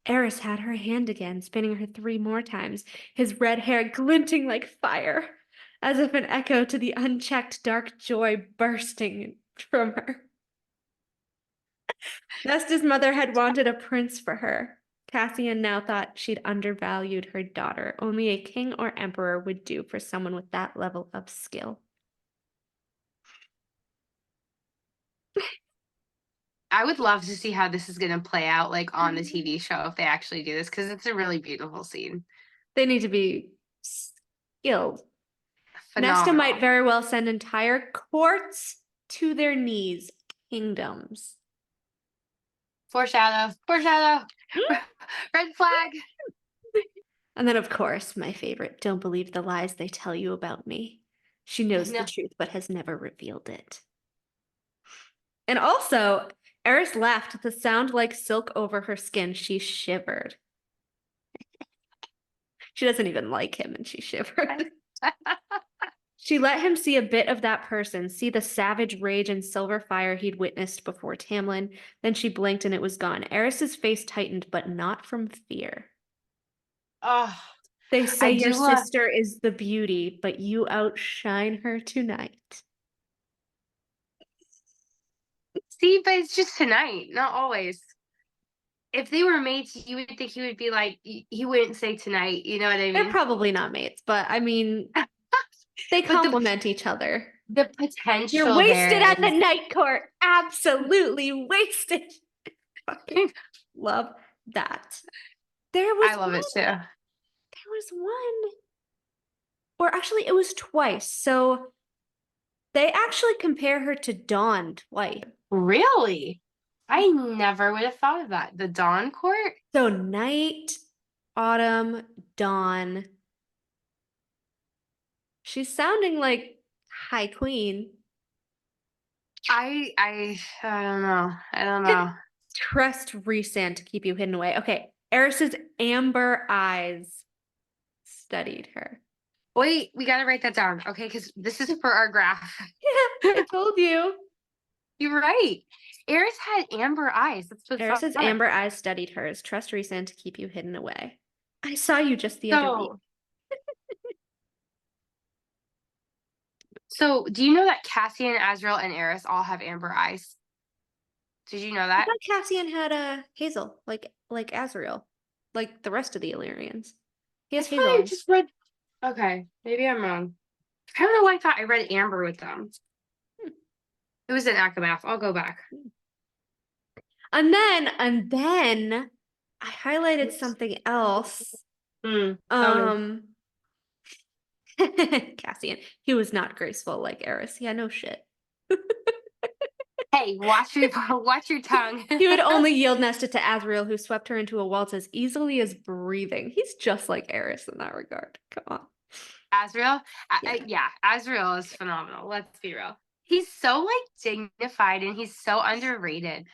Eris had her hand again, spinning her 3 more times, his red hair glinting like fire, as if an echo to the unchecked dark joy bursting from her. Nesta's mother had wanted a prince for her. Cassian now thought she'd undervalued her daughter. Only a king or emperor would do for someone with that level of skill. I would love to see how this is going to play out, like on the TV show, if they actually do this, because it's a really beautiful scene. They need to be skilled. Phenomenal. Nesta might very well send entire courts to their knees. Kingdoms. Foreshadow. Red flag. And then, of course, my favorite, don't believe the lies they tell you about me. She knows No. the truth, but has never revealed it. And also, Eris laughed, the sound like silk over her skin. She shivered. She doesn't even like him, and she shivered. She let him see a bit of that person, see the savage rage and silver fire he'd witnessed before Tamlin. Then she blinked and it was gone. Eris's face tightened, but not from fear. Oh, they say your sister is the beauty, but you outshine her tonight. See, but it's just tonight, not always. If they were mates, you would think he would be like, he wouldn't say tonight. You know what I mean? They're probably not mates, but I mean, they complement each other. The potential. You're wasted at the night court. Absolutely wasted. Fucking love that. I love it too. There was one. Or actually, it was twice. So they actually compare her to Dawn twice. Really? I never would have thought of that. The Dawn Court? So night, autumn, dawn. She's sounding like High Queen. I don't know. I don't know. Trust Rhysand to keep you hidden away. Okay. Eris's amber eyes studied her. Wait, we gotta write that down, okay? Because this is for our graph. Yeah, I told you. You're right. Eris had amber eyes. That's what Eris's amber eyes studied hers. Trust Rhysand to keep you hidden away. I saw you just the other week. So, do you know that Cassian, Azriel, and Eris all have amber eyes? Did you know that? I thought Cassian had hazel, like Azriel, like the rest of the Illyrians. He has hazel. I just read. Okay, maybe I'm wrong. I don't know why I thought I read amber with them. It was an Akamath. I'll go back. And then I highlighted something else. Cassian, he was not graceful like Eris. Yeah, no shit. Hey, watch your tongue. He would only yield Nesta to Azriel, who swept her into a waltz as easily as breathing. He's just like Eris in that regard. Come on. Azriel? Yeah, Azriel is phenomenal. Let's be real. He's so like dignified and he's so underrated.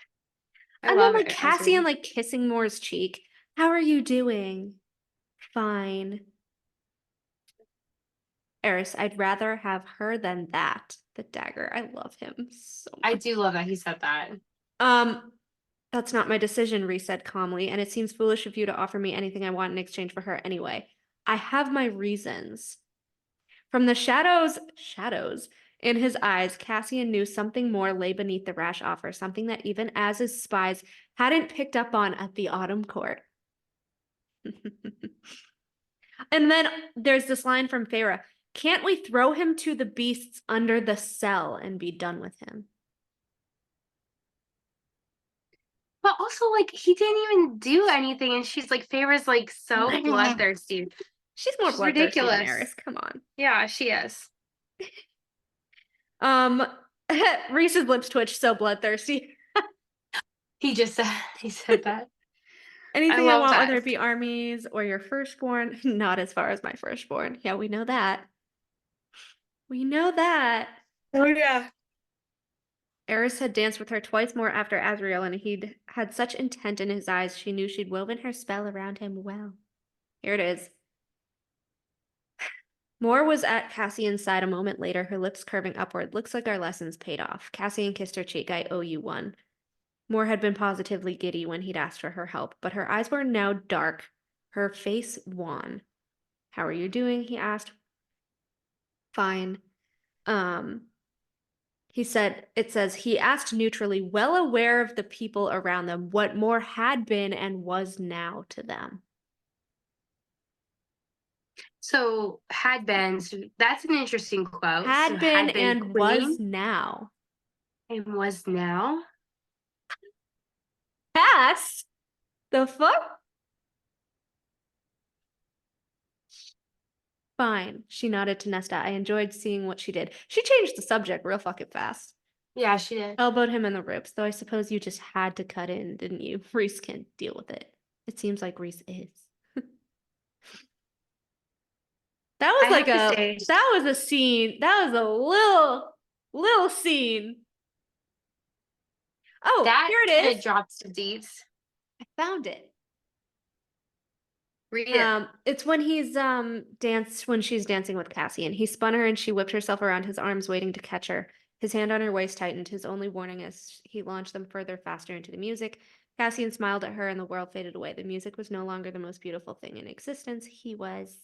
And then like Cassian like kissing Mor's cheek. How are you doing? Fine. Eris, I'd rather have her than that. The dagger. I love him so much. I do love that he said that. That's not my decision, Rhys said calmly, and it seems foolish of you to offer me anything I want in exchange for her anyway. I have my reasons. From the shadows in his eyes, Cassian knew something more lay beneath the rash offer, something that even as his spies hadn't picked up on at the autumn court. And then there's this line from Feyre. Can't we throw him to the beasts under the cell and be done with him? But also, like, he didn't even do anything, and she's like, Feyre's like so bloodthirsty. She's more bloodthirsty than Eris. Come on. Yeah, she is. Rhys's lips twitched, so bloodthirsty. He said that. Anything I want, whether it be armies or your firstborn. Not as far as my firstborn. Yeah, we know that. We know that. Oh yeah. Eris had danced with her twice more after Azriel, and he'd had such intent in his eyes, she knew she'd woven her spell around him well. Here it is. Moore was at Cassian's side a moment later, her lips curving upward. Looks like our lessons paid off. Cassian kissed her cheek. I owe you one. Moore had been positively giddy when he'd asked for her help, but her eyes were now dark, her face wan. How are you doing? He asked. Fine. He said, it says, he asked neutrally, well aware of the people around them, what Moore had been and was now to them. So had been, so that's an interesting quote. Had So been had been and queen was now. and was now. Cass? The fuck? Fine. She nodded to Nesta. I enjoyed seeing what she did. She changed the subject real fucking fast. Yeah, she did. Elbowed him in the ribs, though I suppose you just had to cut in, didn't you? Reese can't deal with it. It seems like Reese is. That was I like have to say, that was a scene. That was a little scene. Oh, that here it kind is. of drops to deeds. I found it. Read it. It's when when she's dancing with Cassian. He spun her and she whipped herself around his arms, waiting to catch her. His hand on her waist tightened, his only warning as he launched them further, faster into the music. Cassian smiled at her and the world faded away. The music was no longer the most beautiful thing in existence. He was.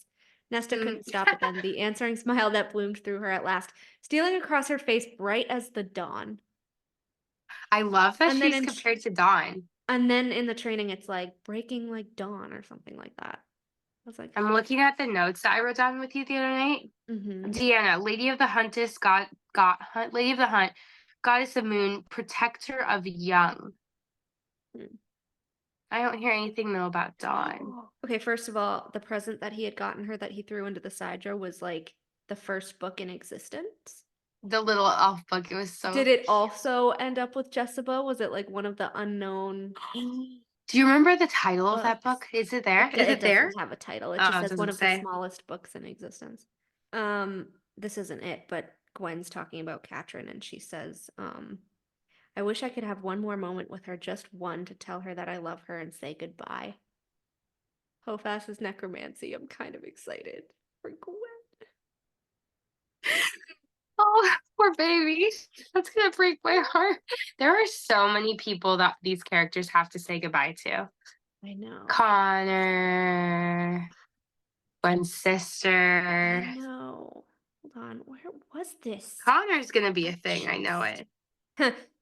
Nesta couldn't stop it then, the answering smile that bloomed through her at last, stealing across her face bright as the dawn. I love that And then she's compared to Dawn. And then in the training, it's like breaking like dawn or something like that. I was like, I'm looking at the notes that I wrote down with you the other night. Deanna, Lady of the Huntess, Lady of the Hunt, Goddess of Moon, Protector of Young. I don't hear anything though about Dawn. Okay, first of all, the present that he had gotten her that he threw into the side drawer was like the first book in existence. The little elf book, it was so. Did it also end up with Jessica? Was it like one of the unknown? Do you remember the title of that book? Is it there? Is it there? Doesn't have a title. It Oh, just it says one of doesn't the say. smallest books in existence. This isn't it, but Gwen's talking about Katrin and she says, I wish I could have one more moment with her, just one, to tell her that I love her and say goodbye. Hofast is necromancy. I'm kind of excited for Gwen. Oh, poor baby. That's gonna break my heart. There are so many people that these characters have to say goodbye to. I know. Connor, Gwen's sister. I know. Hold on. Where was this? Connor's gonna be a thing. I know it.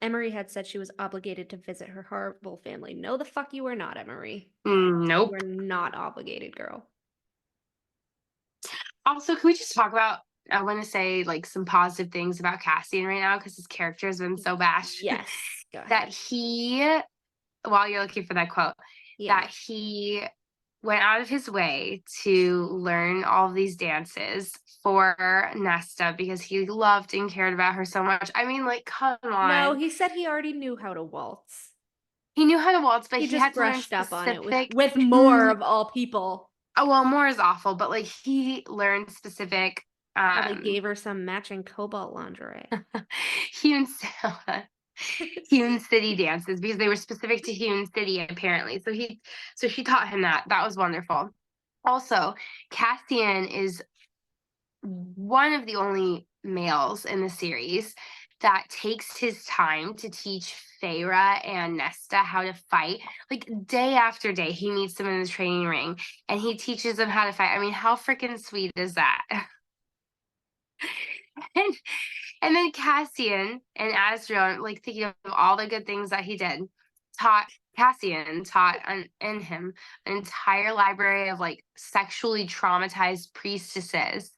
Emery had said she was obligated to visit her horrible family. No, the fuck you are not, Emery. Nope. You are not obligated, girl. Also, can we just talk about, I want to say like some positive things about Cassian right now because his character has been so bashed. Yes. Go ahead. That he, while you're looking for that quote, that he went out of his way to learn all of these dances for Nesta because he loved and cared about her so much. I mean, like, come on. No, he said he already knew how to waltz. He knew how to waltz, but he just had brushed to learn up on it specific... with Moore of all people. Oh, well, Moore is awful, but like he learned specific. Probably gave her some matching cobalt lingerie. Hewn City dances because they were specific to Hewn City apparently. So she taught him that. That was wonderful. Also, Cassian is one of the only males in the series that takes his time to teach Feyre and Nesta how to fight. Like day after day, he meets them in the training ring and he teaches them how to fight. I mean, how freaking sweet is that? and then Cassian and Azriel, like thinking of all the good things that he did, Cassian taught in him an entire library of like sexually traumatized priestesses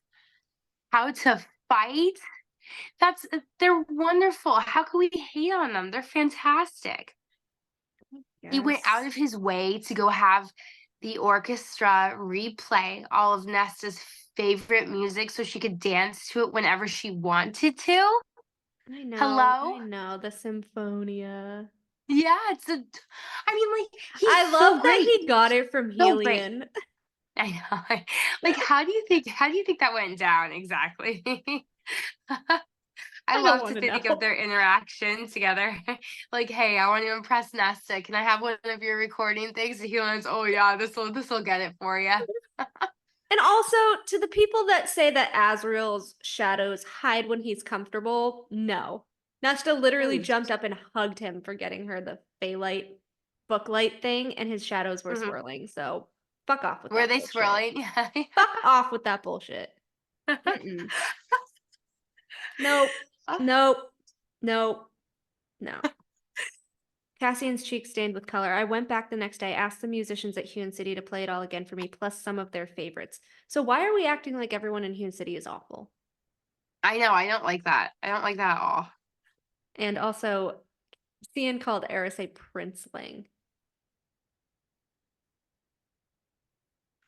how to fight. They're wonderful. How can we hate on them? They're fantastic. Yes. He went out of his way to go have the orchestra replay all of Nesta's favorite music so she could dance to it whenever she wanted to. I know. Hello? I know. The Symphonia. Yeah, I mean, like, I love that he got it from Helion. I know. Like, how do you think that went down exactly? I don't love to wanna think know. of their interaction together. Like, hey, I want to impress Nesta. Can I have one of your recording things? And he wants, oh yeah, this'll get it for you. And also, to the people that say that Azriel's shadows hide when he's comfortable, no. Nesta literally jumped up and hugged him for getting her the Phalite booklight thing, and his shadows were swirling. So fuck off with Were that they bullshit. swirling? Fuck off with that bullshit. Mm-mm. Nope. Nope. Nope. No. Cassian's cheeks stained with color. I went back the next day, asked the musicians at Hewn City to play it all again for me, plus some of their favorites. So why are we acting like everyone in Hewn City is awful? I know, I don't like that. I don't like that at all. And also, Cian called Eris a princeling.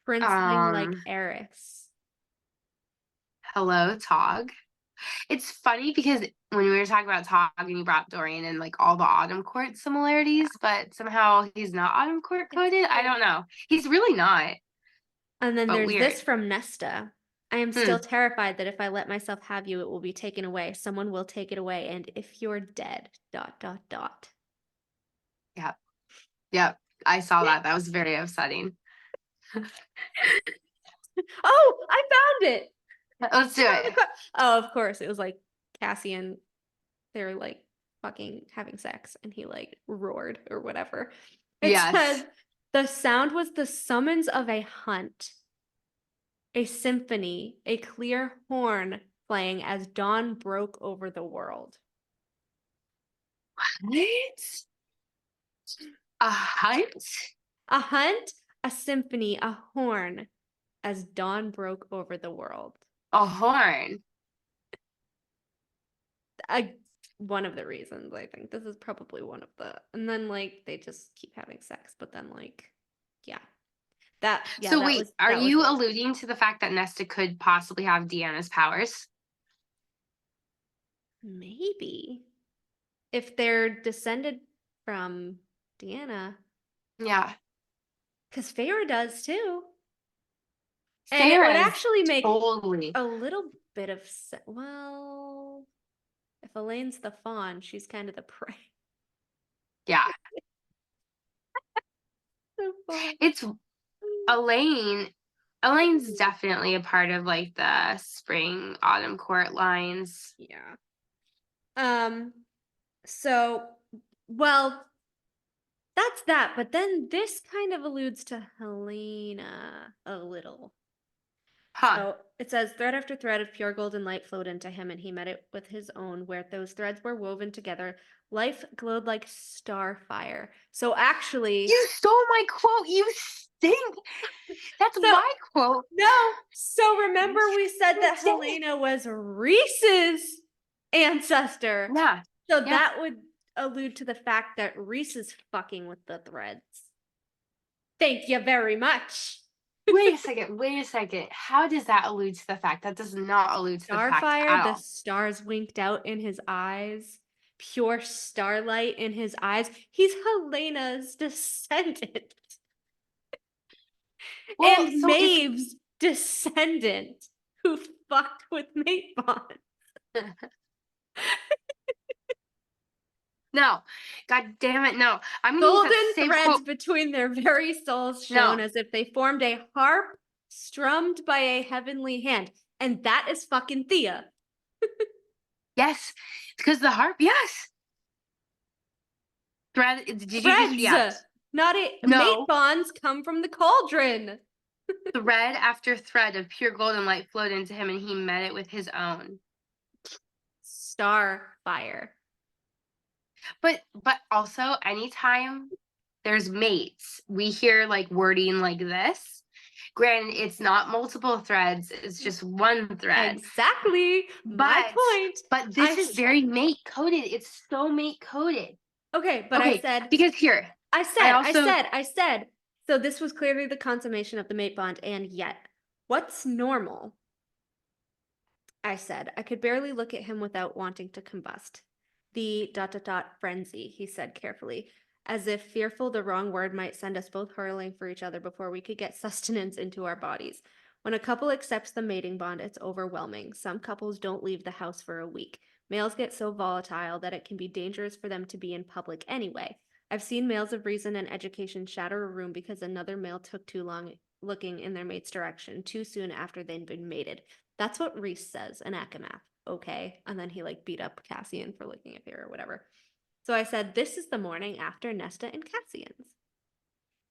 Princeling like Eris. Hello, Tog. It's funny because when we were talking about Tog and you brought up Dorian and like all the Autumn Court similarities, but somehow he's not Autumn Court coded. I don't know. He's really not. And then But there's weird. this from Nesta. I am still terrified that if I let myself have you, it will be taken away. Someone will take it away. And if you're dead, ... Yep. Yep. I saw that. That was very upsetting. Oh, I found it. Let's do it. Oh, of course. It was like Cassian. They were like fucking having sex and he like roared or whatever. It says the sound was the summons of a hunt, a symphony, a clear horn playing as dawn broke over the world. What? A hunt? A hunt, a symphony, a horn as dawn broke over the world. A horn. One of the reasons, I think. This is probably one of the... And then, like, they just keep having sex, but then, like, yeah. So wait, are you it. alluding to the fact that Nesta could possibly have Deanna's powers? Maybe. If they're descended from Deanna. Yeah. Because Feyre does, too. Feyre And it would actually make totally a little bit of... Well... If Elaine's the fawn, she's kind of the prey. Yeah. So fun. It's Elaine. Elaine's definitely a part of like the spring autumn court lines. Yeah. So, well, that's that. But then this kind of alludes to Helena a little. Huh. So it says, thread after thread of pure golden light flowed into him, and he met it with his own, where those threads were woven together. Life glowed like starfire. So actually... You stole my quote, you stink! That's my quote. No! So remember we said that Helena was Rhys's ancestor. Yeah. So that would allude to the fact that Rhys is fucking with the threads. Thank you very much. Wait a second. How does that allude to the fact? That does not allude to the fact at all. The stars winked out in his eyes. Pure starlight in his eyes. He's Helena's descendant. Well, and Maeve's descendant who fucked with mate bonds. No, god damn it, no. I'm gonna golden use that same threads quote. Between their very souls shone as if they formed a harp strummed by a heavenly hand. And that is fucking Thea. Yes, because the harp, yes. Thread, did you Threads, yes. Not a mate bonds come from the cauldron. Thread after thread of pure golden light flowed into him, and he met it with his own. Starfire. But also, anytime there's mates, we hear like wording like this. Granted, it's not multiple threads; it's just one thread. Exactly. My point. But this is very mate coded. It's so mate coded. Okay, but I said because here I said. So this was clearly the consummation of the mate bond, and yet, what's normal? I said I could barely look at him without wanting to combust. The ... frenzy, he said carefully, as if fearful the wrong word might send us both hurling for each other before we could get sustenance into our bodies. When a couple accepts the mating bond, it's overwhelming. Some couples don't leave the house for a week. Males get so volatile that it can be dangerous for them to be in public anyway. I've seen males of reason and education shatter a room because another male took too long looking in their mate's direction too soon after they'd been mated. That's what Reese says in Akamath. Okay. And then he like beat up Cassian for looking at her or whatever. So I said, this is the morning after Nesta and Cassian's.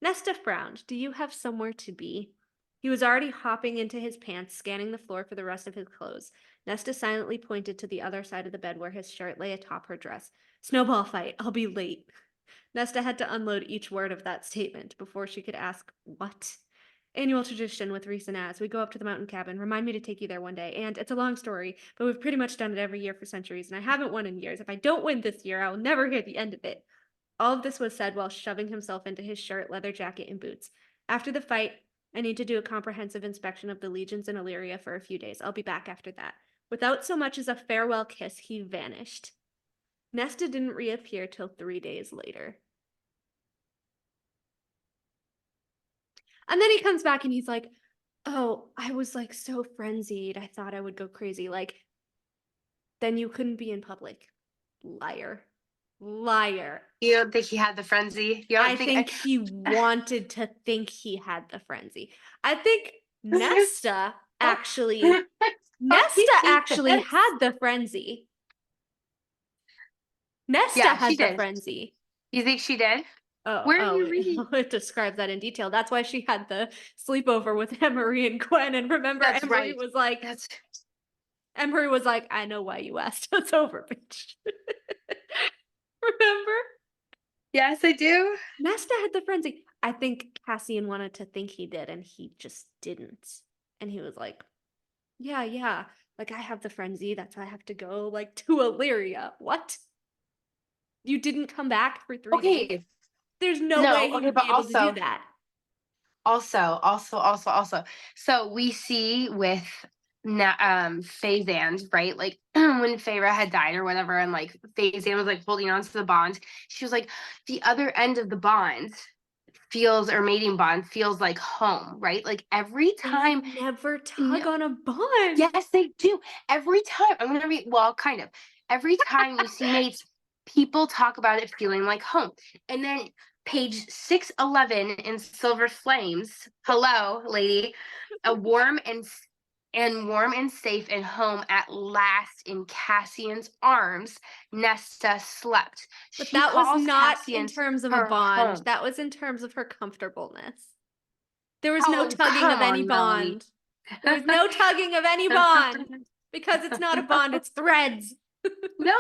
Nesta frowned. Do you have somewhere to be? He was already hopping into his pants, scanning the floor for the rest of his clothes. Nesta silently pointed to the other side of the bed where his shirt lay atop her dress. Snowball fight. I'll be late. Nesta had to unload each word of that statement before she could ask, what? Annual tradition with Reese and Az. We go up to the mountain cabin. Remind me to take you there one day. And it's a long story, but we've pretty much done it every year for centuries, and I haven't won in years. If I don't win this year, I will never hear the end of it. All of this was said while shoving himself into his shirt, leather jacket, and boots. After the fight, I need to do a comprehensive inspection of the legions in Illyria for a few days. I'll be back after that. Without so much as a farewell kiss, he vanished. Nesta didn't reappear till 3 days later. And then he comes back and he's like, oh, I was like so frenzied. I thought I would go crazy. Like, then you couldn't be in public. Liar. Liar. You don't think he had the frenzy? I think he wanted to think he had the frenzy. I think Nesta actually had the frenzy. Nesta had the frenzy. You think she did? Where are you reading? It describes that in detail. That's why she had the sleepover with Emery and Gwen. And remember, Emery was like, I know why you asked us over, bitch. Remember? Yes, I do. Nesta had the frenzy. I think Cassian wanted to think he did, and he just didn't. And he was like, yeah. Like, I have the frenzy. That's why I have to go, like, to Illyria. What? You didn't come back for 3 days? There's no way he would be able to do that. Also. So we see with Phazan, right? Like when Feyre had died or whatever, and like Phazan was like holding on to the bond. She was like, the other end of the bond mating bond feels like home, right? Like every time. They never tug on a bond. Yes, they do. Every time. I'm gonna read. Well, kind of. Every time you see mates, people talk about it feeling like home. And then page 611 in Silver Flames. Hello, lady. A warm and safe and home at last in Cassian's arms. Nesta slept. But that was not in terms of a bond. Home. That was in terms of her comfortableness. There was no tugging of any bond. There was no tugging of any bond. Because it's not a bond, it's threads. No.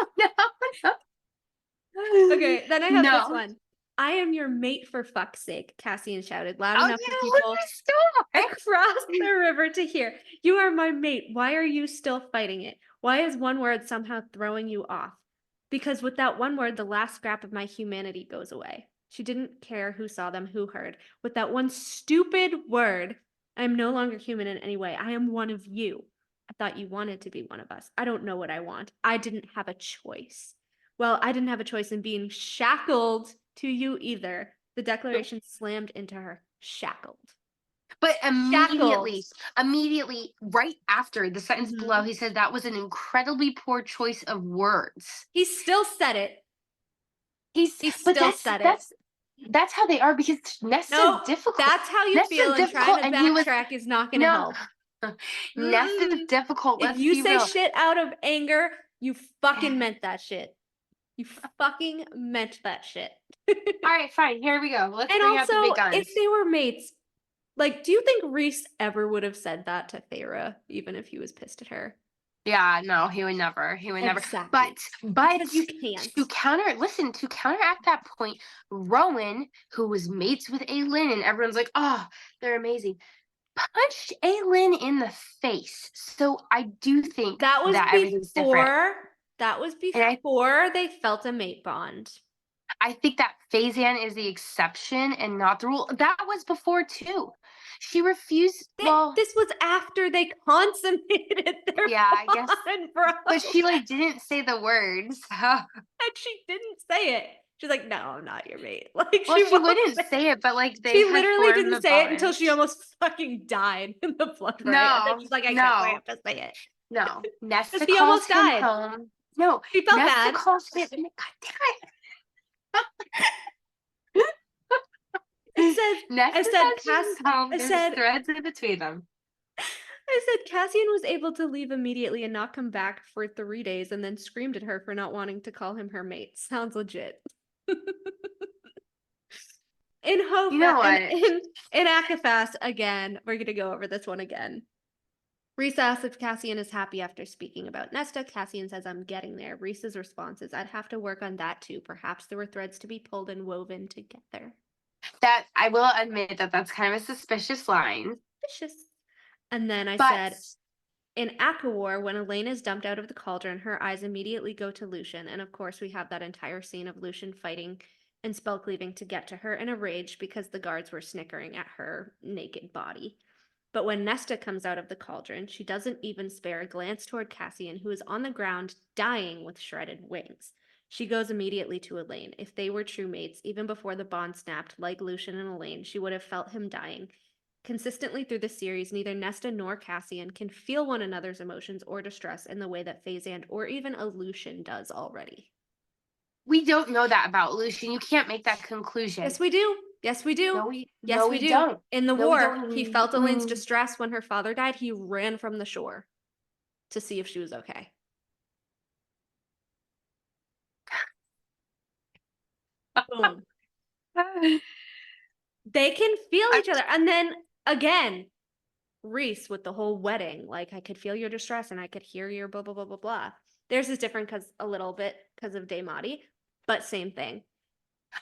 Okay, then I have this one. I am your mate for fuck's sake, Cassian shouted loud enough for people across the river to hear. You are my mate. Why are you still fighting it? Why is one word somehow throwing you off? Because with that one word, the last scrap of my humanity goes away. She didn't care who saw them, who heard. With that one stupid word, I am no longer human in any way. I am one of you. I thought you wanted to be one of us. I don't know what I want. I didn't have a choice. Well, I didn't have a choice in being shackled to you either. The declaration slammed into her. Shackled. But immediately, right after the sentence below, he said that was an incredibly poor choice of words. He still said it. He still said it. That's how they are, because Nesta's difficult. That's how you feel, and trying to backtrack is not going to help. Nesta's difficult. If you say shit out of anger, you fucking meant that shit. You fucking meant that shit. All right, fine. Here we go. Let's bring out the big guns. If they were mates, like, do you think Reese ever would have said that to Feyre, even if he was pissed at her? Yeah, no, he would never. Exactly. But you can't. To counteract that point, Rowan, who was mates with Aelin, and everyone's like, oh, they're amazing, punched Aelin in the face. So I do think that everything's different. That was before they felt a mate bond. I think that Phazan is the exception and not the rule. That was before too. She refused. This was after they consummated their bond, I guess. Bro. But she didn't say the words. And she didn't say it. She's like, no, I'm not your mate. Like, Well, she won't wouldn't say it, but like they She had literally formed didn't a say it until she bond. almost fucking died in the flood rate. And then she's like, I can't have to say it. No. Nesta he calls almost him died. home. No. She felt Nesta bad. calls him. God damn It it. says, Nesta I said, says she's home. I There's said, threads in between them. I said Cassian was able to leave immediately and not come back for 3 days and then screamed at her for not wanting to call him her mate. Sounds legit. In Hofa, You know what? in Akafas, again, we're going to go over this one again. Rhys asks if Cassian is happy after speaking about Nesta. Cassian says, I'm getting there. Rhys's response is, I'd have to work on that too. Perhaps there were threads to be pulled and woven together. That I will admit that that's kind of a suspicious line. Suspicious. And then I But said, in Akawar, when Elaine is dumped out of the cauldron, her eyes immediately go to Lucian. And of course, we have that entire scene of Lucian fighting and spell cleaving to get to her in a rage because the guards were snickering at her naked body. But when Nesta comes out of the cauldron, she doesn't even spare a glance toward Cassian, who is on the ground dying with shredded wings. She goes immediately to Elaine. If they were true mates, even before the bond snapped, like Lucian and Elaine, she would have felt him dying. Consistently through the series, neither Nesta nor Cassian can feel one another's emotions or distress in the way that Phasand or even a Lucian does already. we don't know that about Lucian. You can't make that conclusion. Yes, we do. Yes, we do. No, we don't. In the No, we war, don't. he felt Elaine's distress when her father died. He ran from the shore to see if she was okay. Boom. They can feel each other. And then again, Rhys with the whole wedding, like, I could feel your distress and I could hear your blah, blah, blah, blah, blah. Theirs is different a little bit because of Daymati, but same thing.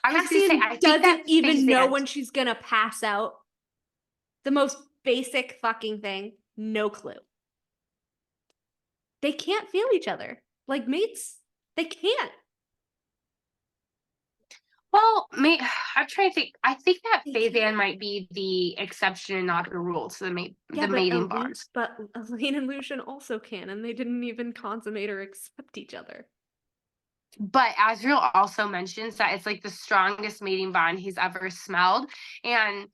I was Cassian gonna say, I doesn't think even know when she's gonna pass out. The most basic fucking thing. No clue. They can't feel each other. Like mates, they can't. Well, I'm trying to think. I think that Phasand might be the exception and not the rule to the mating bond. But Elaine and Lucian also can, and they didn't even consummate or accept each other. But Azriel also mentions that it's like the strongest mating bond he's ever smelled, and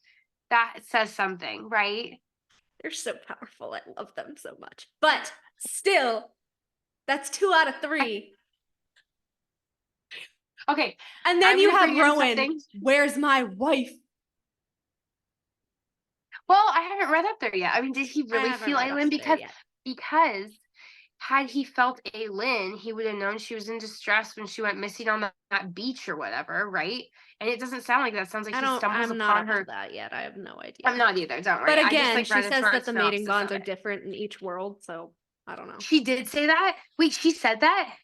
that says something, right? They're so powerful. I love them so much. But still, that's 2 out of 3. Okay. And then you have Rowan. Where's my wife? Well, I haven't read up there yet. I mean, did he really feel Aelin? Because had he felt Aelin, he would have known she was in distress when she went missing on that beach or whatever, right? And it doesn't sound like that. Sounds like he stumbles upon her. That yet. I have no idea. I'm not either. Don't worry. But again, she says that the mating bonds are different in each world, so I don't know. She did say that? Wait, she said that?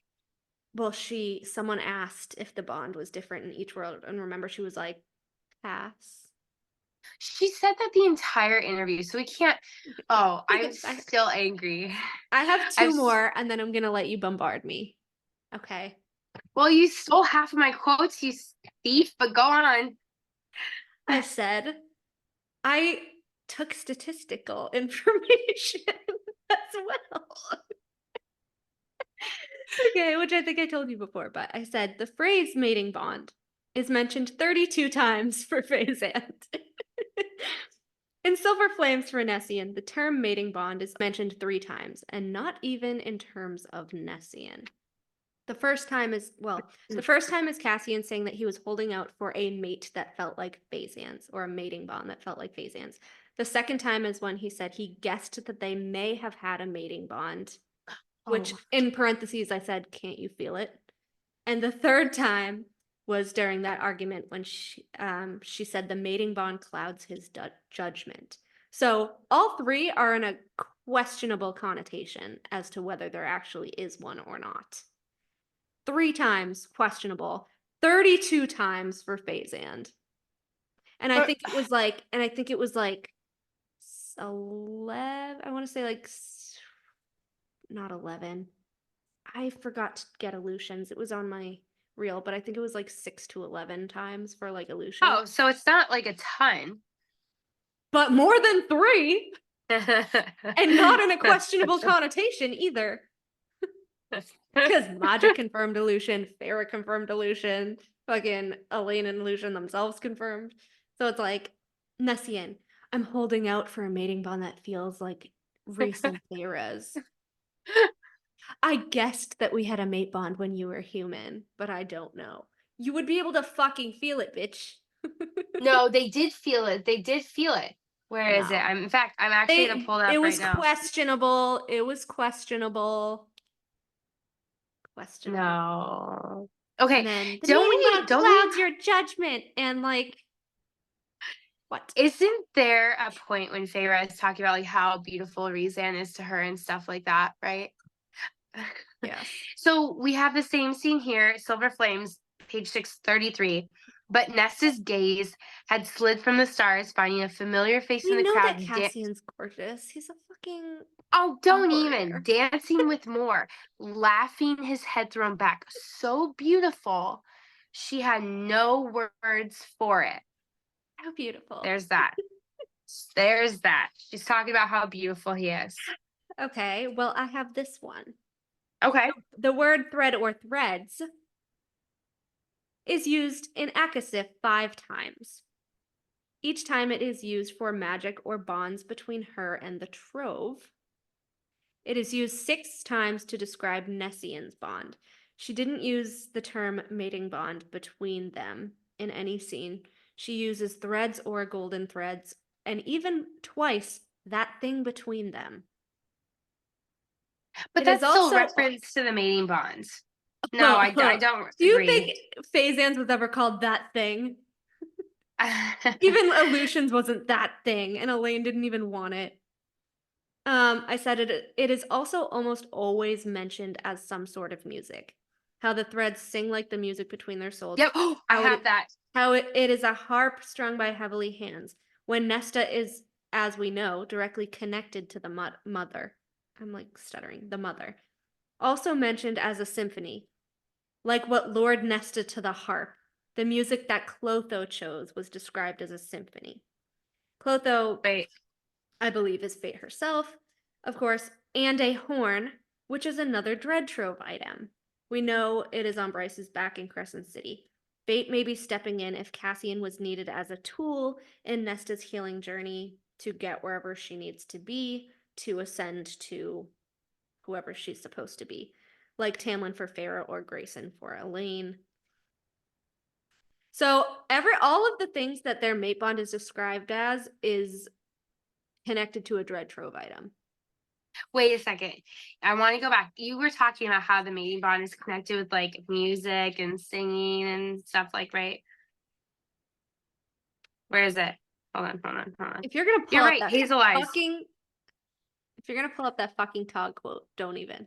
Well, someone asked if the bond was different in each world, and remember, she was like, pass. She said that the entire interview, so we can't. Oh, I'm still angry. I have 2 more, and then I'm gonna let you bombard me. Okay. Well, you stole half of my quotes, you thief, but go on. I said, I took statistical information as well. Okay, which I think I told you before, but I said the phrase mating bond is mentioned 32 times for Phasand. In Silver Flames for Nessian, the term mating bond is mentioned 3 times, and not even in terms of Nessian. The first time is Cassian saying that he was holding out for a mate that felt like Phasand's, or a mating bond that felt like Phasand's. The second time is when he said he guessed that they may have had a mating bond, which in parentheses I said, can't you feel it? And the third time was during that argument when she said the mating bond clouds his judgment. So all 3 are in a questionable connotation as to whether there actually is one or not. 3 times questionable, 32 times for Phasand. And I think it was like 11, I want to say like not 11. I forgot to get Aleutians. It was on my reel, but I think it was like 6 to 11 times for like Aleutian. Oh, so it's not like a ton. But more than 3. And not in a questionable connotation either. Because Magic confirmed Aleutian, Farah confirmed Aleutian. fucking Elaine and Lucian themselves confirmed. So it's like, Nessian, I'm holding out for a mating bond that feels like Reese and Feyre's. I guessed that we had a mate bond when you were human, but I don't know. You would be able to fucking feel it, bitch. No, they did feel it. They did feel it. Where is it? No. In fact, I'm actually gonna pull that It up was right now. questionable. It was questionable. Questionable. No. Okay. And then the Don't mating we? bond Don't clouds we? your judgment, and like, what? Isn't there a point when Feyre is talking about like how beautiful Rhysand is to her and stuff like that, right? Yes. So we have the same scene here, Silver Flames, page 633. But Nesta's gaze had slid from the stars, finding a familiar face in We the know crowd. that Cassian's gorgeous. He's a fucking Oh, don't warrior. even. Dancing with more, laughing, his head thrown back. So beautiful. She had no words for it. How beautiful. There's that. There's that. She's talking about how beautiful he is. Okay, well, I have this one. Okay. The word thread or threads is used in Akasif 5 times. Each time it is used for magic or bonds between her and the Trove. It is used 6 times to describe Nessian's bond. She didn't use the term mating bond between them in any scene. She uses threads or golden threads, and even twice that thing between them. But It that's is still also reference to the mating bonds. No, I don't Do you agree. think Phazan's was ever called that thing? Even Aleutians wasn't that thing, and Elaine didn't even want it. I said it is also almost always mentioned as some sort of music. How the threads sing like the music between their souls. Yep, I have that. How it is a harp strung by heavily hands. When Nesta is, as we know, directly connected to the mother. I'm like stuttering. The mother. Also mentioned as a symphony. Like what Lord Nesta to the harp. The music that Clotho chose was described as a symphony. Clotho, Wait. I believe, is Fate herself, of course, and a horn, which is another Dread Trove item. We know it is on Bryce's back in Crescent City. Fate may be stepping in if Cassian was needed as a tool in Nesta's healing journey to get wherever she needs to be to ascend to whoever she's supposed to be, like Tamlin for Feyre or Grayson for Elaine. So all of the things that their mate bond is described as is connected to a Dread Trove item. Wait a second. I want to go back. You were talking about how the mating bond is connected with like music and singing and stuff like, right? Where is it? Hold on. If you're gonna pull You're up right, that Hazel Eyes. if you're gonna pull up that fucking Todd quote, don't even.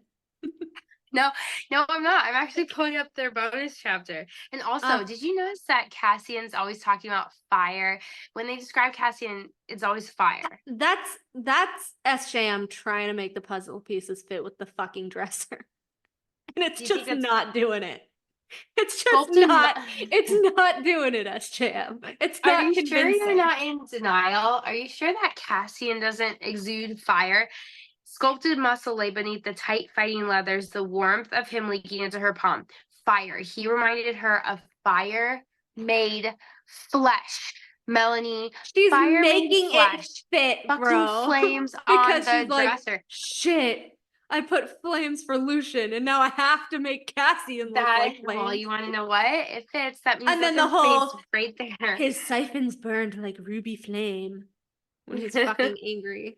No, I'm not. I'm actually pulling up their bonus chapter. And also, did you notice that Cassian's always talking about fire? When they describe Cassian, it's always fire. That's SJM trying to make the puzzle pieces fit with the fucking dresser. And it's just not doing it. It's just not doing it, SJM. It's not Are you convincing. sure you're not in denial? Are you sure that Cassian doesn't exude fire? Sculpted muscle lay beneath the tight fighting leathers, the warmth of him leaking into her palm. Fire. He reminded her of fire made flesh. Melanie, she's fire making it fit, fucking bro. flames because on the she's like, dresser. Shit, I put flames for Lucian, and now I have to make Cassian look like flames. Well, you want to know what? It fits. That means and then the whole right there. His siphons burned like ruby flame when he's fucking angry.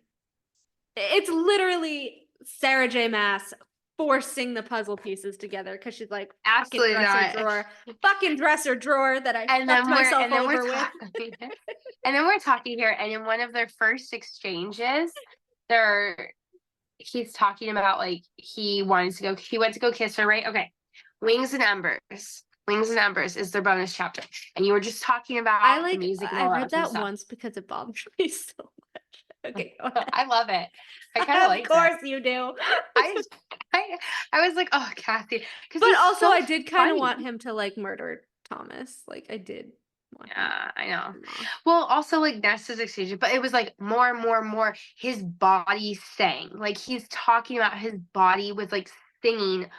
It's literally Sarah J. Maas forcing the puzzle pieces together because she's like, absolutely fucking dresser drawer that I fucked myself over with. And then we're talking here, and in one of their first exchanges, he's talking about like he went to go kiss her, right? Okay. Wings and Embers is their bonus chapter. And you were just talking about the music and all I read that stuff. once because it bothered me so much. Okay, go ahead. I love it. I kind of like it. Of course you do. I was like, oh, Kathy. But also, I did kind of want him to like murder Thomas. Like, I did want him. I know. Well, also like Nesta's exchange, but it was like more and more. His body sang. Like he's talking about his body was like singing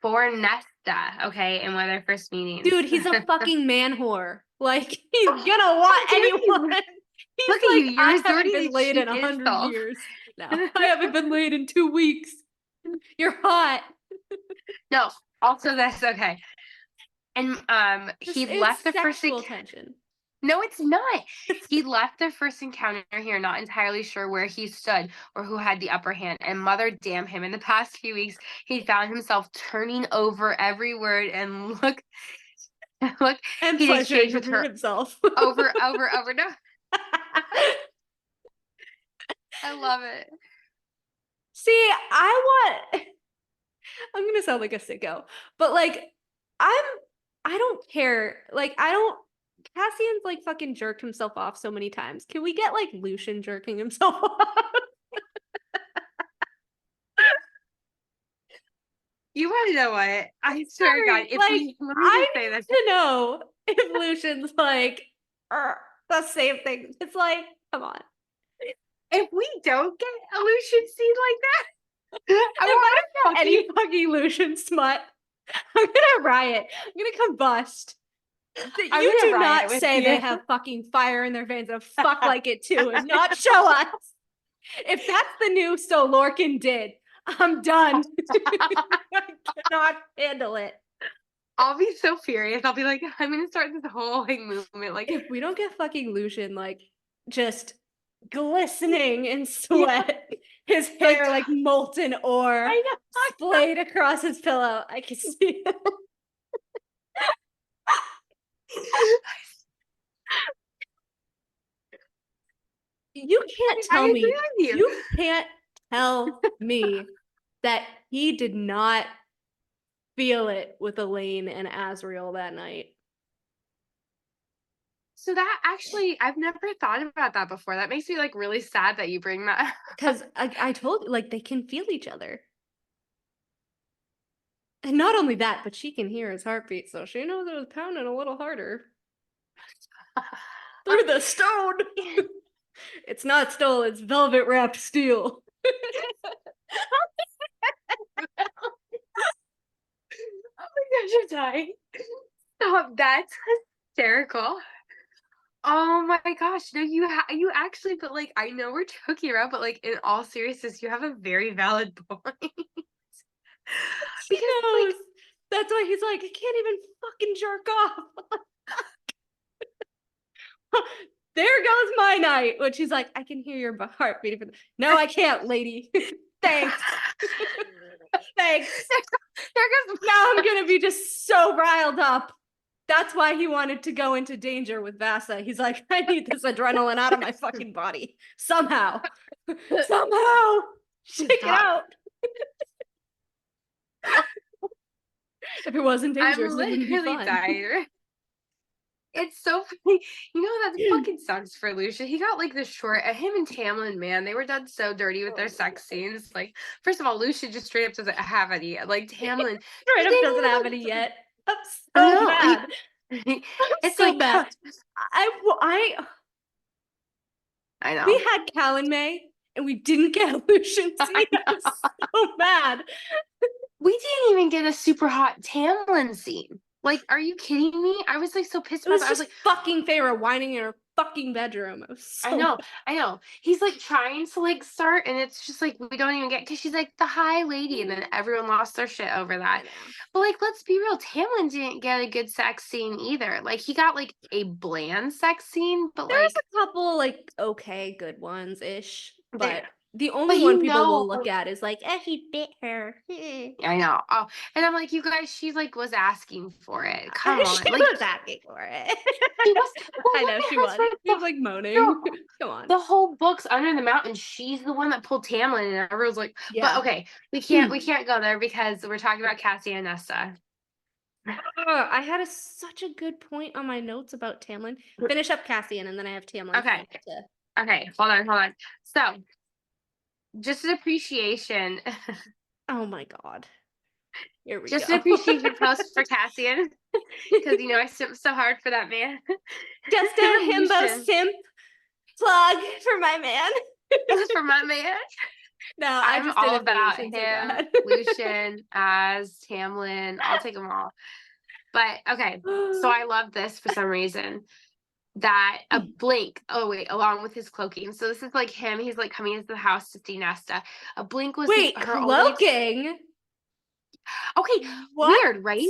for Nesta. Nesta, okay, and one of their first meetings. Dude, he's a fucking man whore. Like, he's gonna want anyone. He's Look at like, you, you're I haven't resorting been to laid in cheap 100 insult. years. No, I haven't been laid in 2 weeks. You're hot. No, also that's okay. And he It's left the first sexual tension. No, it's not. He left their first encounter here not entirely sure where he stood or who had the upper hand. And mother damn him, in the past few weeks, he found himself turning over every word and look, And he'd pleasuring exchanged with her himself. over. No, I love it. See, I'm gonna sound like a sicko, but like, I don't care. Like, Cassian's like fucking jerked himself off so many times. Can we get like Lucian jerking himself off? You want to know what? I swear to God, if like, let me I just say this. to know if Lucian's like the same thing. It's like, come on. If we don't get a Lucian scene like that, I If want I get any fucking Lucian smut, I'm gonna riot. I'm gonna combust. I'm You gonna do riot not with say you. they have fucking fire in their veins and fuck like it too and not show us. If that's the new So Lorcan did, I'm done. I cannot handle it. I'll be so furious. I'll be like, I'm gonna start this whole like movement. Like, If we don't get fucking Lucian like just glistening in sweat, his hair like molten ore splayed across his pillow, I can see it. You can't tell me. You can't tell me that he did not feel it with Elaine and Azriel that night. So that actually, I've never thought about that before. That makes me like really sad that you bring that. Because I told you, like, they can feel each other. And not only that, but she can hear his heartbeat, so she knows it was pounding a little harder. Through the stone! It's not stone, it's velvet wrapped steel. Oh my gosh, I'm dying. Stop, that's hysterical. Oh my gosh, no, you actually, but like, I know we're joking around, but like, in all seriousness, you have a very valid point. He knows. Like, that's why he's like, I can't even fucking jerk off. There goes my night. When she's like, I can hear your heart beating. No, I can't, lady. Thanks. Thanks. There goes. Now I'm gonna be just so riled up. That's why he wanted to go into danger with Vasa. He's like, I need this adrenaline out of my fucking body. Somehow. Somehow. Shake it out. If it wasn't dangerous, I'm it wouldn't be literally fun. dying. It's so funny. You know, that fucking sucks for Lucian. He got like the short. Him and Tamlin, man, they were done so dirty with their sex scenes. Like, first of all, Lucian just straight up doesn't have any. Like, Tamlin straight up doesn't have any yet. I'm so mad. It's so like bad. I know. We had Callan May and we didn't get a Lucian scene. I'm so mad. We didn't even get a super hot Tamlin scene. Like, are you kidding me? I was like so pissed about that. I was like, fucking Feyre whining in her fucking bedroom. I know. He's like trying to like start, and it's just like we don't even get, because she's like the high lady, and then everyone lost their shit over that. But like, let's be real, Tamlin didn't get a good sex scene either. Like, he got like a bland sex scene, but there's like a couple like okay, good ones ish, but. The only one people will look at is like, he bit her. I know. Oh, and I'm like, you guys, she like was asking for it. Come on. She like, was asking for it. She was, I know she was. She was like moaning. Come on. The whole book's Under the Mountain. She's the one that pulled Tamlin, and everyone's like, yeah. But okay, we can't go there because we're talking about Cassian and Nesta. I had such a good point on my notes about Tamlin. Finish up Cassian, and then I have Tamlin. Okay. Okay, hold on. So, just an appreciation. Oh my god. Here we just go. An appreciation post for Cassian. Because, you know, I simped so hard for that man. Just a himbo simp plug for my man. For my man. No, I I'm just all did it for about Lucian, so go him, ahead. Lucian, as Tamlin. I'll take them all. But okay, so I love this for some reason. That a blink, oh wait, along with his cloaking. So this is like him. He's like coming into the house to see Nesta. A blink was Wait, her only. cloaking? Okay, What? weird, right?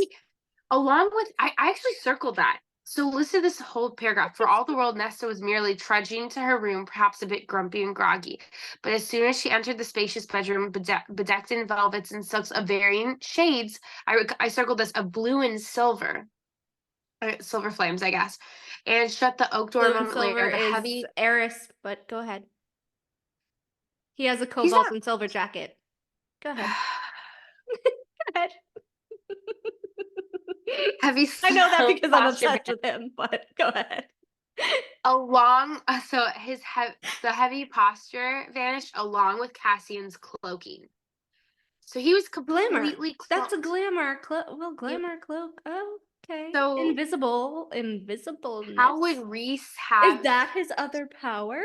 Along with, I actually circled that. So listen to this whole paragraph. For all the world, Nesta was merely trudging to her room, perhaps a bit grumpy and groggy. But as soon as she entered the spacious bedroom, bedecked in velvets and silks of varying shades, I circled this of blue and silver, silver flames, I guess, and shut the oak door a Blue and moment silver later. The is heavy. Eris, but go ahead. He has a He's cobalt not- and silver jacket. Go ahead. Go ahead. Heavy. I know that because I'm posture obsessed with him, but go ahead. along so the heavy posture vanished along with Cassian's cloaking. So he was Glamour. completely cloaked. That's a glamour cloak. Well, glamour cloak. Oh, okay. So Invisibleness. how would Rhys Is have? that his other power?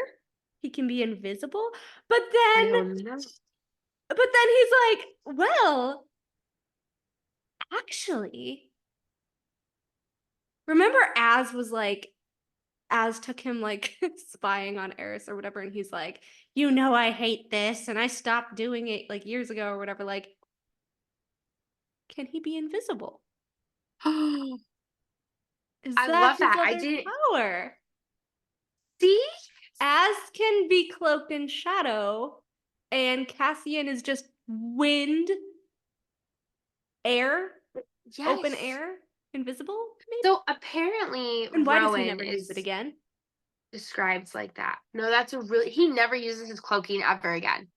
He can be invisible, but I then don't know. he's like, well, actually, remember Az took him like spying on Eris or whatever, and he's like, I hate this, and I stopped doing it like years ago or whatever. Like, can he be invisible? Is I that love his that. I other didn't power? see. Az can be cloaked in shadow, and Cassian is just wind, air, Yes. open air, invisible. Maybe? So apparently, And why does he Rowan never use it again? described like that. No, that's he never uses his cloaking ever again.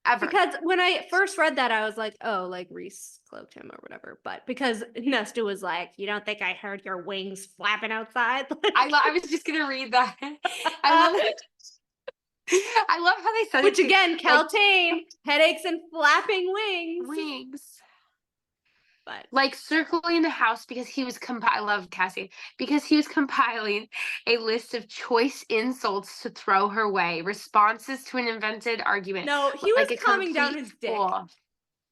Ever. Because when I first read that, I was like, oh, like Rhys cloaked him or whatever. But because Nesta was like, you don't think I heard your wings flapping outside? I was just gonna read that. I love it. I love how they said Which it. again, Caltaine, headaches and flapping wings. But like circling the house because he was I love Cassie because he was compiling a list of choice insults to throw her way, responses to an invented argument. no, he was like calming down his dick.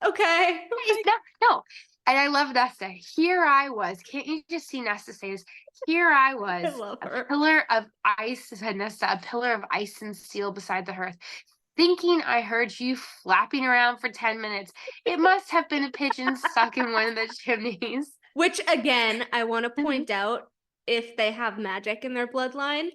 Okay. No. And I love Nesta. Here I was. Can't you just see Nesta say this? Here I was, love a her. pillar of ice, said Nesta, a pillar of ice and steel beside the hearth, thinking I heard you flapping around for 10 minutes. It must have been a pigeon stuck in one of the chimneys. Which, again, I want to point out, if they have magic in their bloodline,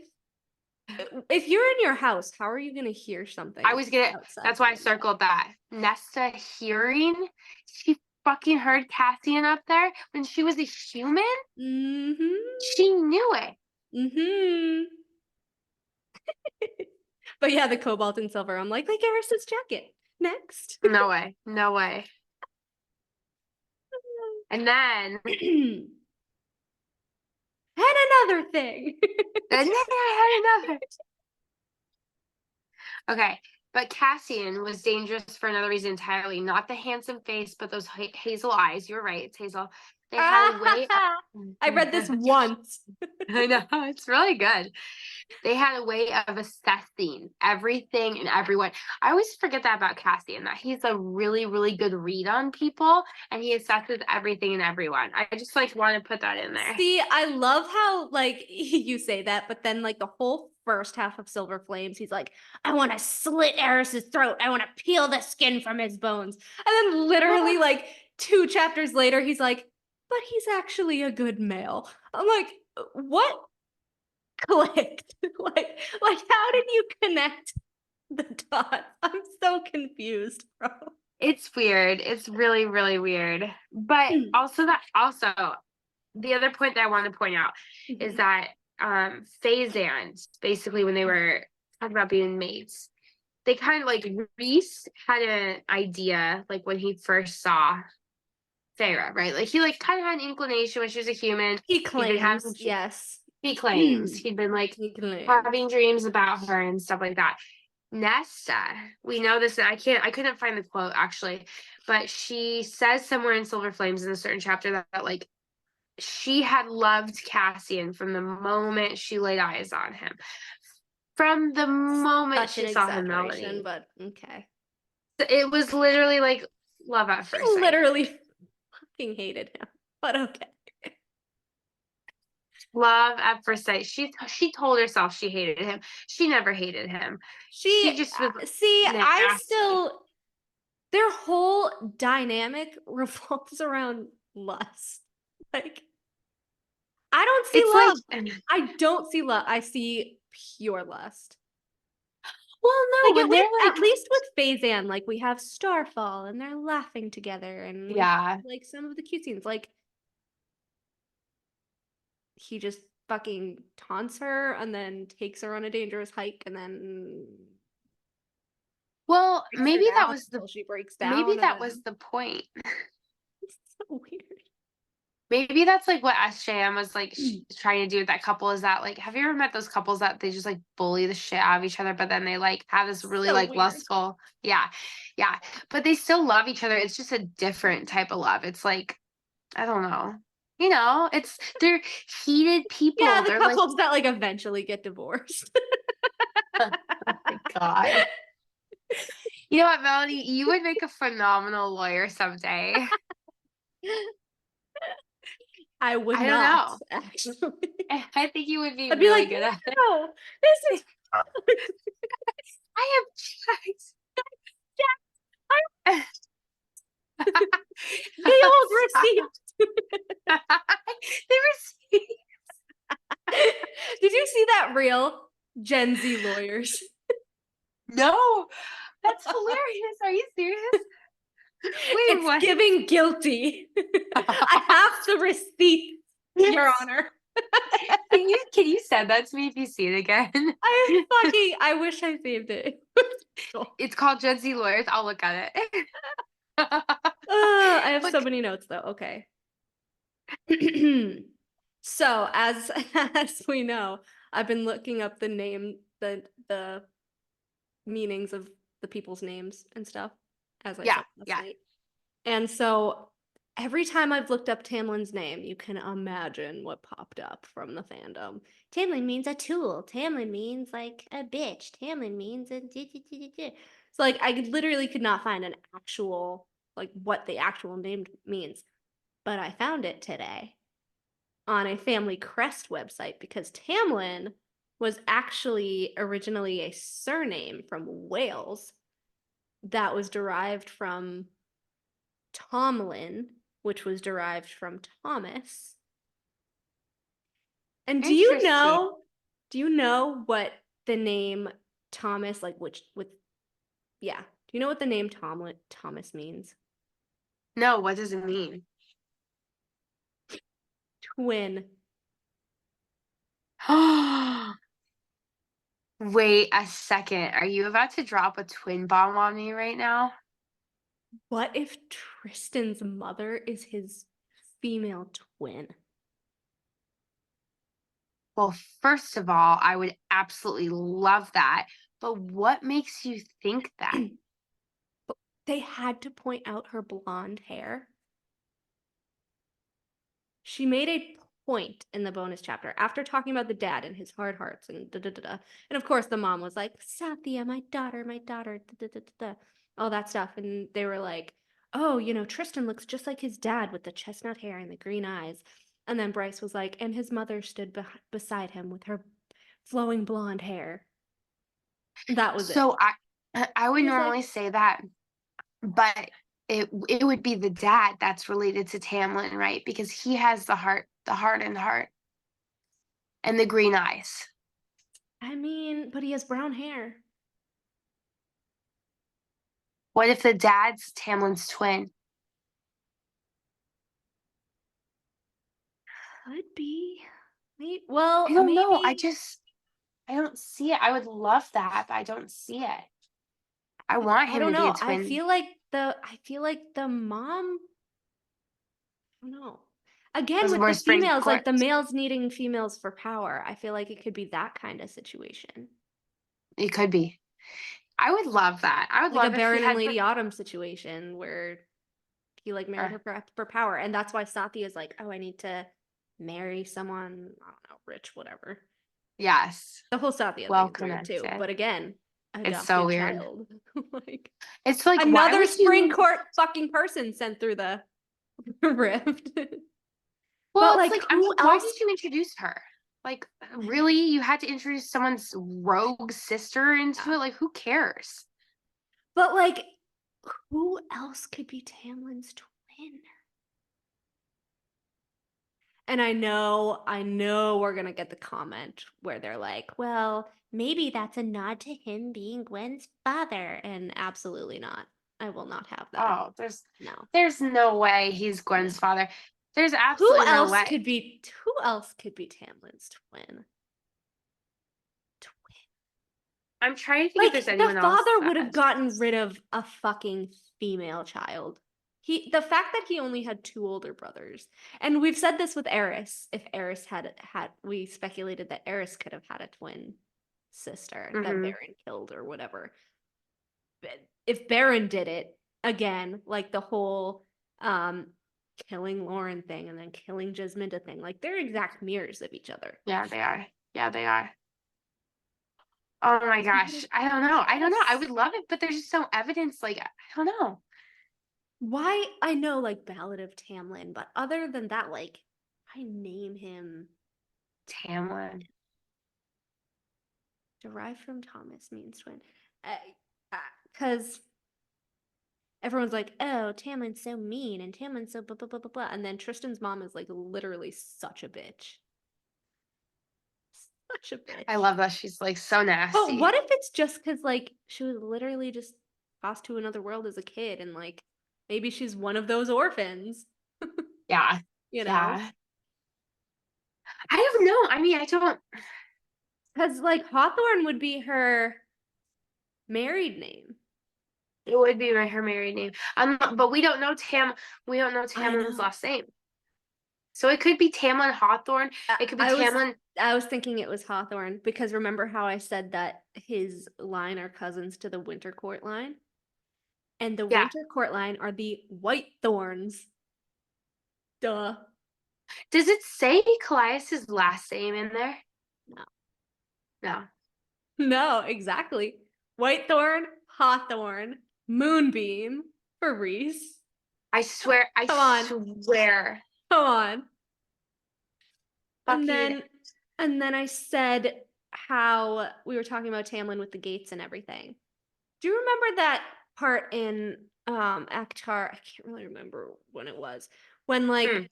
if you're in your house, how are you going to hear something? That's why I circled that. Nesta hearing, she fucking heard Cassian up there when she was a human. Mm-hmm. She knew it. Mm-hmm. But yeah, the cobalt and silver, I'm like Eris's jacket. Next. No way. No way. And then and another thing. and then I had another. Okay, but Cassian was dangerous for another reason entirely. Not the handsome face, but those hazel eyes. You're right, it's hazel. They had a way. I read this once. I know, it's really good. They had a way of assessing everything and everyone. I always forget that about Cassian, that he's a really, really good read on people and he assesses everything and everyone. I just like want to put that in there. See, I love how like you say that, but then like the whole first half of Silver Flames, he's like, I want to slit Eris's throat. I want to peel the skin from his bones. And then literally like 2 chapters later, he's like, but he's actually a good male. I'm like, what clicked? like how did you connect the dots? I'm so confused, bro. It's weird. It's really, really weird. But also the other point that I want to point out is that Phazan, basically when they were talking about being mates, they kind of like Rhys had an idea like when he first saw Feyre, right? Like he like kind of had an inclination when she was a human. He claims, yes. He claims he'd been like having dreams about her and stuff like that. Nesta, we know this, and I couldn't find the quote actually, but she says somewhere in Silver Flames in a certain chapter that like she had loved Cassian from the moment she laid eyes on him. From the moment Such an she saw him, exaggeration, Melanie. but okay. It was literally like love at She first sight. literally fucking hated him, but okay. Love at first sight. She told herself she hated him. She never hated him. She just was their whole dynamic revolves around lust. Like, I don't see love. I don't see love. I see pure lust. Well, no, Like, when they're like, at least with Faizan, like, we have Starfall and they're laughing together and like some of the cute scenes, like he just fucking taunts her and then takes her on a dangerous hike and then well, maybe that was she breaks down. Maybe that was the point. It's so weird. Maybe that's like what SJM was like trying to do with that couple, is that like, have you ever met those couples that they just like bully the shit out of each other, but then they like have this really So like weird. lustful, yeah, but they still love each other. It's just a different type of love. It's like, I don't know, you know, they're heated people. Yeah, the they're couples that like eventually get divorced. Oh my God. You know what, Melanie? You would make a phenomenal lawyer someday. I would I don't not, know. actually. I think you would be I'd be really like, good at it. no, this is I have checked. the old receipt. The receipt. Did you see that reel? Gen Z lawyers. No, that's hilarious. Are you serious? Wait, It's what? giving guilty. I have the receipt, Your Honor. Can you send that to me if you see it again? I wish I saved it. It's called Gen Z Lawyers. I'll look at it. I have so many notes though. Okay. So as we know, I've been looking up the meanings of the people's names and stuff, as I said last night. And so every time I've looked up Tamlin's name, you can imagine what popped up from the fandom. Tamlin means a tool. Tamlin means like a bitch. Tamlin means a So like I literally could not find an actual like what the actual name means. But I found it today on a Family Crest website because Tamlin was actually originally a surname from Wales that was derived from Tomlin, which was derived from Thomas. And do you know what the name Thomas, like do you know what the name Thomas means? No, what does it mean? Twin. Wait a second. Are you about to drop a twin bomb on me right now? What if Tristan's mother is his female twin? Well, first of all, I would absolutely love that. But what makes you think that? They had to point out her blonde hair. She made a point in the bonus chapter after talking about the dad and his hard hearts and da-da-da-da. And of course the mom was like, Sathya, my daughter, da-da-da-da-da, all that stuff. And they were like, oh, you know, Tristan looks just like his dad with the chestnut hair and the green eyes. And then Bryce was like, and his mother stood beside him with her flowing blonde hair. That was it. So I would normally say that, but it would be the dad that's related to Tamlin, right? Because he has the heart and the green eyes. I mean, but he has brown hair. What if the dad's Tamlin's twin? Could be. Well, I don't maybe. know. I don't see it. I would love that, but I don't see it. I want him to be a twin. I feel like the mom. I don't know. Again, with the females, like the males needing females for power, I feel like it could be that kind of situation. It could be. I would love that. I would like love a Baron and Lady Autumn situation where he like married her for power, and that's why Sathya is like, oh, I need to marry someone, I don't know, rich, whatever. Yes. The whole Sathya Well thing is weird too. connected. But again, adopted It's so weird. child. Like It's like, why another would spring you... court fucking person sent through the rift. Well, But it's like, like, I mean, who why else? did you introduce her? Like, really? You had to introduce someone's rogue sister into it? Like, who cares? But like, who else could be Tamlin's twin? And I know we're gonna get the comment where they're like, well, maybe that's a nod to him being Gwen's father. And absolutely not. I will not have that. Oh, No. there's no way he's Gwen's father. There's Who absolutely no else way. could be Tamlin's twin? I'm trying to think if Like, there's anyone the else. father would have gotten rid of a fucking female child. The fact that he only had 2 older brothers, and we've said this with Eris. If Eris had, we speculated that Eris could have had a twin sister that Mhm. Baron killed or whatever. But if Baron did it again, like the whole killing Lauren thing and then killing Jasminda thing, like they're exact mirrors of each other. Yeah, they are. Yeah, they are. Oh my gosh. I don't know. I would love it, but there's just no evidence. Like, I don't know. Why? I know, like, Ballad of Tamlin, but other than that, like, I name him Tamlin. derived from Thomas means twin. Because everyone's like, oh, Tamlin's so mean and Tamlin's so blah, blah, blah, blah, blah. And then Tristan's mom is, like, literally such a bitch. Such a bitch. I love that she's like so nasty. But what if it's just because, like, she was literally just tossed to another world as a kid and, like, maybe she's one of those orphans? Yeah. You know? Yeah. I don't know. I mean, I don't. Because, like, Hawthorne would be her married name. It would be her married name. But we don't know Tamlin's last name. So it could be Tamlin Hawthorne. It could be Tamlin. I was thinking it was Hawthorne because remember how I said that his line are cousins to the Winter Court line? And the Winter Court line are the Whitethorns. Duh. Does it say Callias's last name in there? No. No. No, exactly. Whitethorn, Hawthorne, Moonbeam for Reese. I swear. Come on. Come on. Fucking... And then I said how we were talking about Tamlin with the gates and everything. Do you remember that part in Akhtar? I can't really remember when it was. When like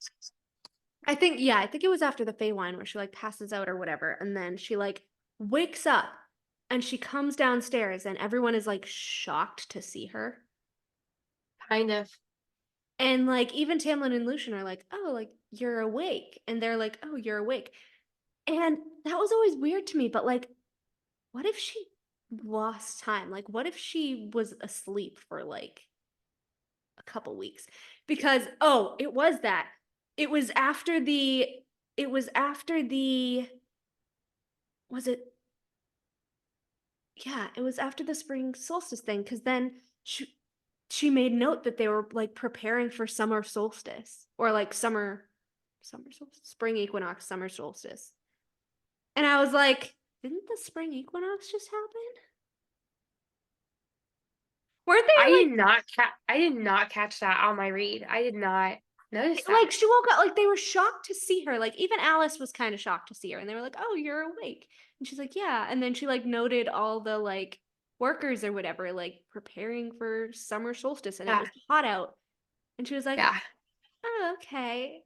I think it was after the Feywild where she like passes out or whatever, and then she like wakes up and she comes downstairs and everyone is like shocked to see her. Kind of. And like even Tamlin and Lucian are like, oh, like you're awake. And they're like, oh, you're awake. And that was always weird to me, but like, what if she lost time? Like, what if she was asleep for like a couple weeks? Because it was that. It was after the was it? Yeah, it was after the spring solstice thing, because then she made note that they were like preparing for summer solstice or like summer solstice, spring equinox, summer solstice. And I was like, didn't the spring equinox just happen? Weren't they I did not catch that on my read. I did not notice that. Like she woke up, like they were shocked to see her. Like even Alice was kind of shocked to see her, and they were like, "Oh, you're awake." And she's like, "Yeah." And then she like noted all the like workers or whatever like preparing for summer solstice, and it was hot out. And she was like, "Oh, okay."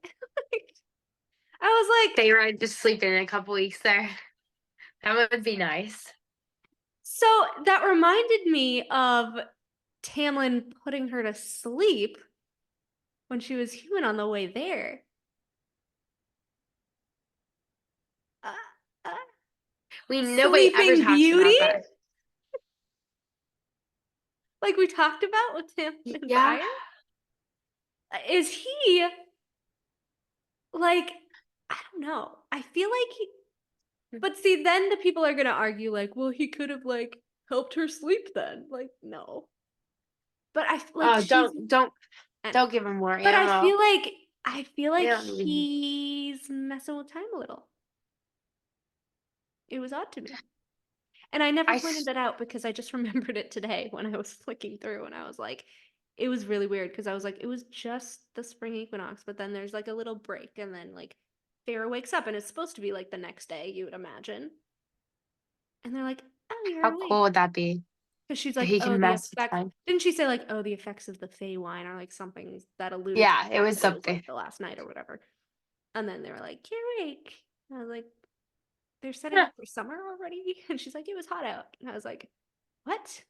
I was like, they were just sleeping a couple weeks there. That would be nice. So that reminded me of Tamlin putting her to sleep when she was human on the way there. Nobody ever talks Beauty? about that. Like we talked about with Tamlin and Brian? Is he like, I don't know. I feel like but see, then the people are gonna argue like, well, he could have like helped her sleep then. Like, no. But I like don't give him more ammo. But I feel like he's messing with time a little. It was odd to me. And I never pointed that out because I just remembered it today when I was flicking through and I was like, it was really weird because I was like, it was just the spring equinox, but then there's like a little break and then like Feyre wakes up and it's supposed to be like the next day, you would imagine. And they're like, oh, you're How awake. cool would that be? Because she's That like, he oh, can the mess with effects. time. Didn't she say like, oh, the effects of the Feywild or like something that alluded Yeah, to the it fact was that it was something. like the last night or whatever. And then they were like, you're awake. And I was like, they're setting up for summer already? And she's like, it was hot out. And I was like, what?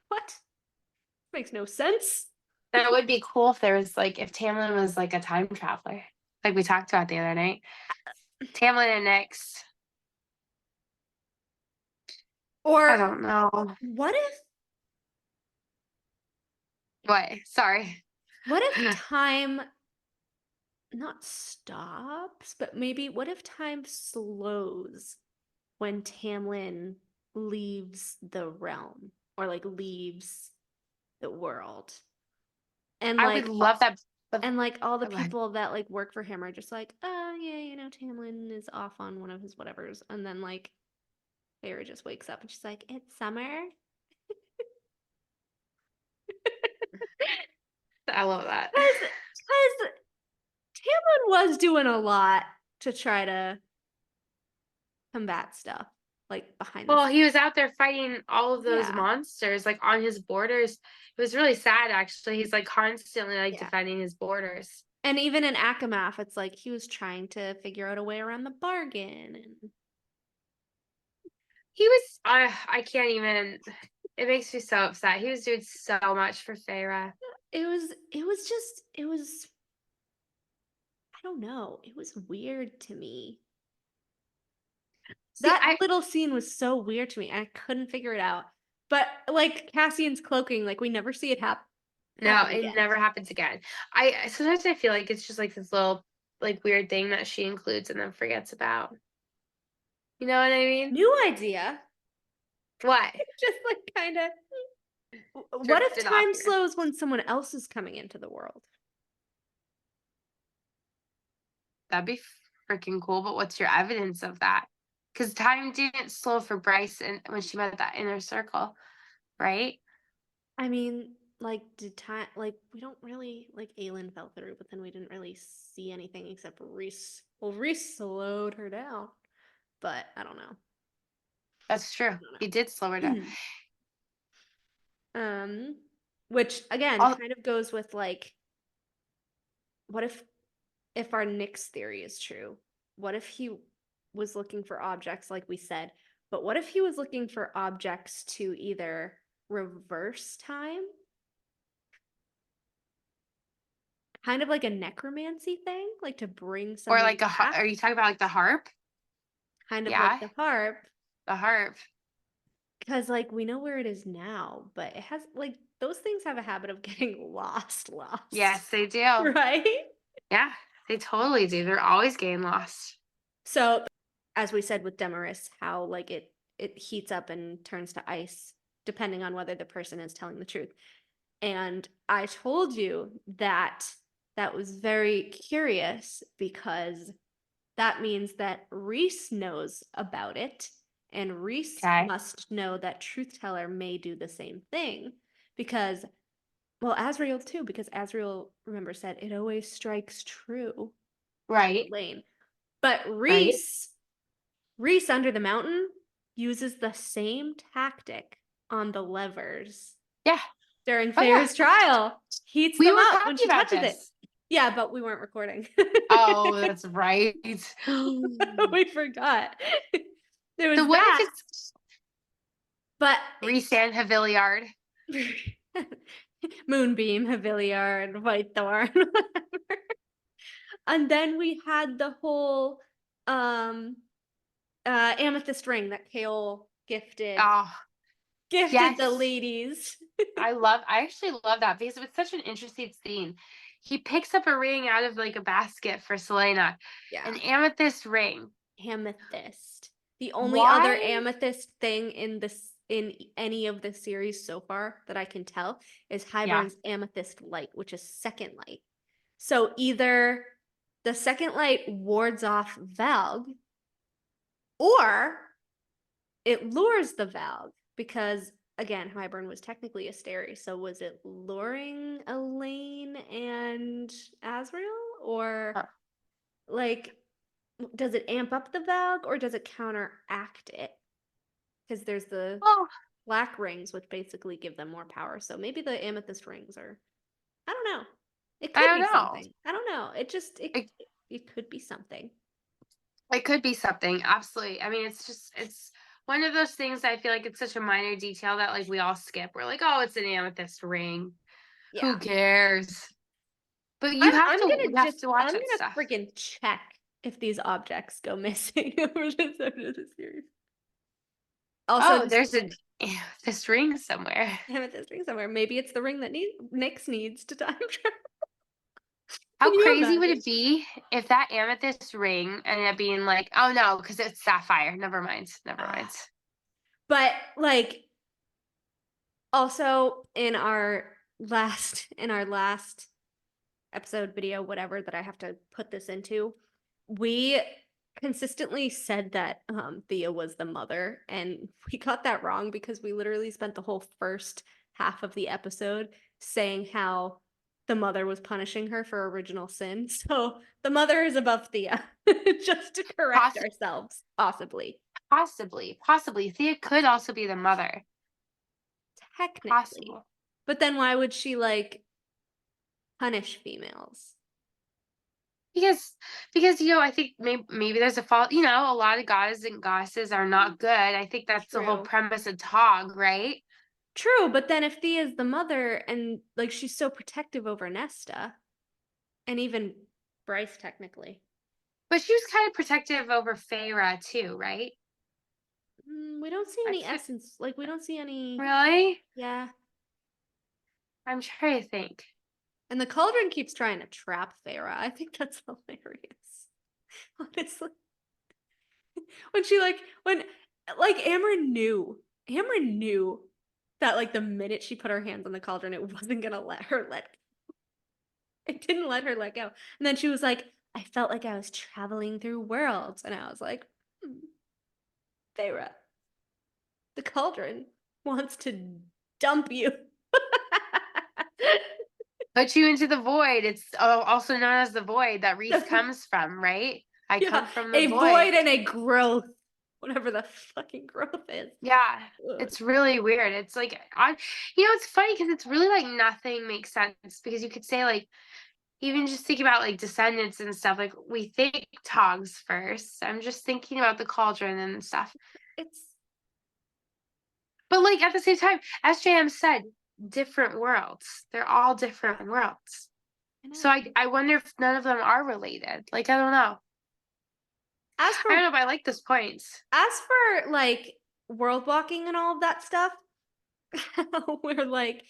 What? Makes no sense. That would be cool if there was like if Tamlin was like a time traveler, like we talked about the other night. Tamlin and Nyx. Or I don't know. what if What? Sorry. time not stops, but maybe what if time slows when Tamlin leaves the realm or like leaves the world? And I like would love that. and like all the Go ahead. people that like work for him are just like, oh yeah, you know, Tamlin is off on one of his whatevers. And then like Feyre just wakes up and she's like, it's summer. I love that. Because Tamlin was doing a lot to try to combat stuff like behind the Well, scenes. he was out there fighting all of those Yeah. monsters, like on his borders. It was really sad, actually. He's like constantly like Yeah. defending his borders. And even in Akamath, it's like he was trying to figure out a way around the bargain. And He was, I can't even. It makes me so upset. He was doing so much for Feyre. it was I don't know. It was weird to me. See, That little scene was so weird to me. I couldn't figure it out. But like Cassian's cloaking, like we never see it happen. No, it never happens again. I sometimes I feel like it's just like this little like weird thing that she includes and then forgets about. You know what I mean? New idea. What? Just like kind of. What if Drifted off time here. slows when someone else is coming into the world? That'd be freaking cool, but what's your evidence of that? Because time didn't slow for Bryce and when she met that inner circle, right? I mean, like, did time, like, we don't really, like, Aelin fell through, but then we didn't really see anything except Rhys. Well, Rhys slowed her down, but I don't know. That's true. He did slow her down. Which again kind of goes with like, what if our Nyx theory is true? What if he was looking for objects, like we said, but what if he was looking for objects to either reverse time, kind of like a necromancy thing, like to bring someone Or like back? are you talking about like the harp? Kind of Yeah. like the harp. The harp. Because like we know where it is now, but it has like those things have a habit of getting lost. Yes, they do. Right? Yeah, they totally do. They're always getting lost. So, as we said with Demaris, how like it heats up and turns to ice depending on whether the person is telling the truth. And I told you that was very curious because that means that Rhys knows about it, and Rhys must know that Truth Teller may do the same thing because, well, Asriel too, because Asriel, remember, said it always strikes true. Right. Lane. But Rhys under the mountain uses the same tactic on the levers. Yeah. During Feyre's trial. Heats them up when she touches it. Yeah, but we weren't recording. Oh, that's right. We forgot. There was so what if it's but Rhysand Haviliard? Moonbeam, Haviliard, Whitethorn, whatever. And then we had the whole amethyst ring that Kaol gifted. Oh, gifted the ladies. I actually love that because it was such an interesting scene. He picks up a ring out of like a basket for Selena. Yeah. An amethyst ring. Amethyst. The only other amethyst thing in any of the series so far that I can tell is Hybern's amethyst light, which is second light. So either the second light wards off Valg, or it lures the Valg because, again, Hybern was technically a Steri, so was it luring Elaine and Azrael? Or, like, does it amp up the Valg or does it counteract it? Because there's the black rings, which basically give them more power. So maybe the amethyst rings are, I don't know. It could be something. I don't know. It could be something. It could be something. Absolutely. I mean, it's one of those things I feel like it's such a minor detail that like we all skip. We're like, oh, it's an amethyst ring. Yeah. Who cares? But you have to watch it. I'm gonna freaking check if these objects go missing over the series. Also, there's an amethyst ring somewhere. Amethyst ring somewhere. Maybe it's the ring that Nyx needs to time travel. How crazy would it be if that amethyst ring ended up being like, oh no, because it's sapphire. Never mind. But like, also in our last episode video, whatever that I have to put this into, we consistently said that Thea was the mother, and we got that wrong because we literally spent the whole first half of the episode saying how the mother was punishing her for original sin. So the mother is above Thea, just to correct ourselves. Possibly. Thea could also be the mother. Technically. Possible. But then why would she like punish females? Because I think maybe there's a fault. A lot of goddesses and goddesses are not good. I think that's the whole premise of Tog, right? True, but then if Thea's the mother and like she's so protective over Nesta, and even Bryce technically. But she was kind of protective over Feyre too, right? We don't see any essence. Like we don't see any. Really? Yeah. I'm trying to think. And the cauldron keeps trying to trap Feyre. I think that's hilarious. Honestly. When Amber knew that like the minute she put her hands on the cauldron, it wasn't gonna let her let go. It didn't let her let go. And then she was like, I felt like I was traveling through worlds. And I was like, Feyre, the cauldron wants to dump you. Put you into the void. It's also known as the void that Reese comes from, right? I come from the void. A void and a growth. Whatever the fucking growth is. Yeah. It's really weird. It's like, it's funny because it's really like nothing makes sense because you could say like, even just think about like descendants and stuff, like we think Togs first. I'm just thinking about the cauldron and stuff. But like at the same time, as JM said, different worlds. They're all different worlds. So I wonder if none of them are related. Like, I don't know. I don't know, but I like this point. As for like world walking and all of that stuff, we're like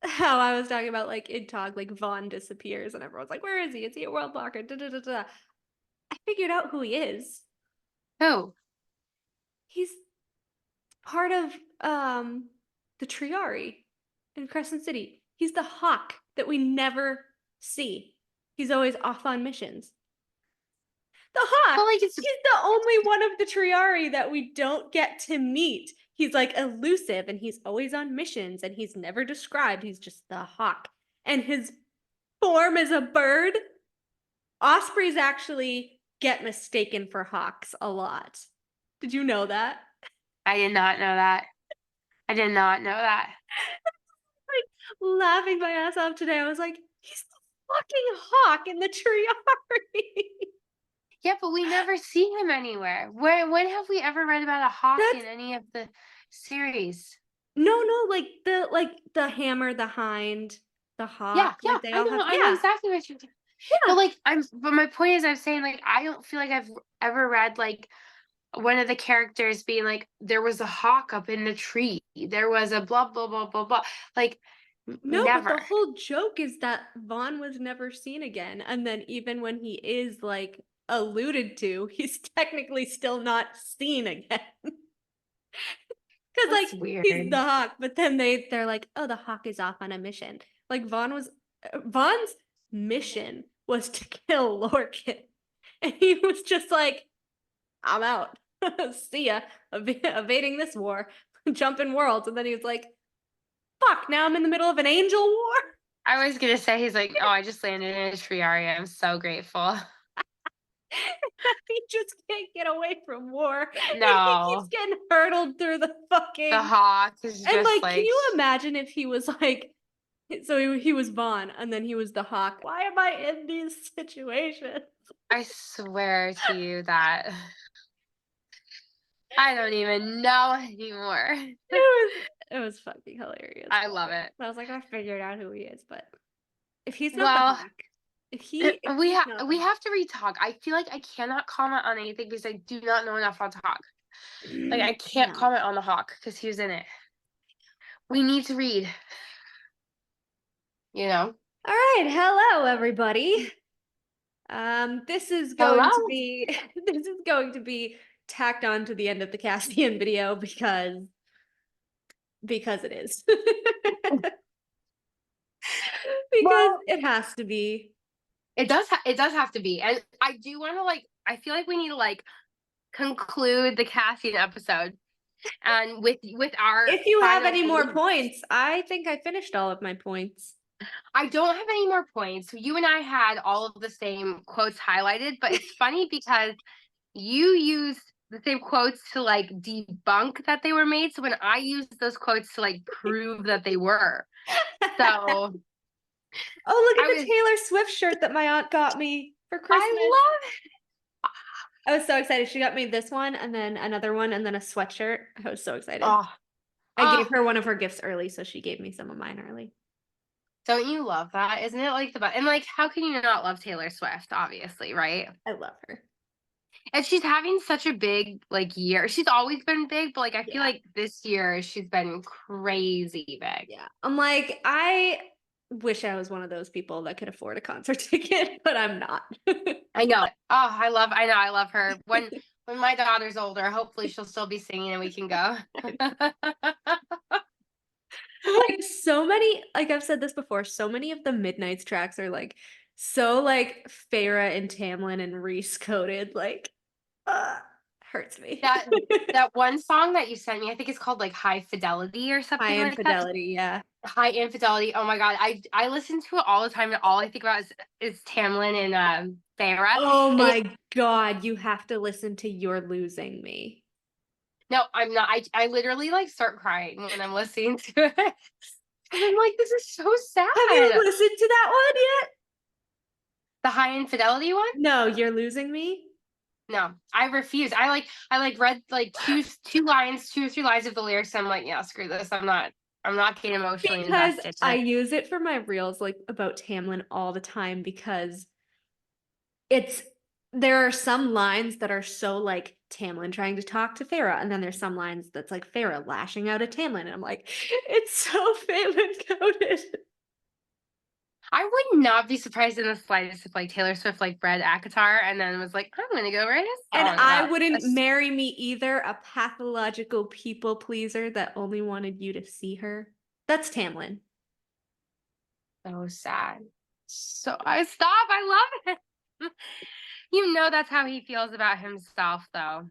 how I was talking about like in Tog, like Vaughn disappears and everyone's like, where is he? Is he a world walker? I figured out who he is. Who? He's part of the Triari in Crescent City. He's the hawk that we never see. He's always off on missions. The hawk. Well, like he's the only one of the Triari that we don't get to meet. He's like elusive and he's always on missions and he's never described. He's just the hawk. And his form is a bird. Ospreys actually get mistaken for hawks a lot. Did you know that? I did not know that. I did not know that. Like laughing my ass off today. I was like, he's the fucking hawk in the Triari. Yeah, but we never see him anywhere. When have we ever read about a hawk in any of the series? No, like the hammer, the hind, the hawk. Yeah, like I know exactly what you're doing. Yeah. But my point is I'm saying like I don't feel like I've ever read like one of the characters being like, there was a hawk up in the tree. There was a blah blah blah blah blah. Like no, never. But the whole joke is that Vaughn was never seen again. And then even when he is like alluded to, he's technically still not seen again. Because like weird. He's the hawk, but then they're like, oh, the hawk is off on a mission. Like Vaughn's mission was to kill Lorcan, and he was just like, I'm out. See ya, evading this war, jumping worlds. And then he was like, fuck, now I'm in the middle of an angel war. I was gonna say, he's like, oh, I just landed in a Triaria. I'm so grateful. He just can't get away from war. No. And he keeps getting hurtled through the fucking. The hawk is just And like, can you imagine if he was like, so he was Vaughn and then he was the hawk? Why am I in these situations? I swear to you that I don't even know anymore. It was fucking hilarious. I love it. I was like, I figured out who he is, but if he's not Well, the hawk, if we he's not we the have to retalk. I feel like I cannot comment on anything because I do not know enough on Hawk. Like I can't No. comment on the Hawk because he was in it. We need to read. You know. All right, hello everybody. This is going to Hello. be this is going to be tacked on to the end of the Cassian video because it is. Because Well, it has to be. it does have to be. And I do want to I feel like we need to conclude the Cassian episode. And with our If you have final any more beliefs. points, I think I finished all of my points. I don't have any more points. You and I had all of the same quotes highlighted, but it's funny because you used the same quotes to debunk that they were made. So when I used those quotes to prove that they were. So oh, look at the Taylor Swift shirt that my aunt got me for Christmas. I love it. I was so excited. She got me this one and then another one and then a sweatshirt. I was so excited. Oh, I gave her one of her gifts early, so she gave me some of mine early. Don't you love that? Isn't it the best? And how can you not love Taylor Swift, obviously, right? I love her. And she's having such a big year. She's always been big, but I feel like this year she's been crazy big. Yeah. I'm like, I wish I was one of those people that could afford a concert ticket, but I'm not. I know. Oh, I love her. When my daughter's older, hopefully she'll still be singing and we can go. So many, I've said this before, so many of the Midnight's tracks are so Farrah and Tamlin and Reese coded, hurts me. That one song that you sent me, I think it's called High Fidelity or something High like Infidelity, that. Yeah. High Infidelity. Oh my god, I listen to it all the time, and all I think about is Tamlin and Farrah. Oh my god, you have to listen to You're Losing Me. No, I'm not. I literally start crying when I'm listening to it. And I'm like, this is so sad. Have you listened to that one yet? The High Infidelity one? No, You're Losing Me. No, I refuse. I read two or three lines of the lyrics. And I'm like, yeah, screw this. I'm not getting emotionally invested. I use it for my reels about Tamlin all the time because there are some lines that are so Tamlin trying to talk to Farrah, and then there's some lines that's Farrah lashing out at Tamlin, and I'm like, it's so Phelan coded. I would not be surprised in the slightest if Taylor Swift read ACOTAR and then was like, I'm gonna go write a song. And I wouldn't marry me either, a pathological people pleaser that only wanted you to see her. That's Tamlin. So sad. So I love it. You know that's how he feels about himself, though.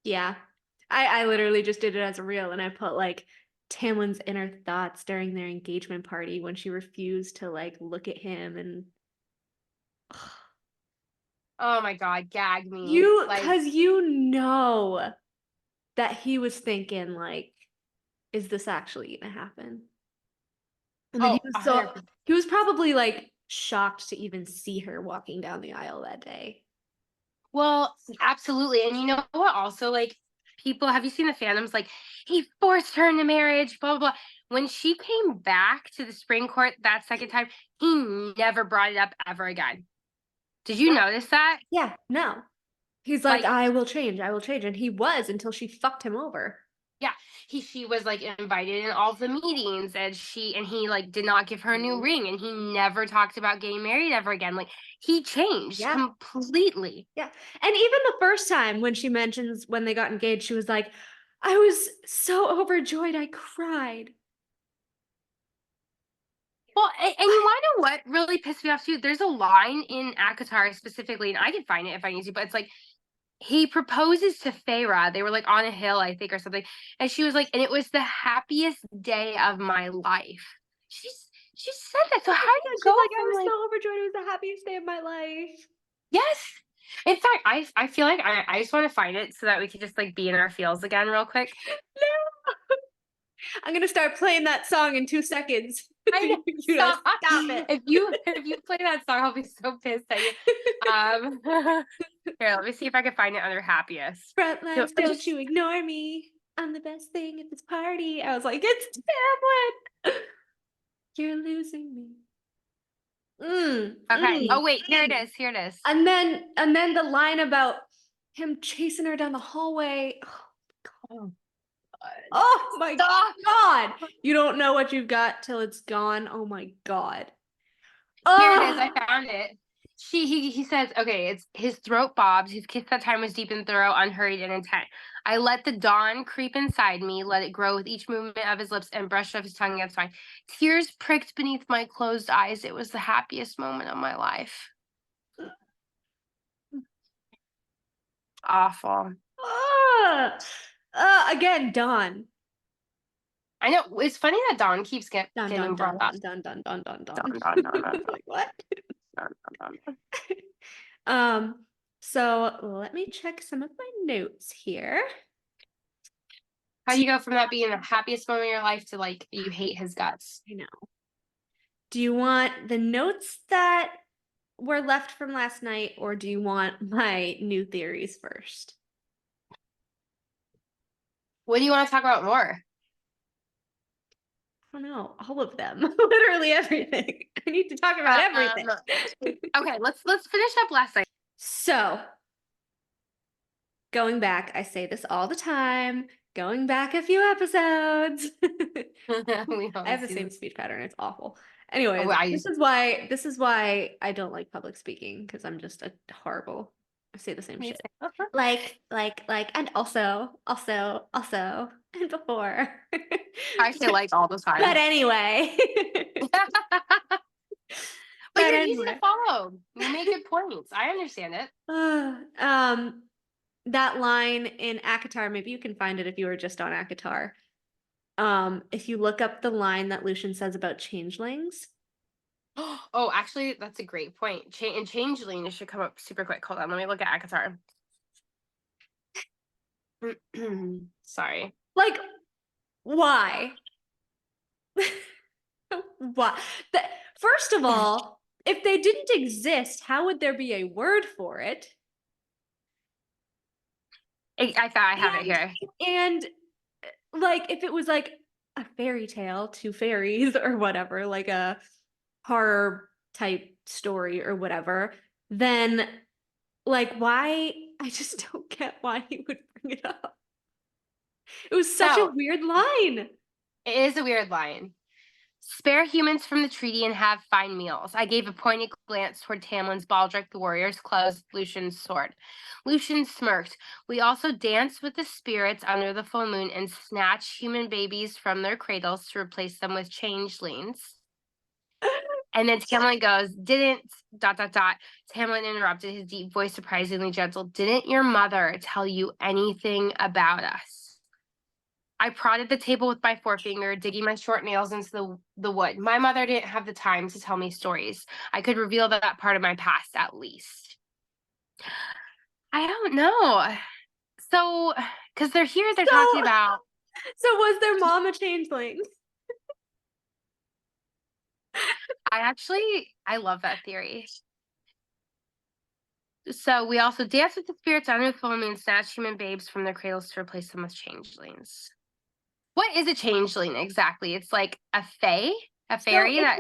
Yeah. I literally just did it as a reel, and I put Tamlin's inner thoughts during their engagement party when she refused to look at him and oh my god, gag me. Because that he was thinking is this actually gonna happen? And then he was probably shocked to even see her walking down the aisle that day. Well, absolutely. And you know what also people, have you seen the fandoms he forced her into marriage, blah blah blah. When she came back to the Supreme Court that second time, he never brought it up ever again. Did you notice that? Yeah, no. He's I will change, and he was until she fucked him over. Yeah, she was invited in all the meetings, and he did not give her a new ring, and he never talked about getting married ever again. He changed completely. Yeah, and even the first time when she mentions when they got engaged, she was like, I was so overjoyed I cried. Well, and you want to know what really pissed me off too? There's a line in ACOTAR specifically, and I can find it if I need to, but it's he proposes to Feyre. They were like on a hill, I think, or something. And she was like, and it was the happiest day of my life. She said that. So how do you She's go like, I from was like, so overjoyed. It was the happiest day of my life. yes. In fact, I feel like I just want to find it so that we can just like be in our feels again real quick. No. I'm gonna start playing that song in 2 seconds. I know. You guys stop it. If you play that song, I'll be so pissed at you. Here, let me see if I can find it under happiest. Front No, lines, I don't just- you ignore me. I'm the best thing at this party. I was like, it's Tamlin. You're losing me. Okay. Oh wait, here it is. Here it is. And then the line about him chasing her down the hallway. Oh my God. You don't know what you've got till it's gone. Oh my God. Here it is. I found it. He says, okay, it's his throat bobs. His kiss that time was deep and thorough, unhurried and intent. I let the dawn creep inside me, let it grow with each movement of his lips and brushed off his tongue against mine. Tears pricked beneath my closed eyes. It was the happiest moment of my life. Awful. Again, Dawn. I know. It's funny that Dawn keeps Dun, getting dun, brought dun, up. dun, dun, dun, dun, dun. Dun, dun, dun, dun, Like, what? dun, dun, dun. So let me check some of my notes here. How do you go from that being the happiest moment of your life to like you hate his guts? I know. Do you want the notes that were left from last night, or do you want my new theories first? What do you want to talk about more? I don't know, all of them. Literally everything. I need to talk about everything. Okay, let's finish up last night. So, going back, I say this all the time, going back a few episodes. I have the same speech pattern. It's awful. Anyways, this is why I don't like public speaking, because I'm just a horrible. I say the same shit. Like, and also, and before. I say like all the time. But anyway. But you're easy to follow. You make good points. I understand it. That line in ACOTAR, maybe you can find it if you were just on ACOTAR. If you look up the line that Lucian says about changelings. Oh, actually, that's a great point. In Changeling, it should come up super quick. Hold on, let me look at ACOTAR. Sorry. Like, why? Why? First of all, if they didn't exist, how would there be a word for it? I thought I have it here. And like, if it was like a fairy tale, 2 fairies or whatever, like a horror type story or whatever, then like, why? I just don't get why he would bring it up. It was such a weird line. It is a weird line. Spare humans from the treaty and have fine meals. I gave a pointed glance toward Tamlin's baldric, the warrior's clothes, Lucian's sword. Lucian smirked. We also danced with the spirits under the full moon and snatched human babies from their cradles to replace them with changelings. And then Tamlin goes, didn't, ... Tamlin interrupted, his deep voice surprisingly gentle. Didn't your mother tell you anything about us? I prodded the table with my forefinger, digging my short nails into the wood. My mother didn't have the time to tell me stories. I could reveal that part of my past, at least. I don't know. So, because they're here, they're talking about... So was their mom a changeling? I love that theory. So we also danced with the spirits under the full moon and snatched human babes from their cradles to replace them with changelings. What is a changeling exactly? It's like a fae? A fairy? So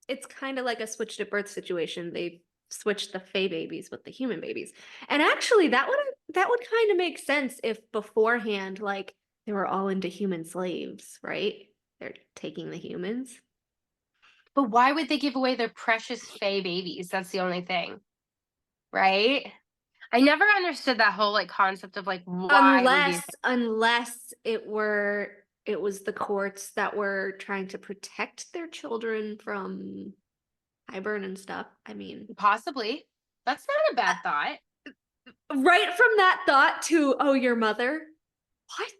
it's kind of like a switched at birth situation. They switched the fae babies with the human babies. And actually that would kind of make sense if beforehand, like, they were all into human slaves, right? They're taking the humans. But why would they give away their precious fae babies? That's the only thing. Right? I never understood that whole like concept of like why unless it was the courts that were trying to protect their children from Hybern and stuff. I mean, possibly. That's not a bad thought. Right from that thought to, oh, your mother? What?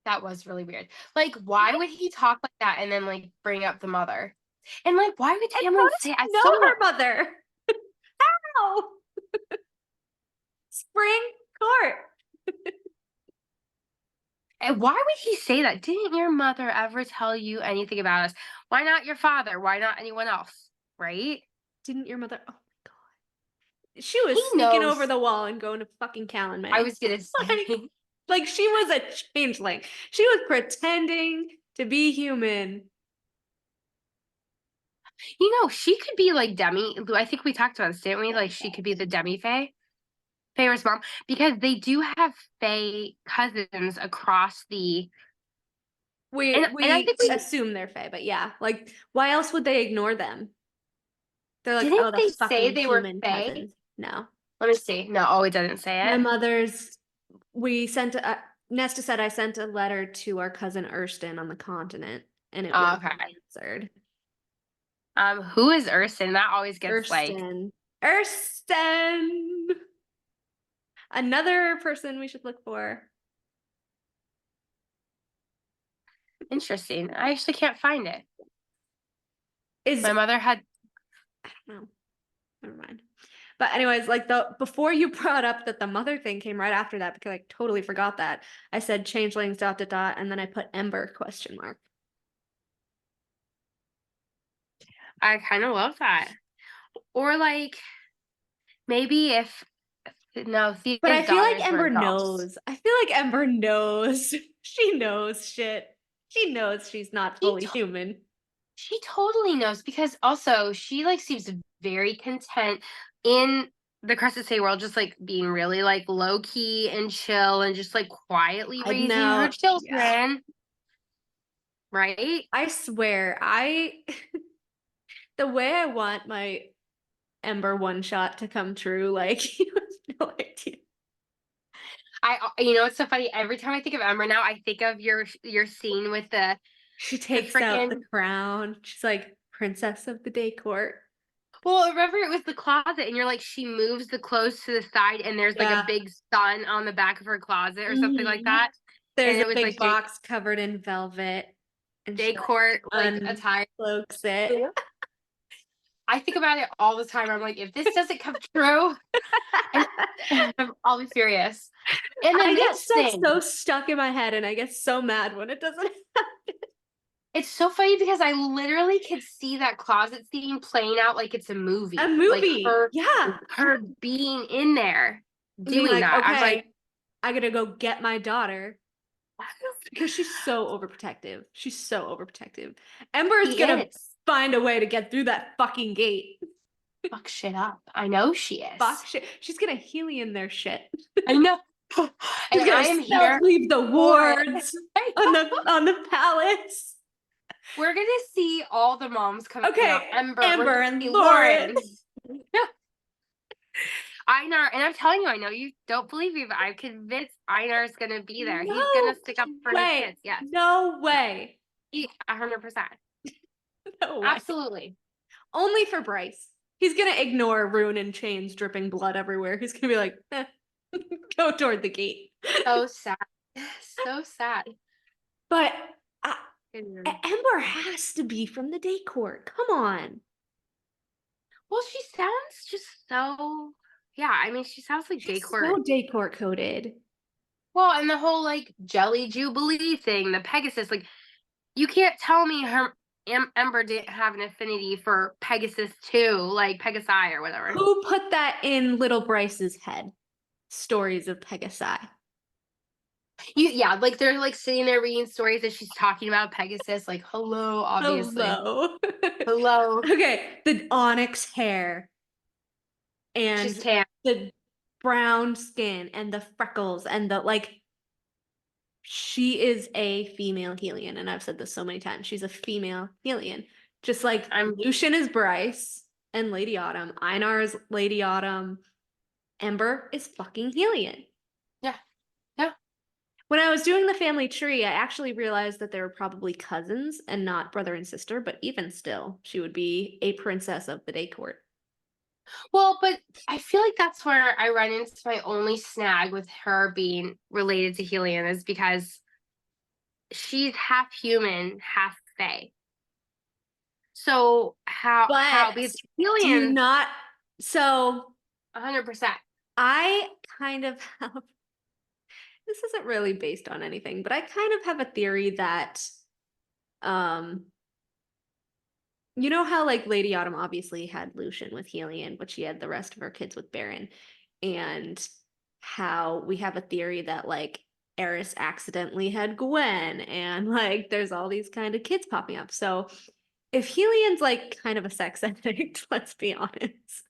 That was really weird. Like, why would he talk like that and then like bring up the mother? And like, why would And Tamlin how does say? he I know still her mother? How? Spring Court. And why would he say that? Didn't your mother ever tell you anything about us? Why not your father? Why not anyone else? Right? Didn't your mother? Oh my god. She was He sneaking knows. over the wall and going to fucking Callan May. I was gonna say. Like she was a changeling. She was pretending to be human. You know, she could be like Demi. I think we talked about this, didn't we? Like she could be the Demi Fae. Feyre's mom. Because they do have Fae cousins across the We and I think we assume they're Fae, but yeah. Like, why else would they ignore them? They're like, didn't oh, the they say fucking they were human Fae? cousins. No. Let me see. No, oh, it doesn't say My it. mother's, we sent, Nesta said I sent a letter to our cousin Erston on the continent, and it was Okay. answered. Who is Urston? That always gets Erston. Erston! Another person we should look for. interesting. I actually can't find it. Is My mother had I don't know. Never mind. But anyways, like before you brought up that the mother thing came right after that, because I totally forgot that. I said changelings ... and then I put Ember ? I kind of love that. Or like maybe if no, Thea's But I feel like daughters were Ember adults. knows. I feel like Ember knows. She knows shit. She knows she's not fully human. She totally knows because also she like seems very content in the Crescent City world, just like being really like low key and chill and just like quietly Hiding raising her out. children. Yeah. Right? I swear, the way I want my Ember one shot to come true, like you have no idea. You know, it's so funny. Every time I think of Ember now, I think of your scene with the She takes out the crown. She's like princess of the day court. Well, remember it was the closet, and you're like, she moves the clothes to the side, and there's like a big sun on the back of her closet or something like that. There's and a it was big like box covered in velvet. And day court like attire. Cloaks it. I think about it all the time. I'm like, if this doesn't come true, I'll be furious. And I get so stuck in my head, and I get so mad when it doesn't happen. It's so funny because I literally could see that closet scene playing out like it's a movie. A movie, like her being in there doing like, that. okay, I was like, I gotta go get my daughter. Because she's so overprotective. She's so overprotective. Ember's gonna find a way to get through that fucking gate. Fuck shit up. I know she is. Fuck shit. She's gonna Hellion their shit. I know. And I am here. Leave the wards on the palace. We're gonna see all the moms coming out. Ember and Lauren. Einar, and I'm telling you, I know you don't believe me, but I'm convinced Einar's gonna be there. He's gonna stick up for his kids. Yes. No way. 100%. No way. Absolutely. Only for Bryce. He's gonna ignore Rune and Chains dripping blood everywhere. He's gonna be like, go toward the gate. So sad. So sad. But Ember has to be from the day court. Come on. Well, she sounds just so... Yeah, I mean, she sounds like day court. So day court coded. Well, and the whole like Jelly Jubilee thing, the Pegasus, like you can't tell me Ember didn't have an affinity for Pegasus too, like Pegasi or whatever. Who put that in little Bryce's head? Stories of Pegasi. Like they're like sitting there reading stories and she's talking about Pegasus, like hello, obviously. Hello. Okay, the onyx hair. And the brown skin and the freckles and the like. She is a female Hellion, and I've said this so many times. She's a female Hellion. Just like Lucian is Bryce and Lady Autumn. Einar is Lady Autumn. Ember is fucking Hellion. Yeah. Yeah. When I was doing the family tree, I actually realized that they were probably cousins and not brother and sister, but even still, she would be a princess of the day court. Well, but I feel like that's where I run into my only snag with her being related to Helion is because she's half human, half fae. So how But because do you Helion not? So 100%. I kind of have, this isn't really based on anything, but I kind of have a theory that, um, you know how like Lady Autumn obviously had Lucian with Helion, but she had the rest of her kids with Baron, and how we have a theory that like Eris accidentally had Gwen, and like there's all these kind of kids popping up. So if Helion's like kind of a sex addict, let's be honest,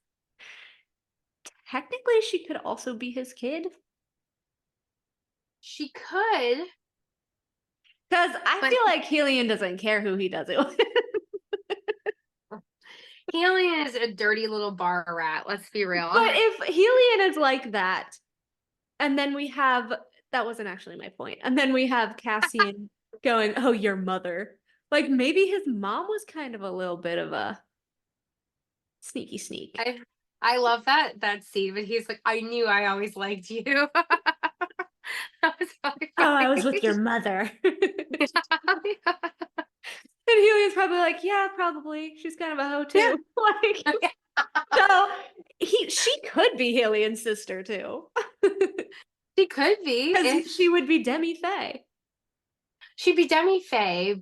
technically she could also be his kid. She could, Because I but feel like Helion doesn't care who he does it with. Helion is a dirty little bar rat. Let's be real. But if Helion is like that, and then we have, that wasn't actually my point, and then we have Cassian going, oh, your mother. Like maybe his mom was kind of a little bit of a sneaky sneak. I love that scene, but he's like, I knew I always liked you. That was really Oh, I funny. was with your mother. And Helion's probably like, yeah, probably. She's kind of a hoe too. Like, so she could be Helion's sister too. She could be. Because she would be Demi-Fae. She'd be Demi-Fae.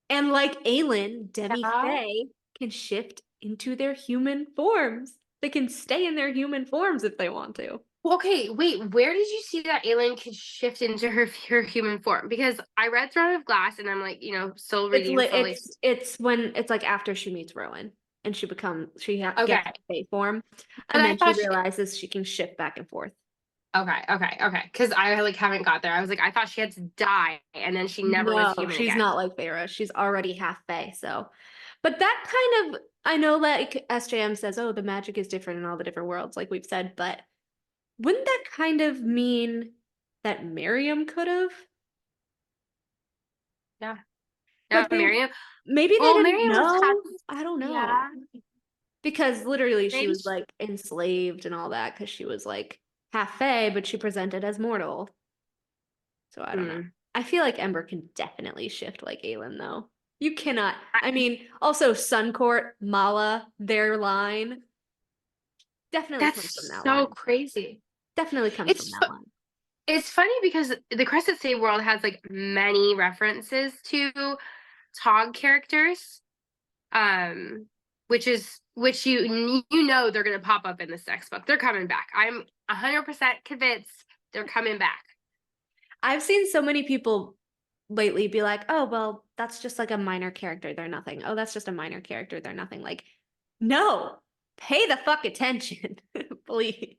And like Aelin, Demi-Fae can shift into their human forms. They can stay in their human forms if they want to. Okay, wait, where did you see that Aelin could shift into her human form? Because I read Throne of Glass and I'm like, still reading slowly. It's when it's like after she meets Rowan and she gets Okay. Fae form, But and I then she thought realizes she can shift back and forth. Okay. Because I like haven't got there. I was like, I thought she had to die and then she never was human she's again. not like Feyre. She's already half Fae, so. But that kind of, I know like SJM says, oh, the magic is different in all the different worlds, like we've said, but wouldn't that kind of mean that Miriam could have? Yeah. Like Miriam. maybe they Well, didn't Miriam was know. I don't know. yeah. Because literally she Maybe was like enslaved and all that because she was like half Fae, but she presented as mortal. So I don't know. I feel like Ember can definitely shift like Aelin though. You cannot. I mean, also Suncourt, Mala, their line definitely comes from That's that so line. crazy. Definitely comes from that line. It's funny because the Crescent City world has like many references to Tog characters, which you know they're gonna pop up in this next book. They're coming back. I'm 100% convinced they're coming back. I've seen so many people lately be like, "Oh, well, that's just like a minor character. They're nothing. Oh, that's just a minor character. They're nothing." Like, no, pay the fuck attention, please.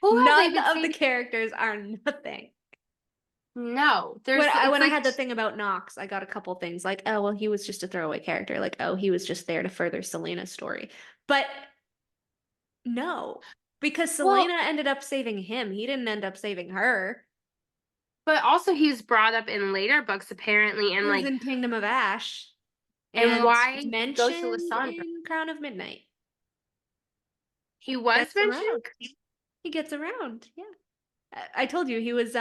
None of the characters are nothing. No, when I had the thing about Nox, I got a couple things like, oh, well, he was just a throwaway character. Like, oh, he was just there to further Selena's story. But no, because Selena ended up saving him. He didn't end up saving her. But also he was brought up in later books apparently, and like in Kingdom of Ash. And why mentioned go to Lysandra? in Crown of Midnight. He was mentioned? He gets around, yeah. I told you he was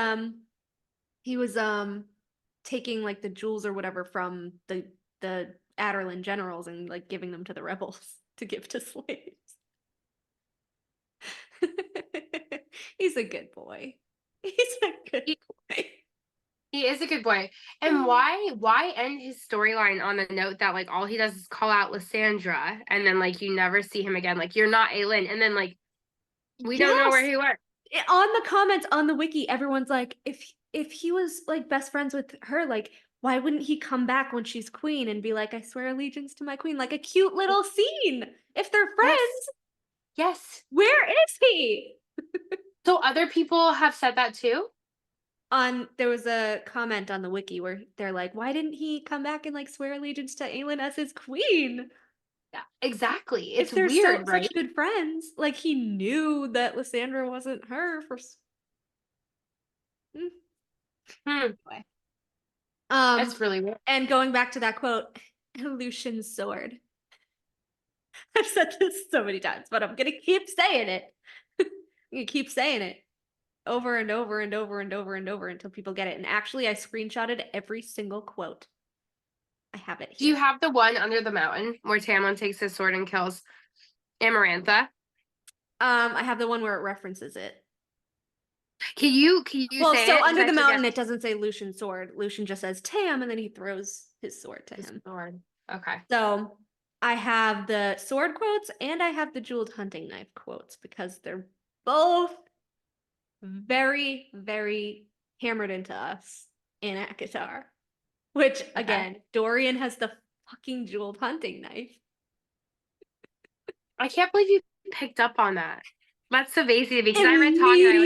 taking like the jewels or whatever from the Adarlan generals and like giving them to the rebels to give to slaves. He's a good boy. He's a good boy. He is a good boy. And why end his storyline on the note that like all he does is call out Lysandra and then like you never see him again? Like you're not Aelin, and then like we don't know where he went. On the comments on the wiki, everyone's like, if he was like best friends with her, like why wouldn't he come back when she's queen and be like, I swear allegiance to my queen? Like a cute little scene. If they're friends. Yes. Where is he? So other people have said that too? There was a comment on the wiki where they're like, why didn't he come back and like swear allegiance to Aelin as his queen? Yeah, exactly. It's weird, right? Such good friends. Like he knew that Lysandra wasn't her for Anyway. That's really weird. And going back to that quote, Lucian's sword. I've said this so many times, but I'm gonna keep saying it. I'm gonna keep saying it over and over and over and over and over until people get it. And actually, I screenshotted every single quote. I have it Do you here. have the one under the mountain where Tamlin takes his sword and kills Amarantha? I have the one where it references it. Can you Well, say so it? 'Cause under I the mountain, forget it doesn't say Lucian's sword. Lucian just says Tam, and then he throws his sword to his him. sword. Okay. So I have the sword quotes and I have the jeweled hunting knife quotes because they're both very, very hammered into us in ACOTAR. Which, again, Dorian has the fucking jeweled hunting knife. I can't believe you picked up on that. That's so basic because I read Talk and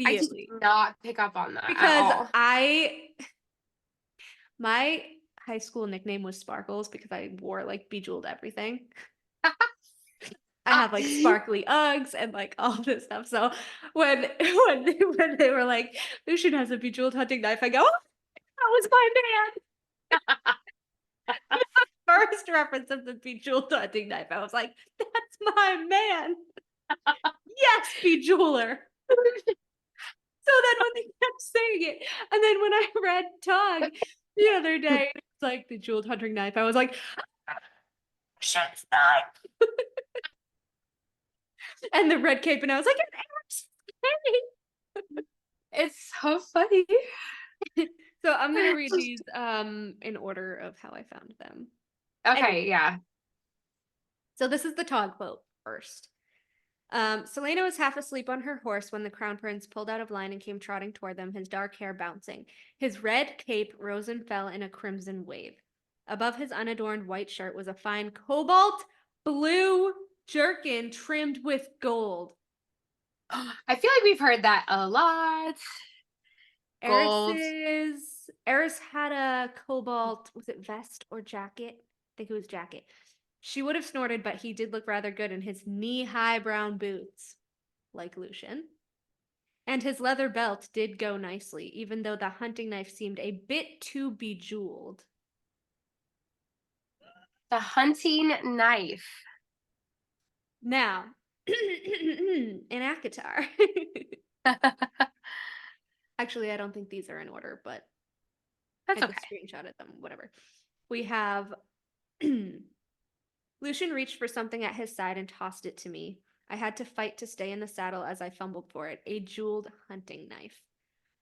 I did not pick up on that at Because all. my high school nickname was Sparkles because I wore like bejeweled everything. I have like sparkly Uggs and like all this stuff. So when they were like, Lucian has a bejeweled hunting knife, I go, oh, that was my man. First reference of the bejeweled hunting knife. I was like, that's my man. Yes, bejeweler. So then when they kept saying it, and then when I read Tog the other day, it's like the jeweled hunting knife. I was like, shit's knife. And the red cape, and I was like, It's so funny. So I'm gonna read these in order of how I found them. Okay, Anyway. yeah. So this is the Tog quote first. Selena was half asleep on her horse when the crown prince pulled out of line and came trotting toward them, his dark hair bouncing. His red cape rose and fell in a crimson wave. Above his unadorned white shirt was a fine cobalt blue jerkin trimmed with gold. I feel like we've heard that a lot. Gold. Eris had a cobalt, was it vest or jacket? I think it was jacket. She would have snorted, but he did look rather good in his knee-high brown boots, like Lucian. And his leather belt did go nicely, even though the hunting knife seemed a bit too bejeweled. The hunting knife. Now, in ACOTAR. Actually, I don't think these are in order, but That's I okay. just screenshotted them, whatever. We have Lucian reached for something at his side and tossed it to me. I had to fight to stay in the saddle as I fumbled for it, a jeweled hunting knife.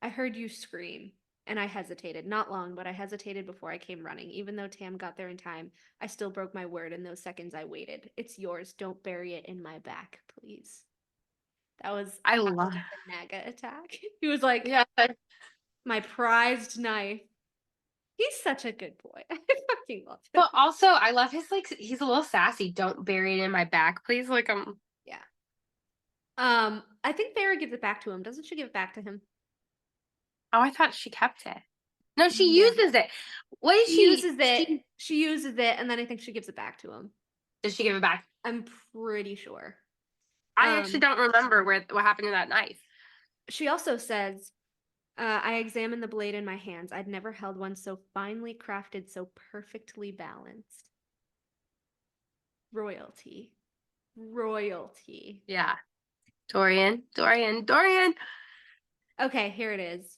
I heard you scream, and I hesitated. Not long, but I hesitated before I came running. Even though Tam got there in time, I still broke my word in those seconds I waited. It's yours. Don't bury it in my back, please. That was I love the Naga attack. He was like, yeah. my prized knife. He's such a good boy. I fucking love him. But also, I love his like. He's a little sassy. Don't bury it in my back, please. Like Yeah. I think Feyre gives it back to him. Doesn't she give it back to him? Oh, I thought she kept it. No, she Yeah. uses it. What is She uses it. She uses it, and then I think she gives it back to him. Does she give it back? I'm pretty sure. I actually don't remember what happened to that knife. She also says, I examined the blade in my hands. I'd never held one so finely crafted, so perfectly balanced. Royalty. Royalty. Yeah. Dorian. Okay, here it is.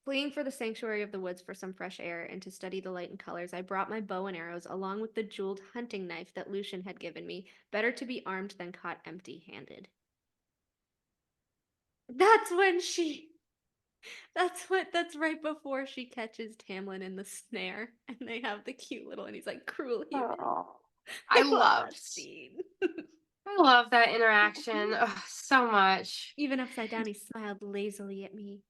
Fleeing for the sanctuary of the woods for some fresh air and to study the light and colors, I brought my bow and arrows along with the jeweled hunting knife that Lucian had given me. Better to be armed than caught empty-handed. That's right before she catches Tamlin in the snare, and they have the cute little, and he's like, cruel human. Oh, I love that scene. I love that interaction so much. Even upside down, he smiled lazily at me.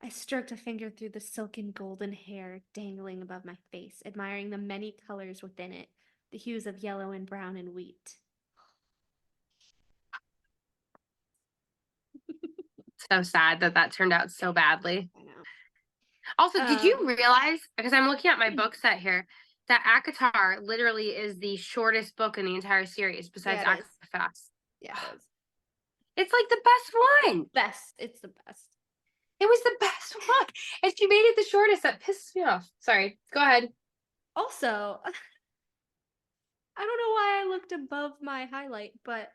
I stroked a finger through the silken golden hair dangling above my face, admiring the many colors within it, the hues of yellow and brown and wheat. So sad that turned out so badly. I know. Also, did you realize, because I'm looking at my book set here, that ACOTAR literally is the shortest book in the entire series besides ACOTAR. Yeah, it is. It's like the best one. It's the best. It was the best one. And she made it the shortest. That pisses me off. Sorry. Go ahead. Also, I don't know why I looked above my highlight, but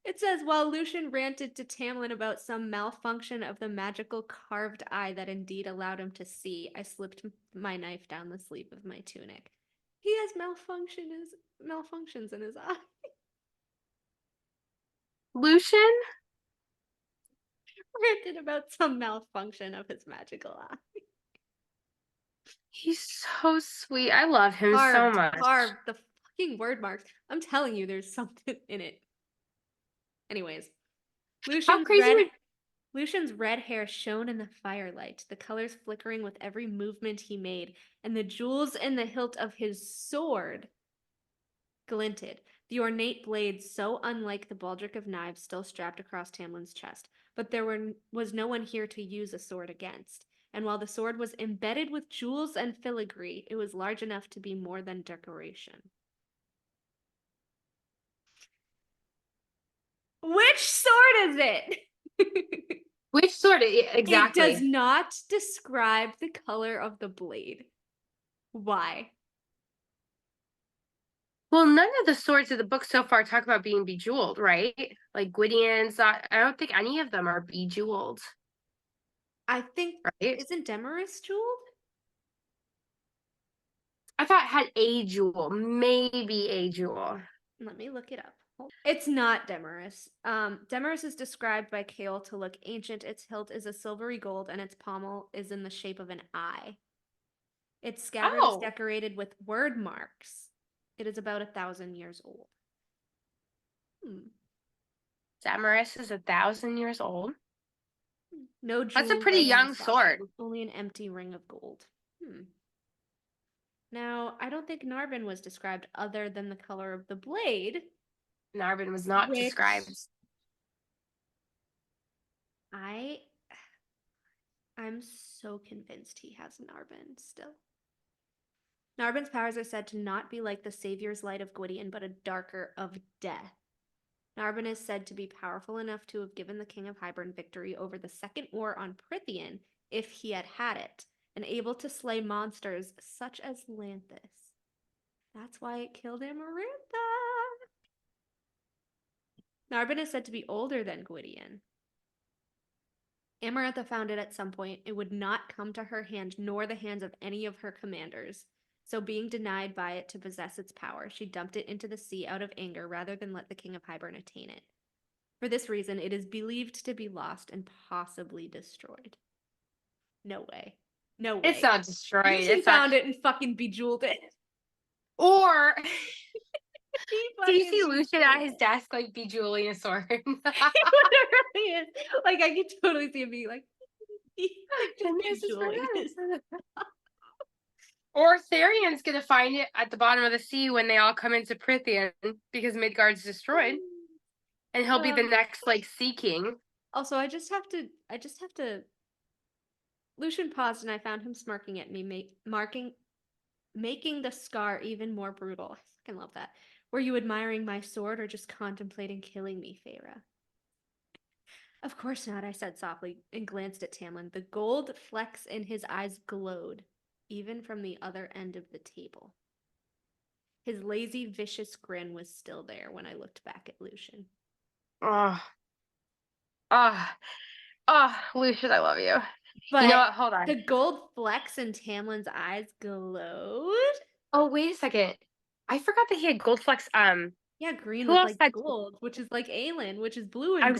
it says, while Lucian ranted to Tamlin about some malfunction of the magical carved eye that indeed allowed him to see, I slipped my knife down the sleeve of my tunic. He has malfunctions in his eye. Lucian? Ranted about some malfunction of his magical eye. He's so sweet. I love him so much. Carved the fucking word marks. I'm telling you, there's something in it. Anyways, How crazy Lucian's red hair shone in the firelight, the colors flickering with every movement he made, and the jewels in the hilt of his sword glinted, the ornate blade so unlike the baldric of knives still strapped across Tamlin's chest. But there was no one here to use a sword against, and while the sword was embedded with jewels and filigree, it was large enough to be more than decoration. Which sword is it? Which sword? Exactly. It does not describe the color of the blade. Why? Well, none of the swords of the book so far talk about being bejeweled, right? Like Gwydion's, I don't think any of them are bejeweled. I think, right? Isn't Demarest jeweled? I thought it had a jewel, maybe a jewel. Let me look it up. It's not Demarest. Demarest is described by Kale to look ancient. Its hilt is a silvery gold, and its pommel is in the shape of an eye. Its scabbard is decorated with word marks. It is about 1,000 years old. Demarest is 1,000 years old. No jewel. That's a pretty young sword. Only an empty ring of gold. Now, I don't think Narbin was described other than the color of the blade. Narbin was not described. I'm so convinced he has Narbin still. Narbin's powers are said to not be like the Savior's light of Gwydion, but a darker of death. Narbin is said to be powerful enough to have given the King of Hybern victory over the Second War on Prythian if he had had it, and able to slay monsters such as Lanthus. That's why it killed Amarantha. Narbin is said to be older than Gwydion. Amarantha found it at some point. It would not come to her hand nor the hands of any of her commanders. So being denied by it to possess its power, she dumped it into the sea out of anger rather than let the King of Hybern attain it. For this reason, it is believed to be lost and possibly destroyed. No way. No way. It's not destroyed. She found it and fucking bejeweled it. Or do you see Lucian at his desk like bejeweling a sword? He literally is. Like I could totally see him being like, bejeweling his. Or Therion's gonna find it at the bottom of the sea when they all come into Prythian because Midgard's destroyed, and he'll be the next like Sea King. Also, I just have to. Lucian paused, and I found him smirking at me, making the scar even more brutal. I fucking love that. Were you admiring my sword or just contemplating killing me, Feyre? Of course not, I said softly and glanced at Tamlin. The gold flecks in his eyes glowed, even from the other end of the table. His lazy, vicious grin was still there when I looked back at Lucian. Lucian, I love you. But you know what? Hold on. The gold flecks in Tamlin's eyes glowed. Oh, wait a second. I forgot that he had gold flecks. Yeah, green with like gold, which is like Aelin, which is blue and gold.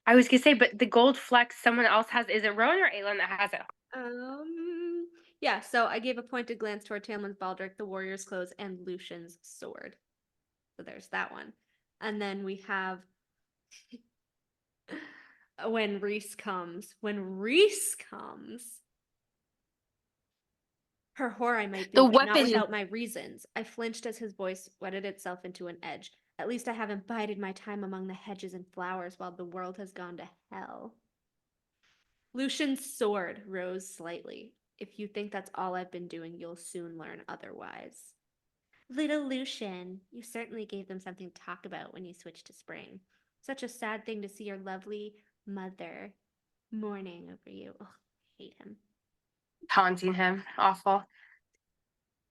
I was gonna say, but the gold flecks someone else has. Is it Rowan or Aelin that has it? Yeah, so I gave a pointed glance toward Tamlin's baldric, the warrior's clothes, and Lucian's sword. So there's that one. And then we have when Rhys comes. Her whore I might be, but not without my reasons. I flinched as his voice whetted itself into an edge. At least I haven't bided my time among the hedges and flowers while the world has gone to hell. Lucian's sword rose slightly. If you think that's all I've been doing, you'll soon learn otherwise. Little Lucian, you certainly gave them something to talk about when you switched to spring. Such a sad thing to see your lovely mother mourning over you. Oh, I hate him. Taunting him. Awful.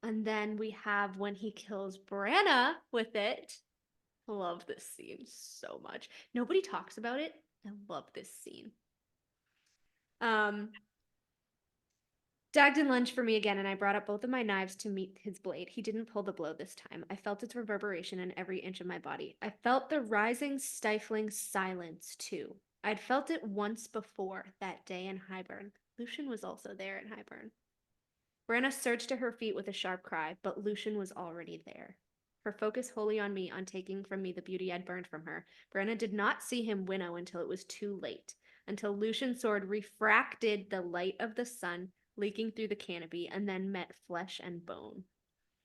And then we have when he kills Branna with it. Love this scene so much. Nobody talks about it. I love this scene. Dagden lunged for me again, and I brought up both of my knives to meet his blade. He didn't pull the blow this time. I felt its reverberation in every inch of my body. I felt the rising, stifling silence, too. I'd felt it once before, that day in Highburn. Lucian was also there in Highburn. Brenna surged to her feet with a sharp cry, but Lucian was already there. Her focus wholly on me, on taking from me the beauty I'd burned from her, Brenna did not see him winnow until it was too late, until Lucian's sword refracted the light of the sun, leaking through the canopy, and then met flesh and bone.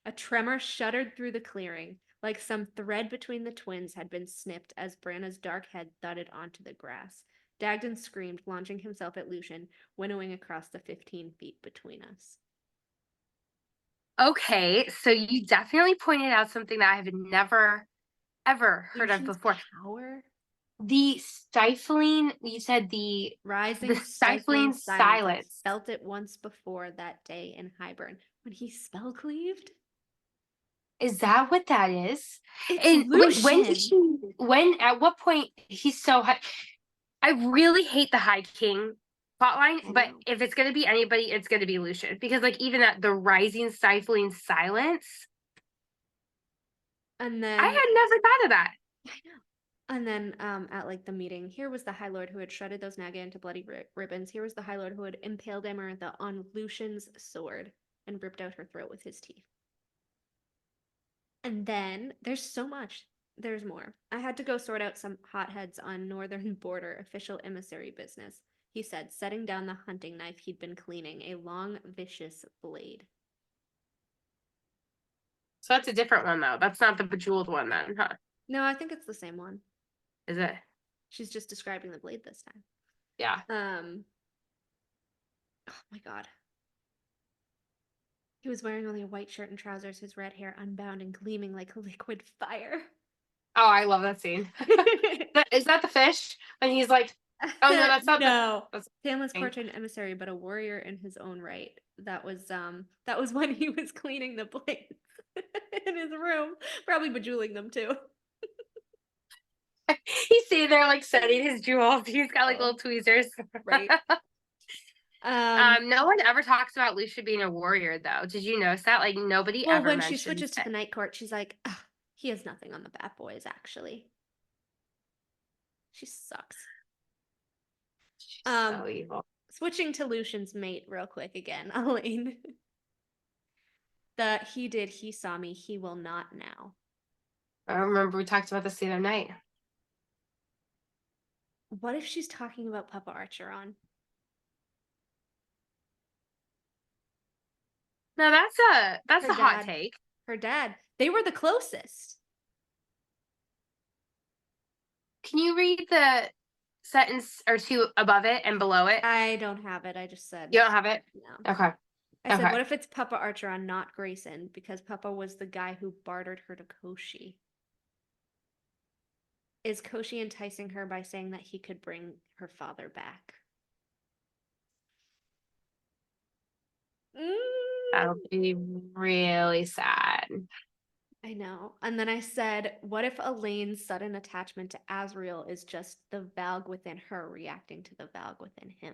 A tremor shuddered through the clearing, like some thread between the twins had been snipped as Branna's dark head thudded onto the grass. Dagden screamed, launching himself at Lucian, winnowing across the 15 feet between us. Okay, so you definitely pointed out something that I have never, ever heard of Lucian's before. power? The stifling, you said the Rising, stifling silence. I felt it once before that day in Highburn when he spell cleaved. Is that what that is? It's And Lucian. when did she, at what point he's so high? I really hate the High King plotline, but if it's going to be anybody, it's going to be Lucian. Because, like, even at the rising, stifling silence, and then I had never thought of that. I know. And then at like the meeting, here was the High Lord who had shredded those Naga into bloody ribbons. Here was the High Lord who had impaled Amarantha on Lucian's sword and ripped out her throat with his teeth. And then there's so much. There's more. I had to go sort out some hotheads on northern border official emissary business, he said, setting down the hunting knife he'd been cleaning, a long, vicious blade. So that's a different one, though. That's not the bejeweled one, then, huh? No, I think it's the same one. Is it? She's just describing the blade this time. Yeah. Oh my god. He was wearing only a white shirt and trousers, his red hair unbound and gleaming like liquid fire. Oh, I love that scene. Is that the fish? When he's like, oh no, that's not no. That's Tamlin's portrait an emissary, but a warrior in his own right. That was when he was cleaning the blades in his room, probably bejeweling them too. He's sitting there like setting his jewels. He's got like little tweezers. Right. No one ever talks about Lucia being a warrior, though. Did you notice that? Like nobody ever. Well, when she switches to the Night Court, she's like, he has nothing on the Bat Boys, actually. She sucks. She's so evil. Switching to Lucian's mate real quick again, Elaine. The he saw me, he will not now. I remember we talked about this the other night. What if she's talking about Papa Archeron? No, that's a hot take. Her dad. They were the closest. Can you read the sentence or two above it and below it? I don't have it. I just said. You don't have it? No. Okay. I said, what if it's Papa Archeron, not Grayson? Because Papa was the guy who bartered her to Koshi. Is Koshi enticing her by saying that he could bring her father back? That'll be really sad. I know. And then I said, what if Elaine's sudden attachment to Azrael is just the Valg within her reacting to the Valg within him?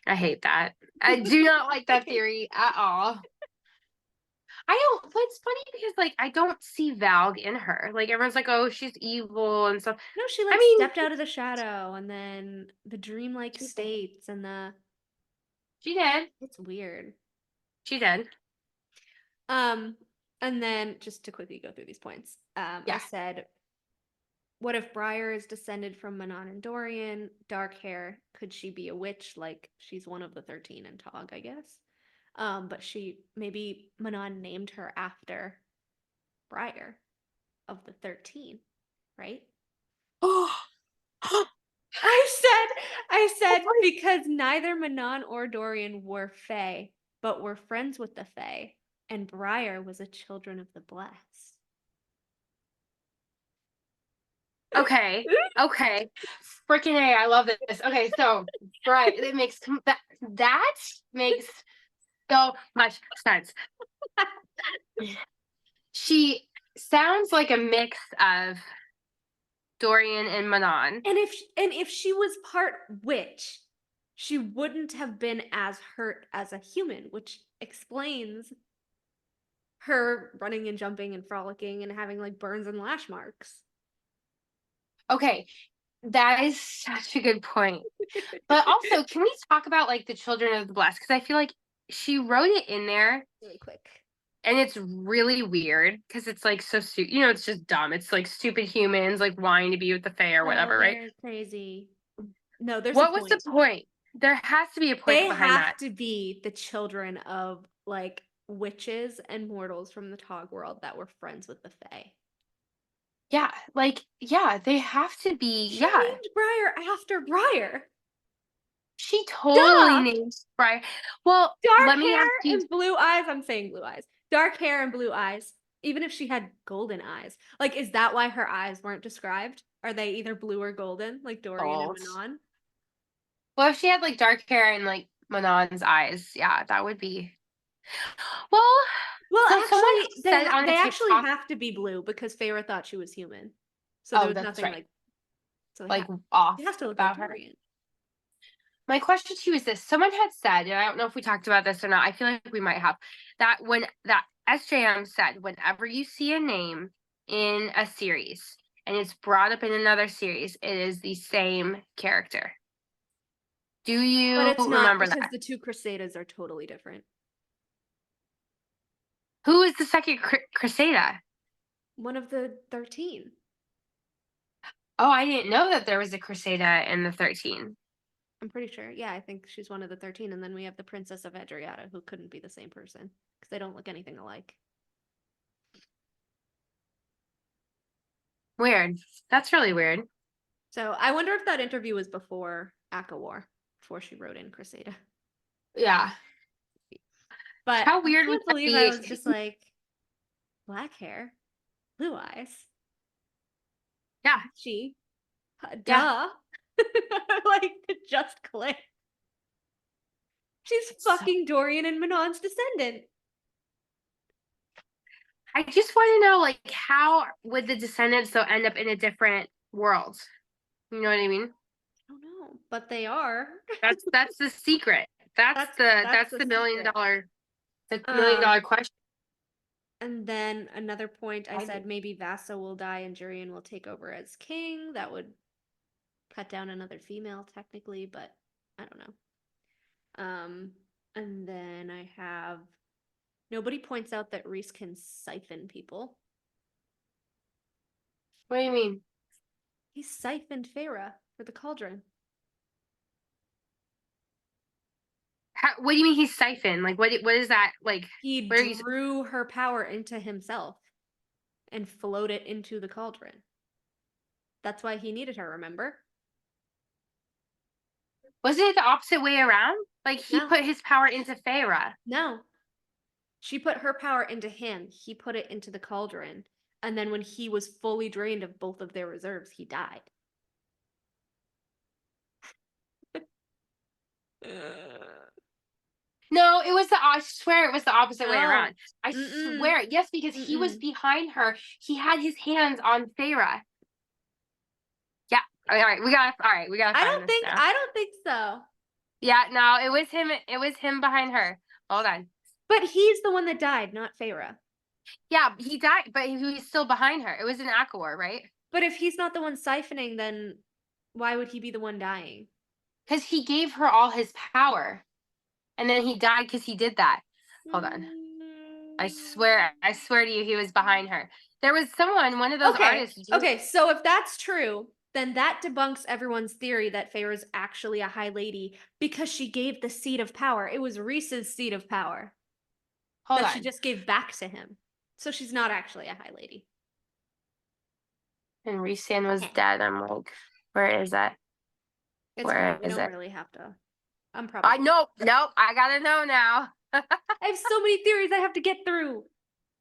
I hate that. I do not like that theory at all. But it's funny because, like, I don't see Valg in her. Like, everyone's like, oh, she's evil and stuff. No, she, stepped out of the shadow, and then the dreamlike states, and She did. It's weird. She did. And then, just to quickly go through these points, I said, what if Briar is descended from Manon and Dorian? Dark hair. Could she be a witch? Like, she's one of the 13 in Tog, I guess. But maybe Manon named her after Briar of the 13, right? I said because neither Manon or Dorian were Fae, but were friends with the Fae, and Briar was a children of the Blessed. Okay. Freaking A, I love this. Okay, so right, it makes that makes so much sense. She sounds like a mix of Dorian and Manon. And if she was part witch, she wouldn't have been as hurt as a human, which explains her running and jumping and frolicking and having like burns and lash marks. Okay, that is such a good point. But also, can we talk about like the children of the blessed? Because I feel like she wrote it in there Really quick. and it's really weird because it's like so it's just dumb. It's like stupid humans like wanting to be with the Fae or whatever, right? They're crazy. No, there's What a was point. the point? There has to be a point They behind have that. to be the children of like witches and mortals from the Tog world that were friends with the Fae. Yeah, they have to be. She Yeah, named Briar after Briar. she totally Duh! named Briar. Well, Dark let me hair ask you. and blue eyes. I'm saying blue eyes. Dark hair and blue eyes. Even if she had golden eyes. Like, is that why her eyes weren't described? Are they either blue or golden, like Dorian and Manon? Well, if she had like dark hair and like Manon's eyes, yeah, that would be. Well, so actually, they actually TikTok, have to be blue because Feyre thought she was human. So Oh, there was that's nothing right. like. So like off it has to look about like her. Dorian. My question to you is this: someone had said, and I don't know if we talked about this or not. I feel like we might have that when that SJM said, whenever you see a name in a series and it's brought up in another series, it is the same character. Do you But it's not remember because that? the two Crusadas are totally different. Who is the second Crusada? One of the 13. Oh, I didn't know that there was a Crusada in the 13. I'm pretty sure. Yeah, I think she's one of the 13. And then we have the Princess of Adriata, who couldn't be the same person because they don't look anything alike. Weird. That's really weird. So I wonder if that interview was before Aka War, before she wrote in Crusada. Yeah. But how weird I would can't that believe be? I was just like, black hair, blue eyes. Yeah. She, duh. Yeah. Like, it just clicked. She's fucking Dorian and Manon's descendant. I just want to know, like, how would the descendants though end up in a different world? You know what I mean? I don't know, but they are. That's the secret. That's the $1 million question. And then another point, I I said do. maybe Vassa will die and Jurian will take over as king. That would cut down another female technically, but I don't know. And then I have nobody points out that Rhys can siphon people. What do you mean? He siphoned Feyre for the cauldron. What do you mean he siphoned? Like, what is that? Like, He drew her power into himself and floated into the cauldron. That's why he needed her, remember? Wasn't it the opposite way around? Like, he No. put his power into Feyre. No. She put her power into him. He put it into the cauldron. And then when he was fully drained of both of their reserves, he died. No, I swear it was the opposite way No. around. I swear. Yes, because he was behind her. He had his hands on Feyre. Yeah. All right, we gotta find this now. I don't think so. Yeah, no, it was him behind her. Hold on. But he's the one that died, not Feyre. Yeah, he died, but he was still behind her. It was an Akawar, right? But if he's not the one siphoning, then why would he be the one dying? Because he gave her all his power. And then he died because he did that. Hold on. I swear to you, he was behind her. There was one of those artists. Okay, so if that's true, then that debunks everyone's theory that Feyre's actually a high lady because she gave the seat of power. It was Rhys's seat of power. Hold on. She just gave back to him. So she's not actually a high lady. And Rhys was dead. I'm like, where is that? Where is it? We don't really have to. I'm probably. Nope. I gotta know now. I have so many theories I have to get through.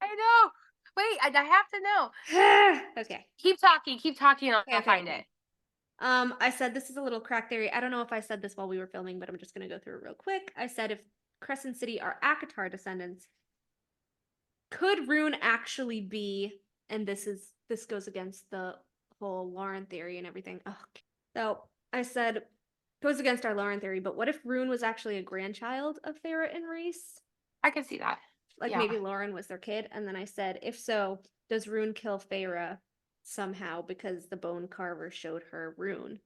I know. Wait, I have to know. Okay. Keep talking. I'll find it. I said this is a little crack theory. I don't know if I said this while we were filming, but I'm just gonna go through it real quick. I said if Crescent City are Akatar descendants, could Rune actually be, and this goes against the whole Lauren theory and everything. Oh, so I said goes against our Lauren theory, but what if Rune was actually a grandchild of Feyre and Rhys? I can see that. Like maybe Lauren was their kid. And then I said, if so, does Rune kill Feyre somehow because the bone carver showed her Rune?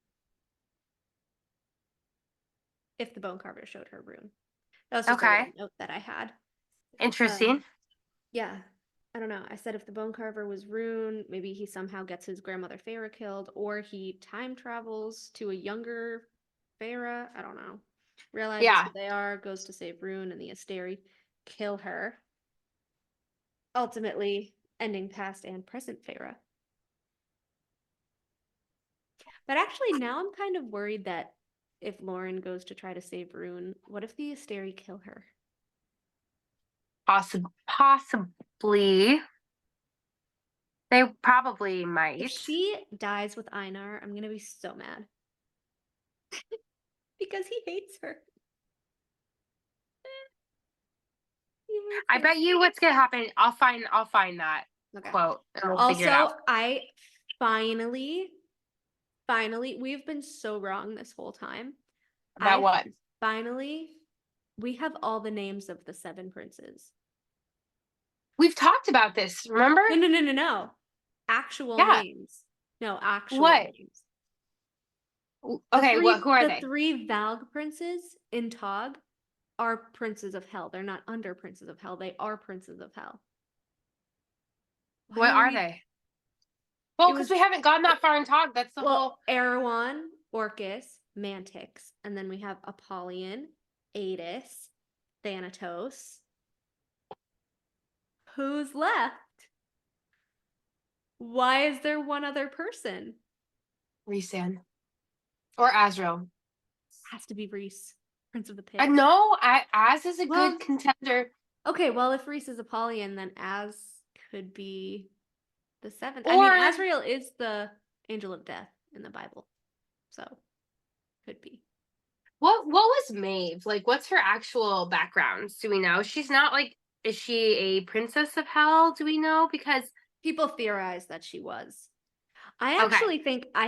If the bone carver showed her Rune. That was just a little note that I had. Interesting. Yeah. I don't know. I said if the bone carver was Rune, maybe he somehow gets his grandmother Feyre killed, or he time travels to a younger Feyre. I don't know. Realizes who they are, goes to save Rune, and the Asteri kill her. Ultimately ending past and present Feyre. But actually now I'm kind of worried that if Lauren goes to try to save Rune, what if the Asteri kill her? Possibly. They probably might. If she dies with Einar, I'm gonna be so mad. Because he hates her. I bet you what's gonna happen. I'll find that quote and we'll figure it out. I finally, we've been so wrong this whole time. About what? Finally, we have all the names of the 7 princes. We've talked about this, remember? No. Actual names. No, actual names. Okay, who are they? The 3 Valg princes in Tog are princes of hell. They're not under princes of hell. They are princes of hell. What are they? Well, because we haven't gone that far in Tog. That's the whole... Erewhon, Orcus, Mantix, and then we have Apollyon, Adis, Thanatos. Who's left? Why is there one other person? Rhysand. Or Azrael. Has to be Rhys, Prince of the Pit. No, Az is a good contender. Okay, well, if Rhys is Apollyon, then Az could be the 7th. I mean, Azrael is the angel of death in the Bible. So, could be. What was Maeve? Like, what's her actual background? Do we know? She's not like, is she a princess of hell? Do we know? Because people theorize that she was. I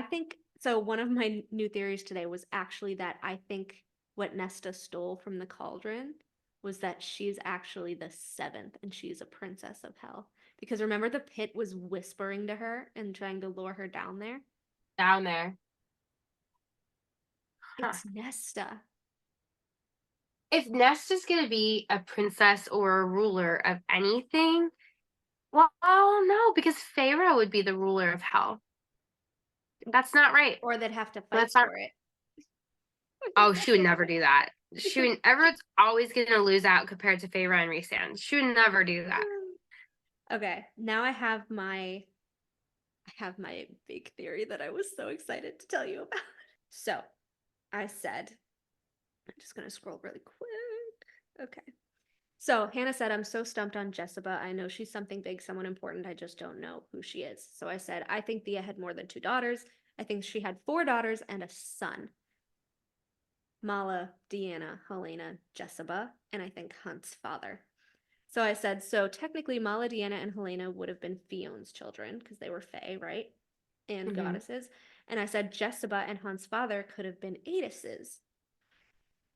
think, so one of my new theories today was actually that I think what Nesta stole from the cauldron was that she's actually the 7th and she's a princess of hell. Because remember the pit was whispering to her and trying to lure her down there? Down there. It's Nesta. If Nesta's gonna be a princess or a ruler of anything, well, no, because Feyre would be the ruler of hell. That's not right. Or they'd have to fight for it. Oh, she would never do that. Everyone's always gonna lose out compared to Feyre and Rhysand. She would never do that. Okay, now I have my big theory that I was so excited to tell you about. So, I said, I'm just going to scroll really quick. Okay. So, Hannah said, I'm so stumped on Jessica. I know she's something big, someone important. I just don't know who she is. So I said, I think Thea had more than 2 daughters. I think she had 4 daughters and a son. Mala, Deanna, Helena, Jessica, and I think Hunt's father. So I said, so technically Mala, Deanna, and Helena would have been Fion's children because they were Fae, right? And goddesses. And I said Jessica and Hunt's father could have been Adis's.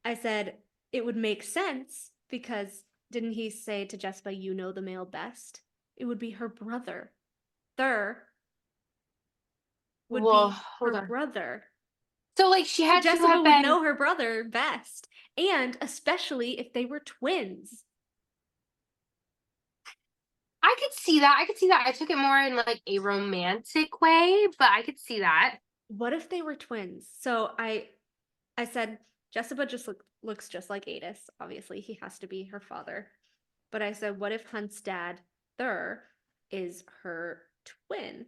I said it would make sense because didn't he say to Jessica, you know the male best? It would be her brother. Thur would be her brother. So like she had Jessica to have would know her brother best. And especially if they were twins. I could see that. I took it more in like a romantic way, but I could see that. What if they were twins? So I said Jessica just looks just like Adis. Obviously, he has to be her father. But I said, what if Hunt's dad, Thur, is her twin?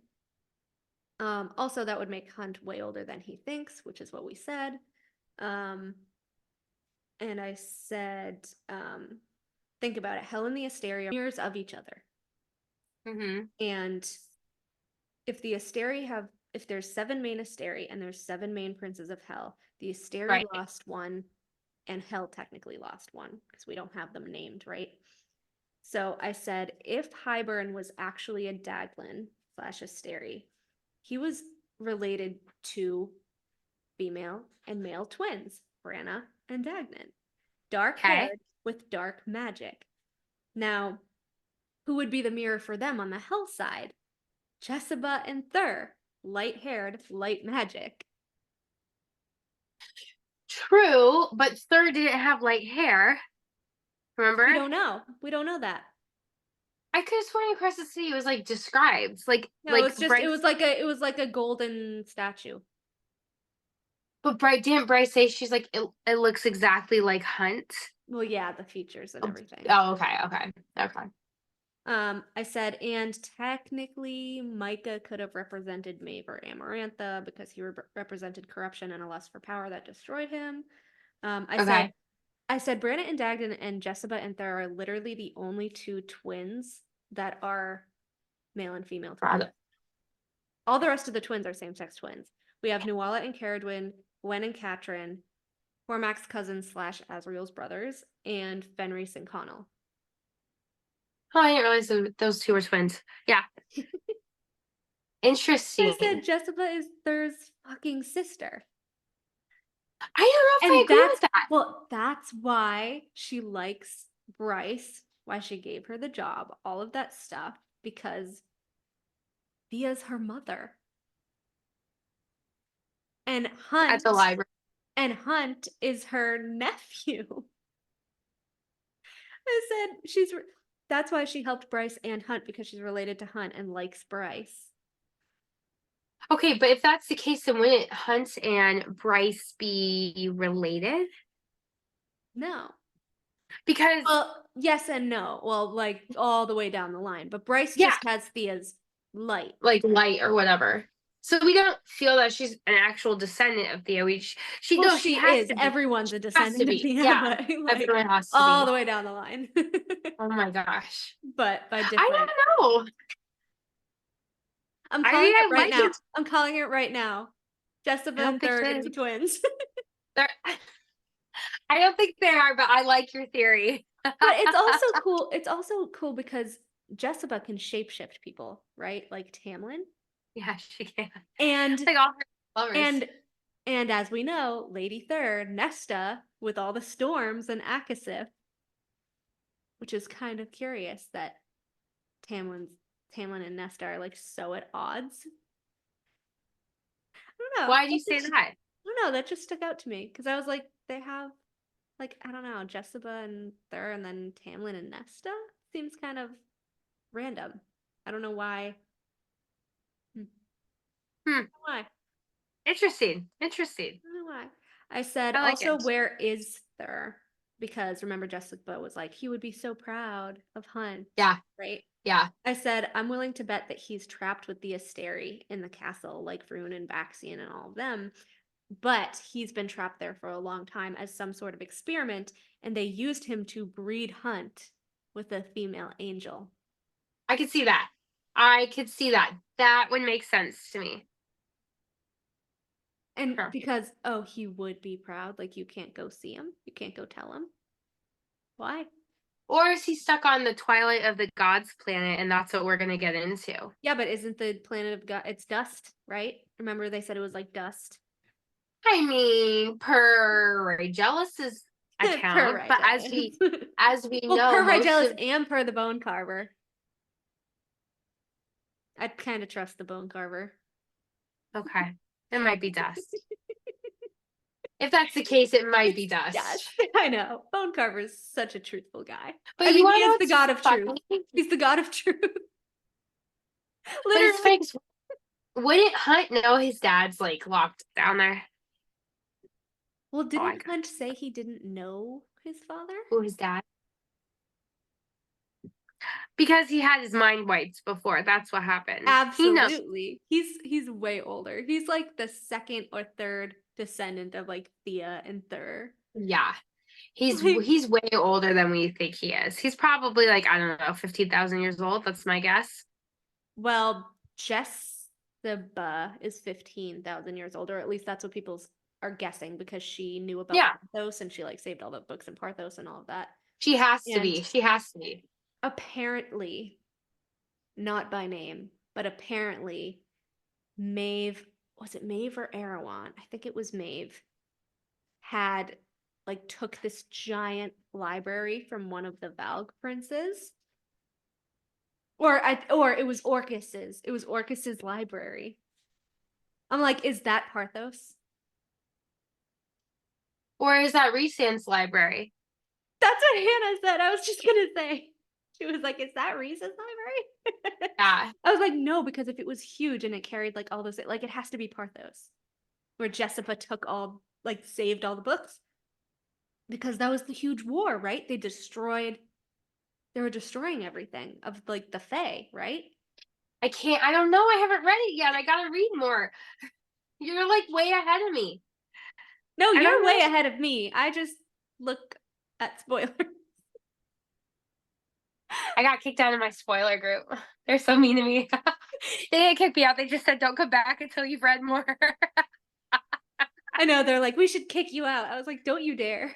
Also, that would make Hunt way older than he thinks, which is what we said. And I said, think about it. Hell and the Asteri are mirrors of each other. And if the Asteri if there's 7 main Asteri and there's 7 main princes of hell, the Asteri lost one and Hell technically lost one because we don't have them named, right? So I said, if Hybern was actually a Daglin / Asteri, he was related to female and male twins, Branna and Dagnan. Dark-haired with dark magic. Now, who would be the mirror for them on the Hell side? Jessica and Thur, light-haired, light magic. True, but Thur didn't have light hair. Remember? We don't know. We don't know that. I could have sworn across the sea it was like described. No, like it's just Bryce, it was like a golden statue. but didn't Bryce say she's like it looks exactly like Hunt? Well, yeah, the features and everything. Oh, okay. I said, and technically Micah could have represented Maeve or Amarantha because he represented corruption and a lust for power that destroyed him. I said Branna and Dagnan and Jessica and Thur are literally the only two twins that are male and female twins. All the rest of the twins are same-sex twins. We have Nuala and Caradwyn, Gwen and Katrin, Cormac's cousins / Azriel's brothers, and Fenrys and Connell. Oh, I didn't realize those two were twins. Yeah. Interesting. I said Jessica is Thur's fucking sister. I don't know if I agree with that. Well, that's why she likes Bryce, why she gave her the job, all of that stuff, because Thea's her mother. And Hunt At the library. And Hunt is her nephew. I said that's why she helped Bryce and Hunt, because she's related to Hunt and likes Bryce. Okay, but if that's the case, then wouldn't Hunt and Bryce be related? No. Because yes and no. Well, like all the way down the line. But Bryce just has Thea's light. Like light or whatever. So we don't feel that she's an actual descendant of Thea. She has to be. Everyone's a descendant of Thea. Yeah, everyone has to be. All the way down the line. Oh my gosh. But by different. I don't know. I'm calling it right now. I'm calling it right now. Jessica and Thur are gonna be twins. I don't think they are, but I like your theory. But it's also cool. It's also cool because Jessica can shapeshift people, right? Like Tamlin. Yeah, she can. And like all her lovers. And as we know, Lady Thur, Nesta, with all the storms and Akasif, which is kind of curious that Tamlin and Nesta are like so at odds. I don't know. Why do you say that? I don't know. That just stuck out to me because I was like, they have, like, I don't know, Jessica and Thur, and then Tamlin and Nesta seems kind of random. I don't know why. I don't know why. Interesting. I don't know why. I said, where is Thur? Because remember, Jessica was like, he would be so proud of Hunt. Yeah. Right? Yeah. I said, I'm willing to bet that he's trapped with the Asteri in the castle, like Vroon and Baxian and all of them. But he's been trapped there for a long time as some sort of experiment, and they used him to breed Hunt with a female angel. I could see that. That would make sense to me. And because, he would be proud. Like, you can't go see him. You can't go tell him. Why? Or is he stuck on the Twilight of the Gods planet, and that's what we're going to get into? Yeah, but isn't the planet of God, it's dust, right? Remember they said it was like dust? I mean, per Ragelus's account, but as we know, per Ragelis and per the Bone Carver. I'd kind of trust the Bone Carver. Okay. It might be dust. If that's the case, it might be dust. Yes, I know. Bone Carver is such a truthful guy. But he is the god of truth. He's the god of truth. Literally. Wouldn't Hunt know his dad's like locked down there? Well, didn't Hunt say he didn't know his father? Who, his dad? Because he had his mind wiped before. That's what happened. Absolutely. He's way older. He's like the second or third descendant of like Thea and Thur. Yeah. He's way older than we think he is. He's probably like, I don't know, 15,000 years old. That's my guess. Well, Jessica is 15,000 years old, or at least that's what people's are guessing because she knew about Yeah. Parthos and she like saved all the books in Parthos and all of that. She has to And be. She has to be. apparently, not by name, but apparently Maeve, was it Maeve or Erewhon? I think it was Maeve, had like took this giant library from one of the Valg princes. Or it was Orcus's. It was Orcus's library. I'm like, is that Parthos? Or is that Rhysand's library? That's what Hannah said. I was just gonna say. She was like, is that Rhys's library? Yeah. I was like, no, because if it was huge and it carried like all those, like it has to be Parthos. Where Jessica took all, like saved all the books. Because that was the huge war, right? They were destroying everything of like the Fae, right? I don't know. I haven't read it yet. I gotta read more. You're like way ahead of me. No, I you're don't way know. ahead of me. I just look at spoilers. I got kicked out of my spoiler group. They're so mean to me. They didn't kick me out. They just said, don't come back until you've read more. I know, they're like, we should kick you out. I was like, don't you dare.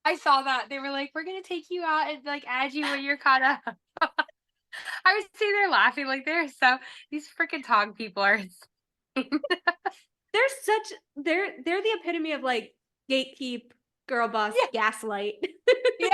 I saw that. They were like, we're going to take you out and like add you when you're caught up. I was sitting there laughing like these freaking Tog people are They're the epitome of like gatekeep, girl boss, gaslight. Yeah.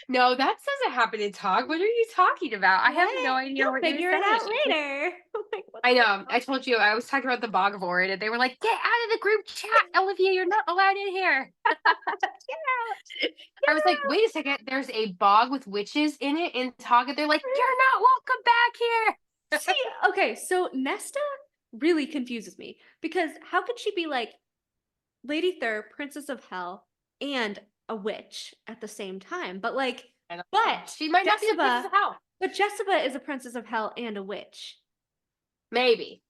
No, that doesn't happen in Tog. What are you talking about? I have no idea You'll what figure you're it saying. out later. Like, I know. I told you I was talking about the Bog of Orin, and they were like, "Get out of the group chat, Olivia. You're not allowed in here." Get out. I was like, "Wait a second. There's a bog with witches in it in Tog." And they're like, "You're not welcome back here." See, okay, so Nesta really confuses me because how could she be like Lady Thur, Princess of Hell, and a witch at the same time? But like, but she might not be a princess of hell. But Jessica is a Princess of Hell and a witch. Maybe.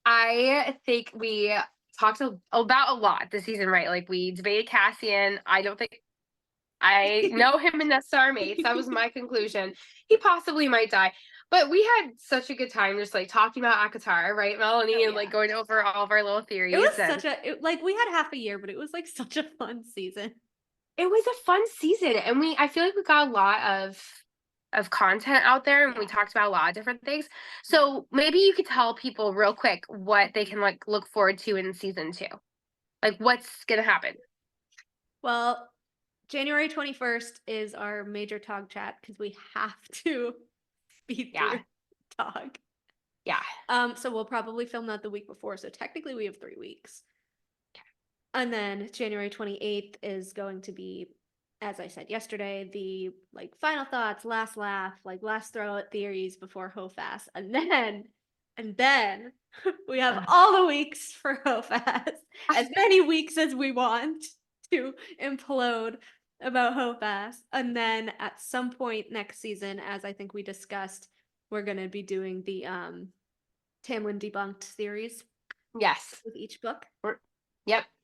I think we talked about a lot this season, right? Like we debated Cassian. I don't think I know him and Nesta are mates. That was my conclusion. He possibly might die. But we had such a good time just like talking about Akatar, right, Melanie, and like going over all of our little theories. It was like we had half a year, but it was like such a fun season. It was a fun season, and I feel like we got a lot of content out there, and we talked about a lot of different things. So maybe you could tell people real quick what they can like look forward to in season 2. Like what's gonna happen. Well, January 21st is our major Tog chat because we have to speed through Tog. Yeah. So we'll probably film that the week before. So technically we have 3 weeks. And then January 28th is going to be, as I said yesterday, the like final thoughts, last laugh, like last throw at theories before Hofast. And then we have all the weeks for Hofast. As many weeks as we want to implode about Hofast. And then at some point next season, as I think we discussed, we're going to be doing the Tamlin Debunked series. Yes. With each book.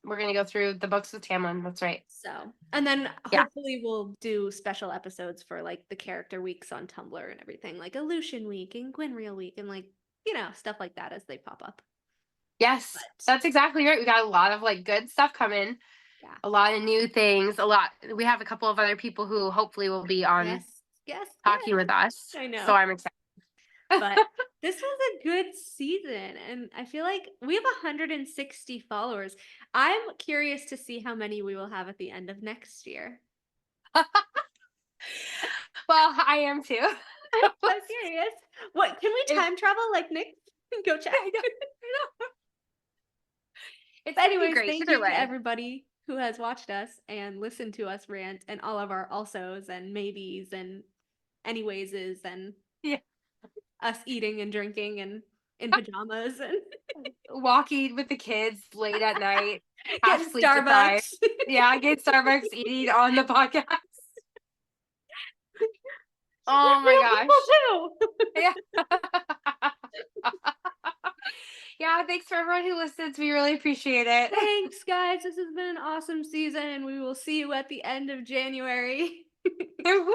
We're going to go through the books with Tamlin. That's right. So, and then hopefully we'll do special episodes for like the character weeks on Tumblr and everything, like Illusion Week and Gwynreal Week and like, you know, stuff like that as they pop up. Yes, that's exactly right. We got a lot of like good stuff coming. Yeah. A lot of new things. We have a couple of other people who hopefully will be on talking with us. I know. So I'm excited. But this was a good season, and I feel like we have 160 followers. I'm curious to see how many we will have at the end of next year. Well, I am too. I'm so curious. What, can we time travel like Nick? Go check. I know. It's anyways, great. Thank you to everybody who has watched us and listened to us rant and all of our alsos and maybes and anywayses and us eating and drinking and in pajamas and walking with the kids late at night, getting Starbucks. Get Starbucks, eating on the podcast. Oh my gosh. Yeah, thanks for everyone who listens. We really appreciate it. Thanks, guys. This has been an awesome season, and we will see you at the end of January. Woo!